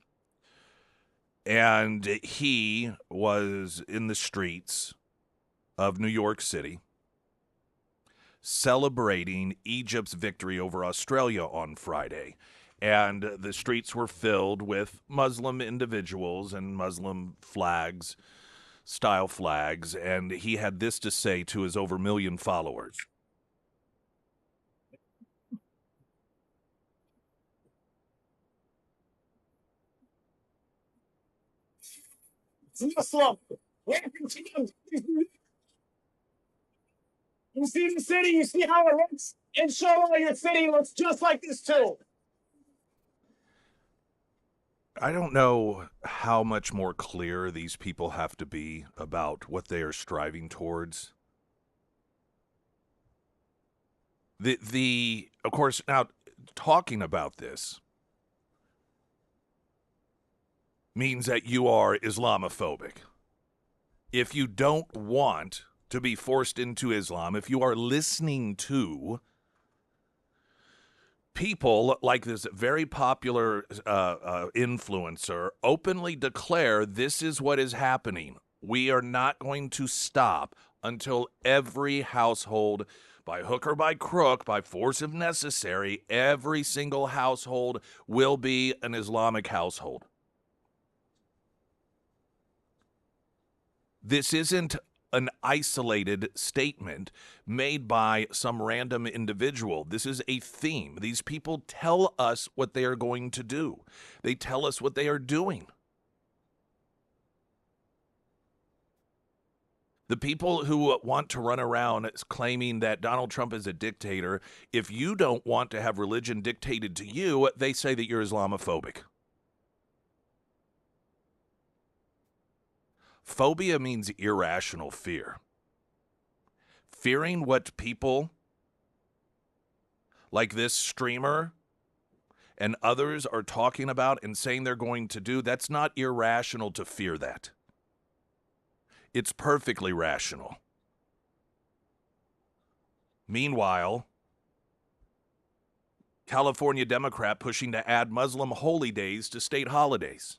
And he was in the streets of New York City celebrating Egypt's victory over Australia on Friday. And the streets were filled with Muslim individuals and Muslim flags, style flags. And he had this to say to his over 1 million followers. Muslim. You see the city, you see how it looks? Inshallah, your city looks just like this too. I don't know how much more clear these people have to be about what they are striving towards. Of course, now talking about this means that you are Islamophobic. If you don't want to be forced into Islam, if you are listening to people like this very popular influencer openly declare this is what is happening, we are not going to stop until every household, by hook or by crook, by force if necessary, every single household will be an Islamic household. This isn't an isolated statement made by some random individual. This is a theme. These people tell us what they are going to do. They tell us what they are doing. The people who want to run around claiming that Donald Trump is a dictator, if you don't want to have religion dictated to you, they say that you're Islamophobic. Phobia means irrational fear. Fearing what people like this streamer and others are talking about and saying they're going to do, that's not irrational to fear that. It's perfectly rational. Meanwhile, California Democrat pushing to add Muslim holy days to state holidays.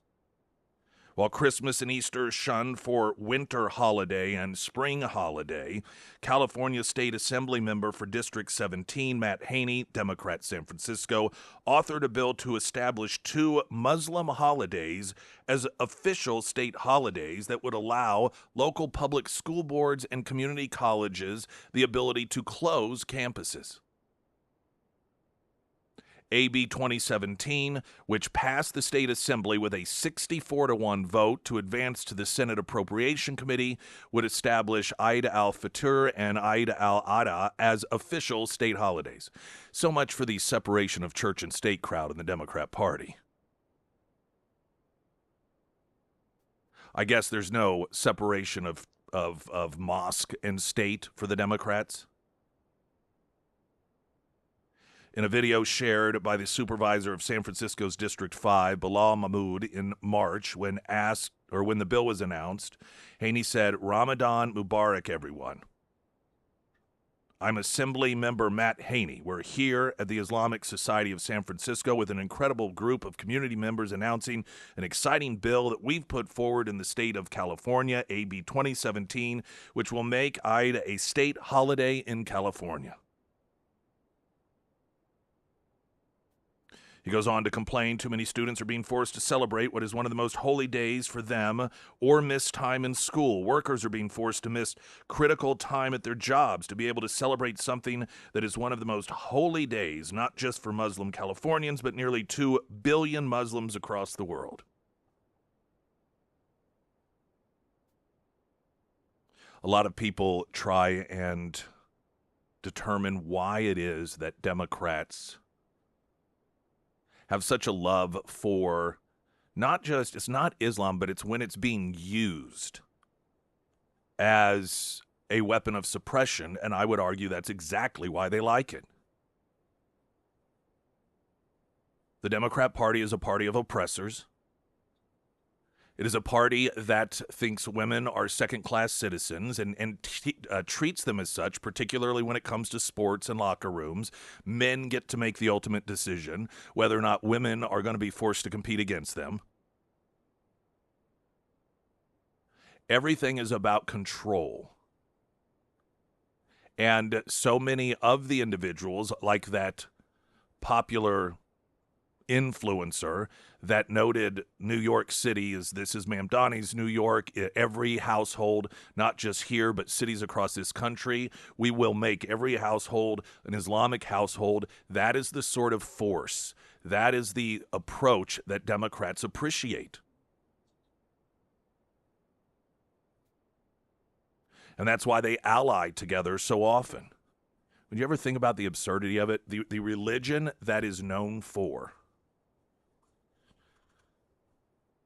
While Christmas and Easter shunned for winter holiday and spring holiday, California State Assembly member for District 17, Matt Haney, Democrat, San Francisco, authored a bill to establish 2 Muslim holidays as official state holidays that would allow local public school boards and community colleges the ability to close campuses. AB 2017, which passed the state assembly with a 64-1 vote to advance to the Senate Appropriation Committee, would establish Eid al-Fitr and Eid al-Adha as official state holidays. So much for the separation of church and state crowd in the Democrat Party. I guess there's no separation of mosque and state for the Democrats. In a video shared by the supervisor of San Francisco's District 5, Bilal Mahmood, in March, when the bill was announced, Haney said, "Ramadan Mubarak, everyone. I'm Assembly Member Matt Haney. We're here at the Islamic Society of San Francisco with an incredible group of community members announcing an exciting bill that we've put forward in the state of California, AB 2017, which will make Eid a state holiday in California." He goes on to complain too many students are being forced to celebrate what is one of the most holy days for them or miss time in school. Workers are being forced to miss critical time at their jobs to be able to celebrate something that is one of the most holy days, not just for Muslim Californians, but nearly 2 billion Muslims across the world. A lot of people try and determine why it is that Democrats have such a love for not just, it's not Islam, but it's when it's being used as a weapon of suppression, and I would argue that's exactly why they like it. The Democrat Party is a party of oppressors. It is a party that thinks women are second-class citizens and treats them as such, particularly when it comes to sports and locker rooms. Men get to make the ultimate decision whether or not women are going to be forced to compete against them. Everything is about control. And so many of the individuals, like that popular influencer that noted New York City is, this is Mamdani's New York, every household, not just here, but cities across this country, we will make every household an Islamic household. That is the sort of force, that is the approach that Democrats appreciate. And that's why they ally together so often. Would you ever think about the absurdity of it? The religion that is known for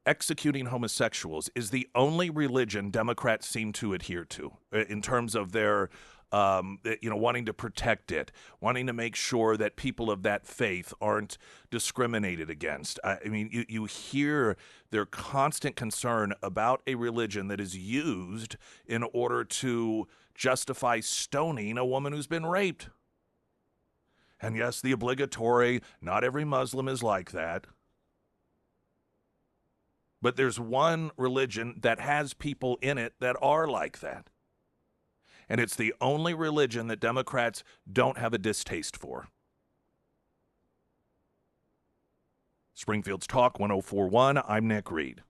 executing homosexuals is the only religion Democrats seem to adhere to in terms of their, wanting to protect it, wanting to make sure that people of that faith aren't discriminated against. I mean, you hear their constant concern about a religion that is used in order to justify stoning a woman who's been raped. And yes, the obligatory, not every Muslim is like that. But there's one religion that has people in it that are like that. And it's the only religion that Democrats don't have a distaste for. Springfield's Talk 1041, I'm Nick Reed.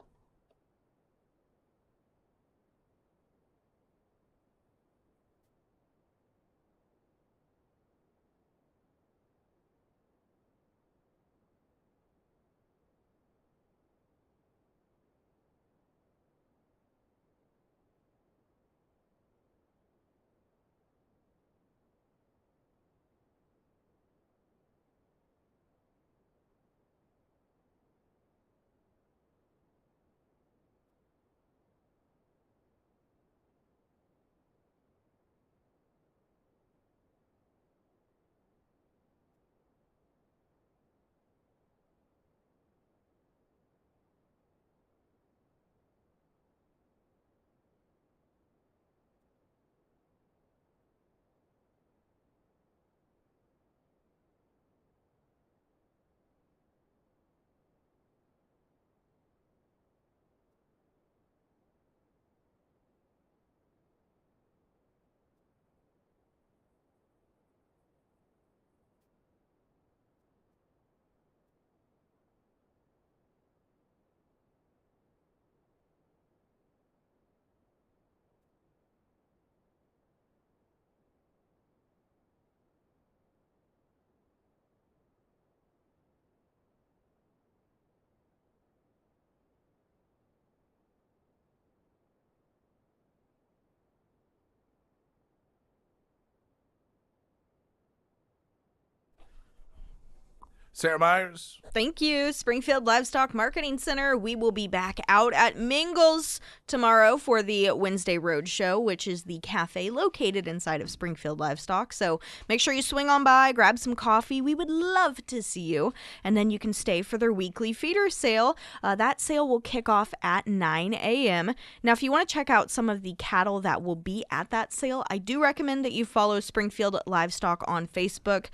Sarah Myers. Thank you, Springfield Livestock Marketing Center. We will be back out at Mingles tomorrow for the Wednesday Road Show, which is the cafe located inside of Springfield Livestock. So make sure you swing on by, grab some coffee. We would love to see you. And then you can stay for their weekly feeder sale. That sale will kick off at 9 a.m. Now, if you want to check out some of the cattle that will be at that sale, I do recommend that you follow Springfield Livestock on Facebook.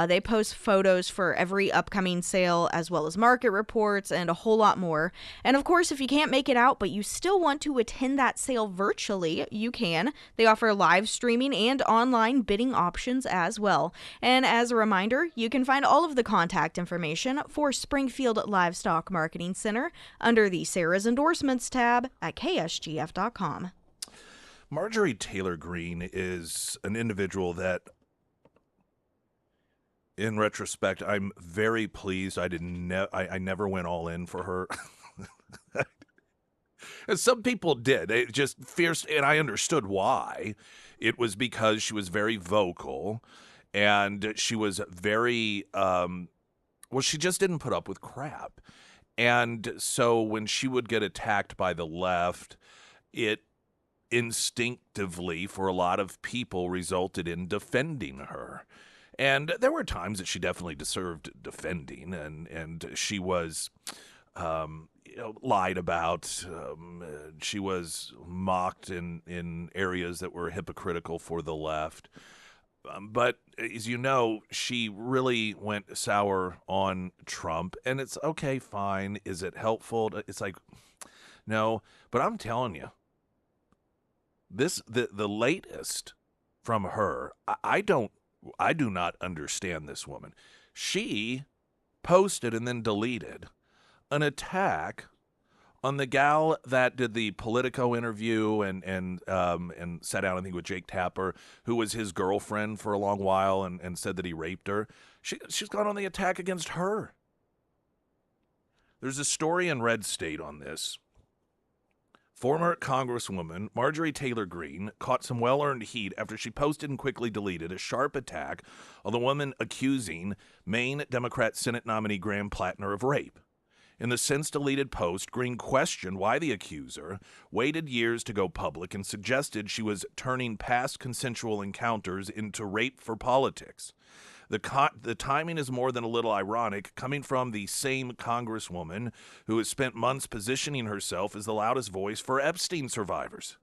They post photos for every upcoming sale, as well as market reports and a whole lot more. And of course, if you can't make it out, but you still want to attend that sale virtually, you can. They offer live streaming and online bidding options as well. And as a reminder, you can find all of the contact information for Springfield Livestock Marketing Center under the Sarah's Endorsements tab at ksgf.com. Marjorie Taylor Greene is an individual that, in retrospect, I'm very pleased I never went all in for her. And some people did. They just fierce, and I understood why. It was because she was very vocal, and she was very Well, she just didn't put up with crap. And so when she would get attacked by the left, it instinctively, for a lot of people, resulted in defending her. And there were times that she definitely deserved defending, and she was lied about. She was mocked in areas that were hypocritical for the left. But as you know, she really went sour on Trump, and it's okay, fine. Is it helpful? It's like, no, but I'm telling you, the latest from her, I do not understand this woman. She posted and then deleted an attack on the gal that did the Politico interview and sat down, I think, with Jake Tapper, who was his girlfriend for a long while, and said that he raped her. She's gone on the attack against her. There's a story in Red State on this. Former Congresswoman Marjorie Taylor Greene caught some well-earned heat after she posted and quickly deleted a sharp attack on the woman accusing Maine Democrat Senate nominee Graham Plattner of rape. In the since-deleted post, Greene questioned why the accuser waited years to go public and suggested she was turning past consensual encounters into rape for politics. The timing is more than a little ironic, coming from the same Congresswoman who has spent months positioning herself as the loudest voice for Epstein survivors,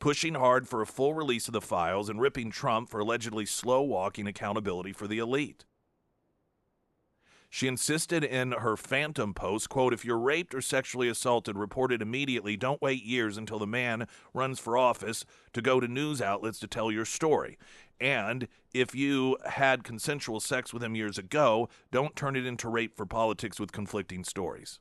pushing hard for a full release of the files and ripping Trump for allegedly slow-walking accountability for the elite. She insisted in her Phantom post, quote, "If you're raped or sexually assaulted, report it immediately. Don't wait years until the man runs for office to go to news outlets to tell your story. And if you had consensual sex with him years ago, don't turn it into rape for politics with conflicting stories."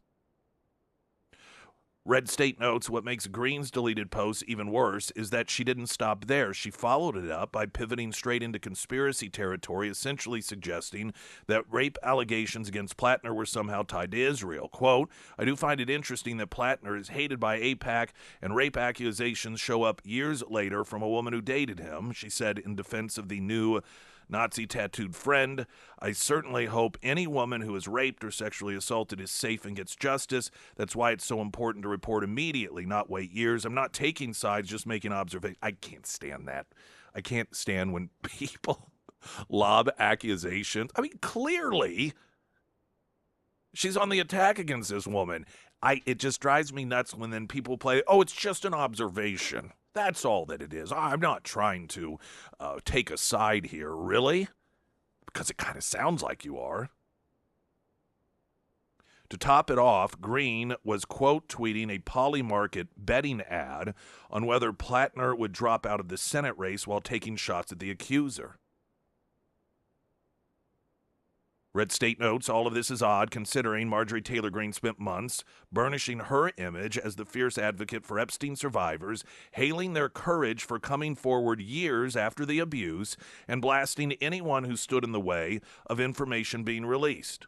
Red State notes what makes Greene's deleted posts even worse is that she didn't stop there. She followed it up by pivoting straight into conspiracy territory, essentially suggesting that rape allegations against Plattner were somehow tied to Israel. Quote, "I do find it interesting that Plattner is hated by AIPAC and rape accusations show up years later from a woman who dated him," she said in defense of the new Nazi tattooed friend. "I certainly hope any woman who is raped or sexually assaulted is safe and gets justice. That's why it's so important to report immediately, not wait years. I'm not taking sides, just making observations." I can't stand that. I can't stand when people lob accusations. I mean, clearly, she's on the attack against this woman. It just drives me nuts when then people play, oh, it's just an observation. That's all that it is. I'm not trying to take a side here, really, because it kind of sounds like you are. To top it off, Greene was quote tweeting a Polymarket betting ad on whether Plattner would drop out of the Senate race while taking shots at the accuser. Red State notes all of this is odd considering Marjorie Taylor Greene spent months burnishing her image as the fierce advocate for Epstein survivors, hailing their courage for coming forward years after the abuse, and blasting anyone who stood in the way of information being released.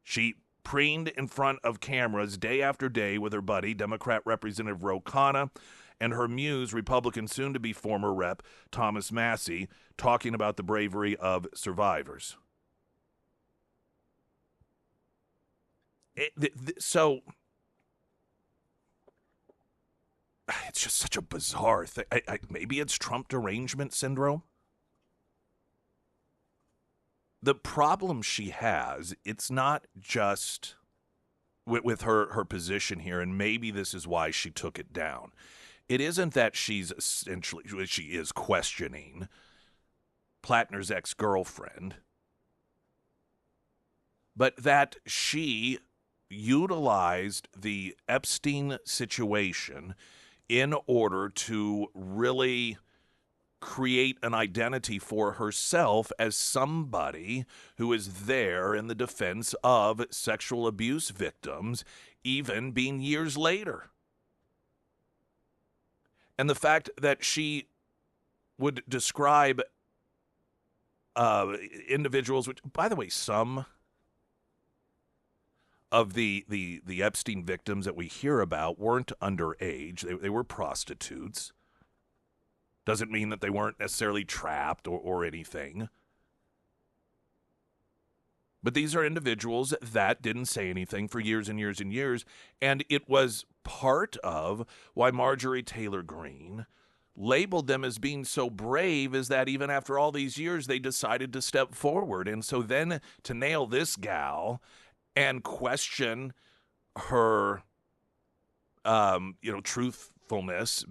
She preened in front of cameras day after day with her buddy, Democrat Representative Ro Khanna, and her muse, Republican soon-to-be former Rep. Thomas Massie, talking about the bravery of survivors. So it's just such a bizarre thing. Maybe it's Trump derangement syndrome. The problem she has, it's not just with her position here, and maybe this is why she took it down. It isn't that she is questioning Plattner's ex-girlfriend, but that she utilized the Epstein situation in order to really create an identity for herself as somebody who is there in the defense of sexual abuse victims, even being years later. And the fact that she would describe individuals, which, by the way, some of the Epstein victims that we hear about weren't underage. They were prostitutes. Doesn't mean that they weren't necessarily trapped or anything. But these are individuals that didn't say anything for years and years and years, and it was part of why Marjorie Taylor Greene labeled them as being so brave, is that even after all these years, they decided to step forward. And so then to nail this gal and question her, truthfulness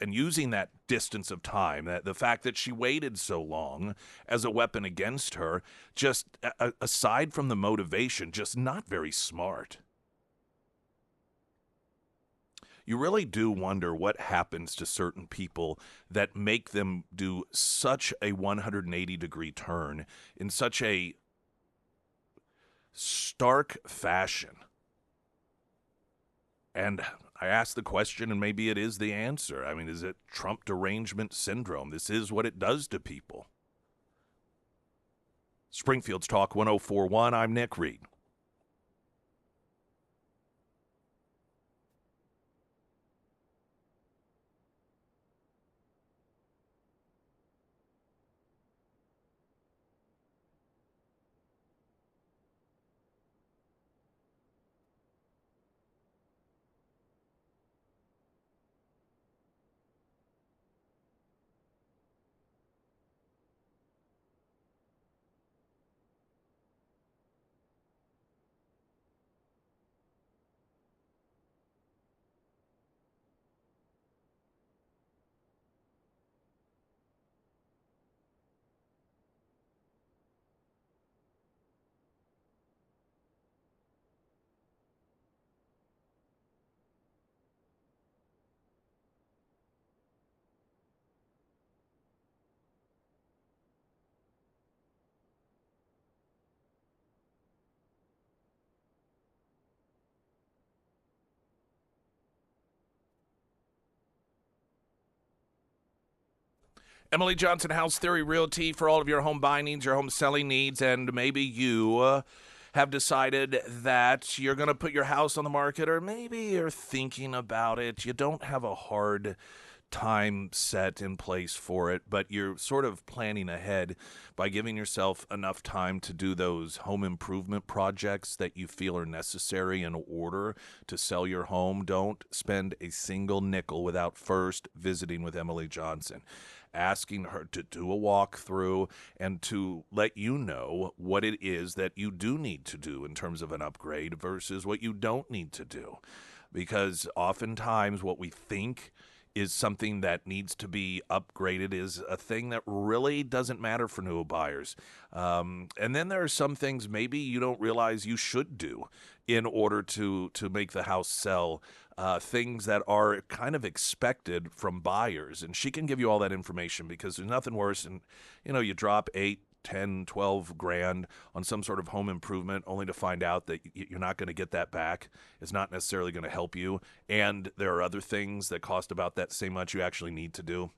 and using that distance of time, that the fact that she waited so long as a weapon against her, just aside from the motivation, just not very smart. You really do wonder what happens to certain people that make them do such a 180-degree turn in such a stark fashion. And I ask the question, and maybe it is the answer. I mean, is it Trump derangement syndrome? This is what it does to people. Springfield's Talk 1041, I'm Nick Reed. Emily Johnson, House Theory Realty, for all of your home buying needs, your home selling needs, and maybe you have decided that you're going to put your house on the market, or maybe you're thinking about it. You don't have a hard time set in place for it, but you're sort of planning ahead by giving yourself enough time to do those home improvement projects that you feel are necessary in order to sell your home. Don't spend a single nickel without first visiting with Emily Johnson, asking her to do a walkthrough and to let you know what it is that you do need to do in terms of an upgrade versus what you don't need to do. Because oftentimes what we think is something that needs to be upgraded is a thing that really doesn't matter for new buyers. And then there are some things maybe you don't realize you should do in order to make the house sell, things that are kind of expected from buyers. And she can give you all that information, because there's nothing worse than, you drop 8, 10, 12 grand on some sort of home improvement only to find out that you're not going to get that back. It's not necessarily going to help you. And there are other things that cost about that same much you actually need to do.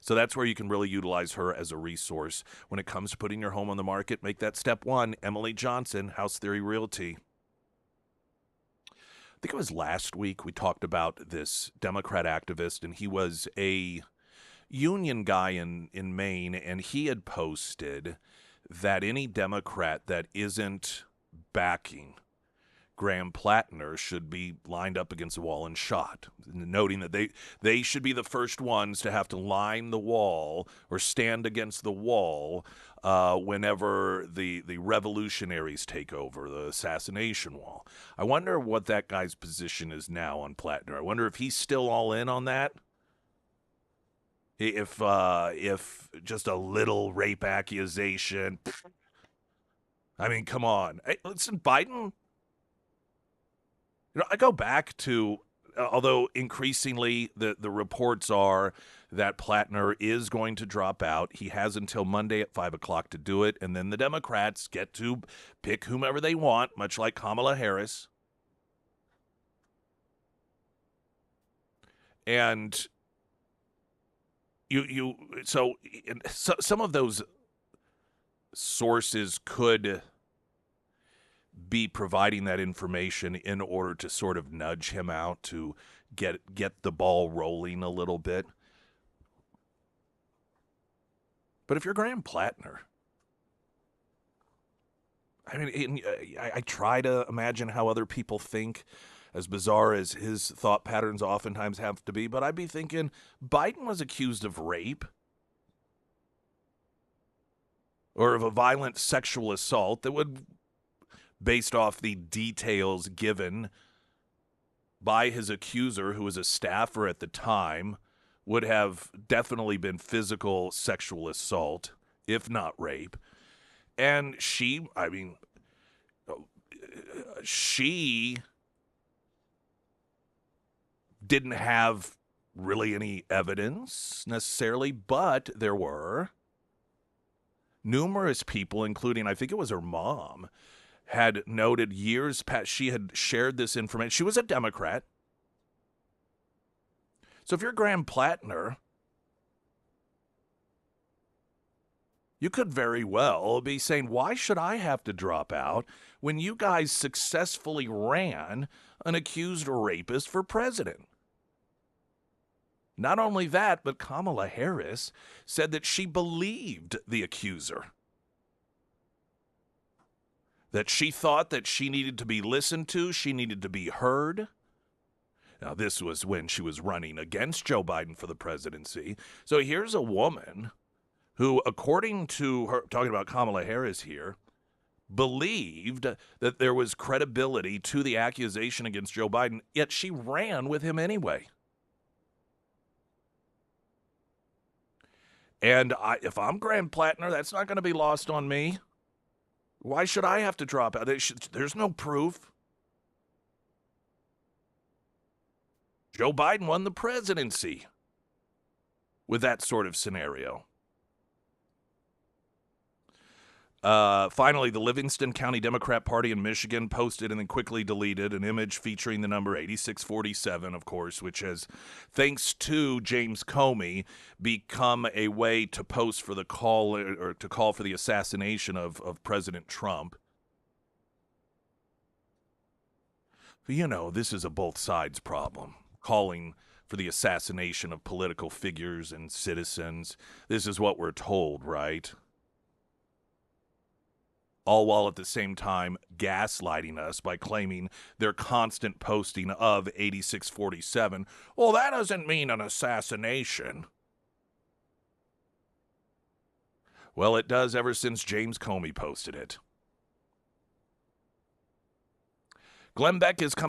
So that's where you can really utilize her as a resource. When it comes to putting your home on the market, make that step one. Emily Johnson, House Theory Realty. I think it was last week we talked about this Democrat activist, and he was a union guy in Maine, and he had posted that any Democrat that isn't backing Graham Plattner should be lined up against the wall and shot, noting that they should be the first ones to have to line the wall or stand against the wall whenever the revolutionaries take over, the assassination wall. I wonder what that guy's position is now on Plattner. I wonder if he's still all in on that. If just a little rape accusation, I mean, come on. Hey, listen, Biden, I go back to, although increasingly the reports are that Plattner is going to drop out. He has until Monday at 5 o'clock to do it, and then the Democrats get to pick whomever they want, much like Kamala Harris. And so some of those sources could be providing that information in order to sort of nudge him out, to get the ball rolling a little bit. But if you're Graham Plattner, I mean, I try to imagine how other people think, as bizarre as his thought patterns oftentimes have to be, but I'd be thinking Biden was accused of rape or of a violent sexual assault that would, based off the details given by his accuser, who was a staffer at the time, would have definitely been physical sexual assault, if not rape. And she didn't have really any evidence necessarily, but there were numerous people, including, I think it was her mom, had noted years past, she had shared this information. She was a Democrat. So if you're Graham Plattner, you could very well be saying, why should I have to drop out when you guys successfully ran an accused rapist for president? Not only that, but Kamala Harris said that she believed the accuser, that she thought that she needed to be listened to, she needed to be heard. Now, this was when she was running against Joe Biden for the presidency. So here's a woman who, according to her, talking about Kamala Harris here, believed that there was credibility to the accusation against Joe Biden, yet she ran with him anyway. And if I'm Graham Plattner, that's not going to be lost on me. Why should I have to drop out? There's no proof. Joe Biden won the presidency with that sort of scenario. Finally, the Livingston County Democrat Party in Michigan posted and then quickly deleted an image featuring the number 8647, of course, which has, thanks to James Comey, become a way to post for the call or to call for the assassination of President Trump. You know, this is a both sides problem, calling for the assassination of political figures and citizens. This is what we're told, right? All while at the same time gaslighting us by claiming their constant posting of 8647. Well, that doesn't mean an assassination. Well, it does ever since James Comey posted it. Glenn Beck is coming.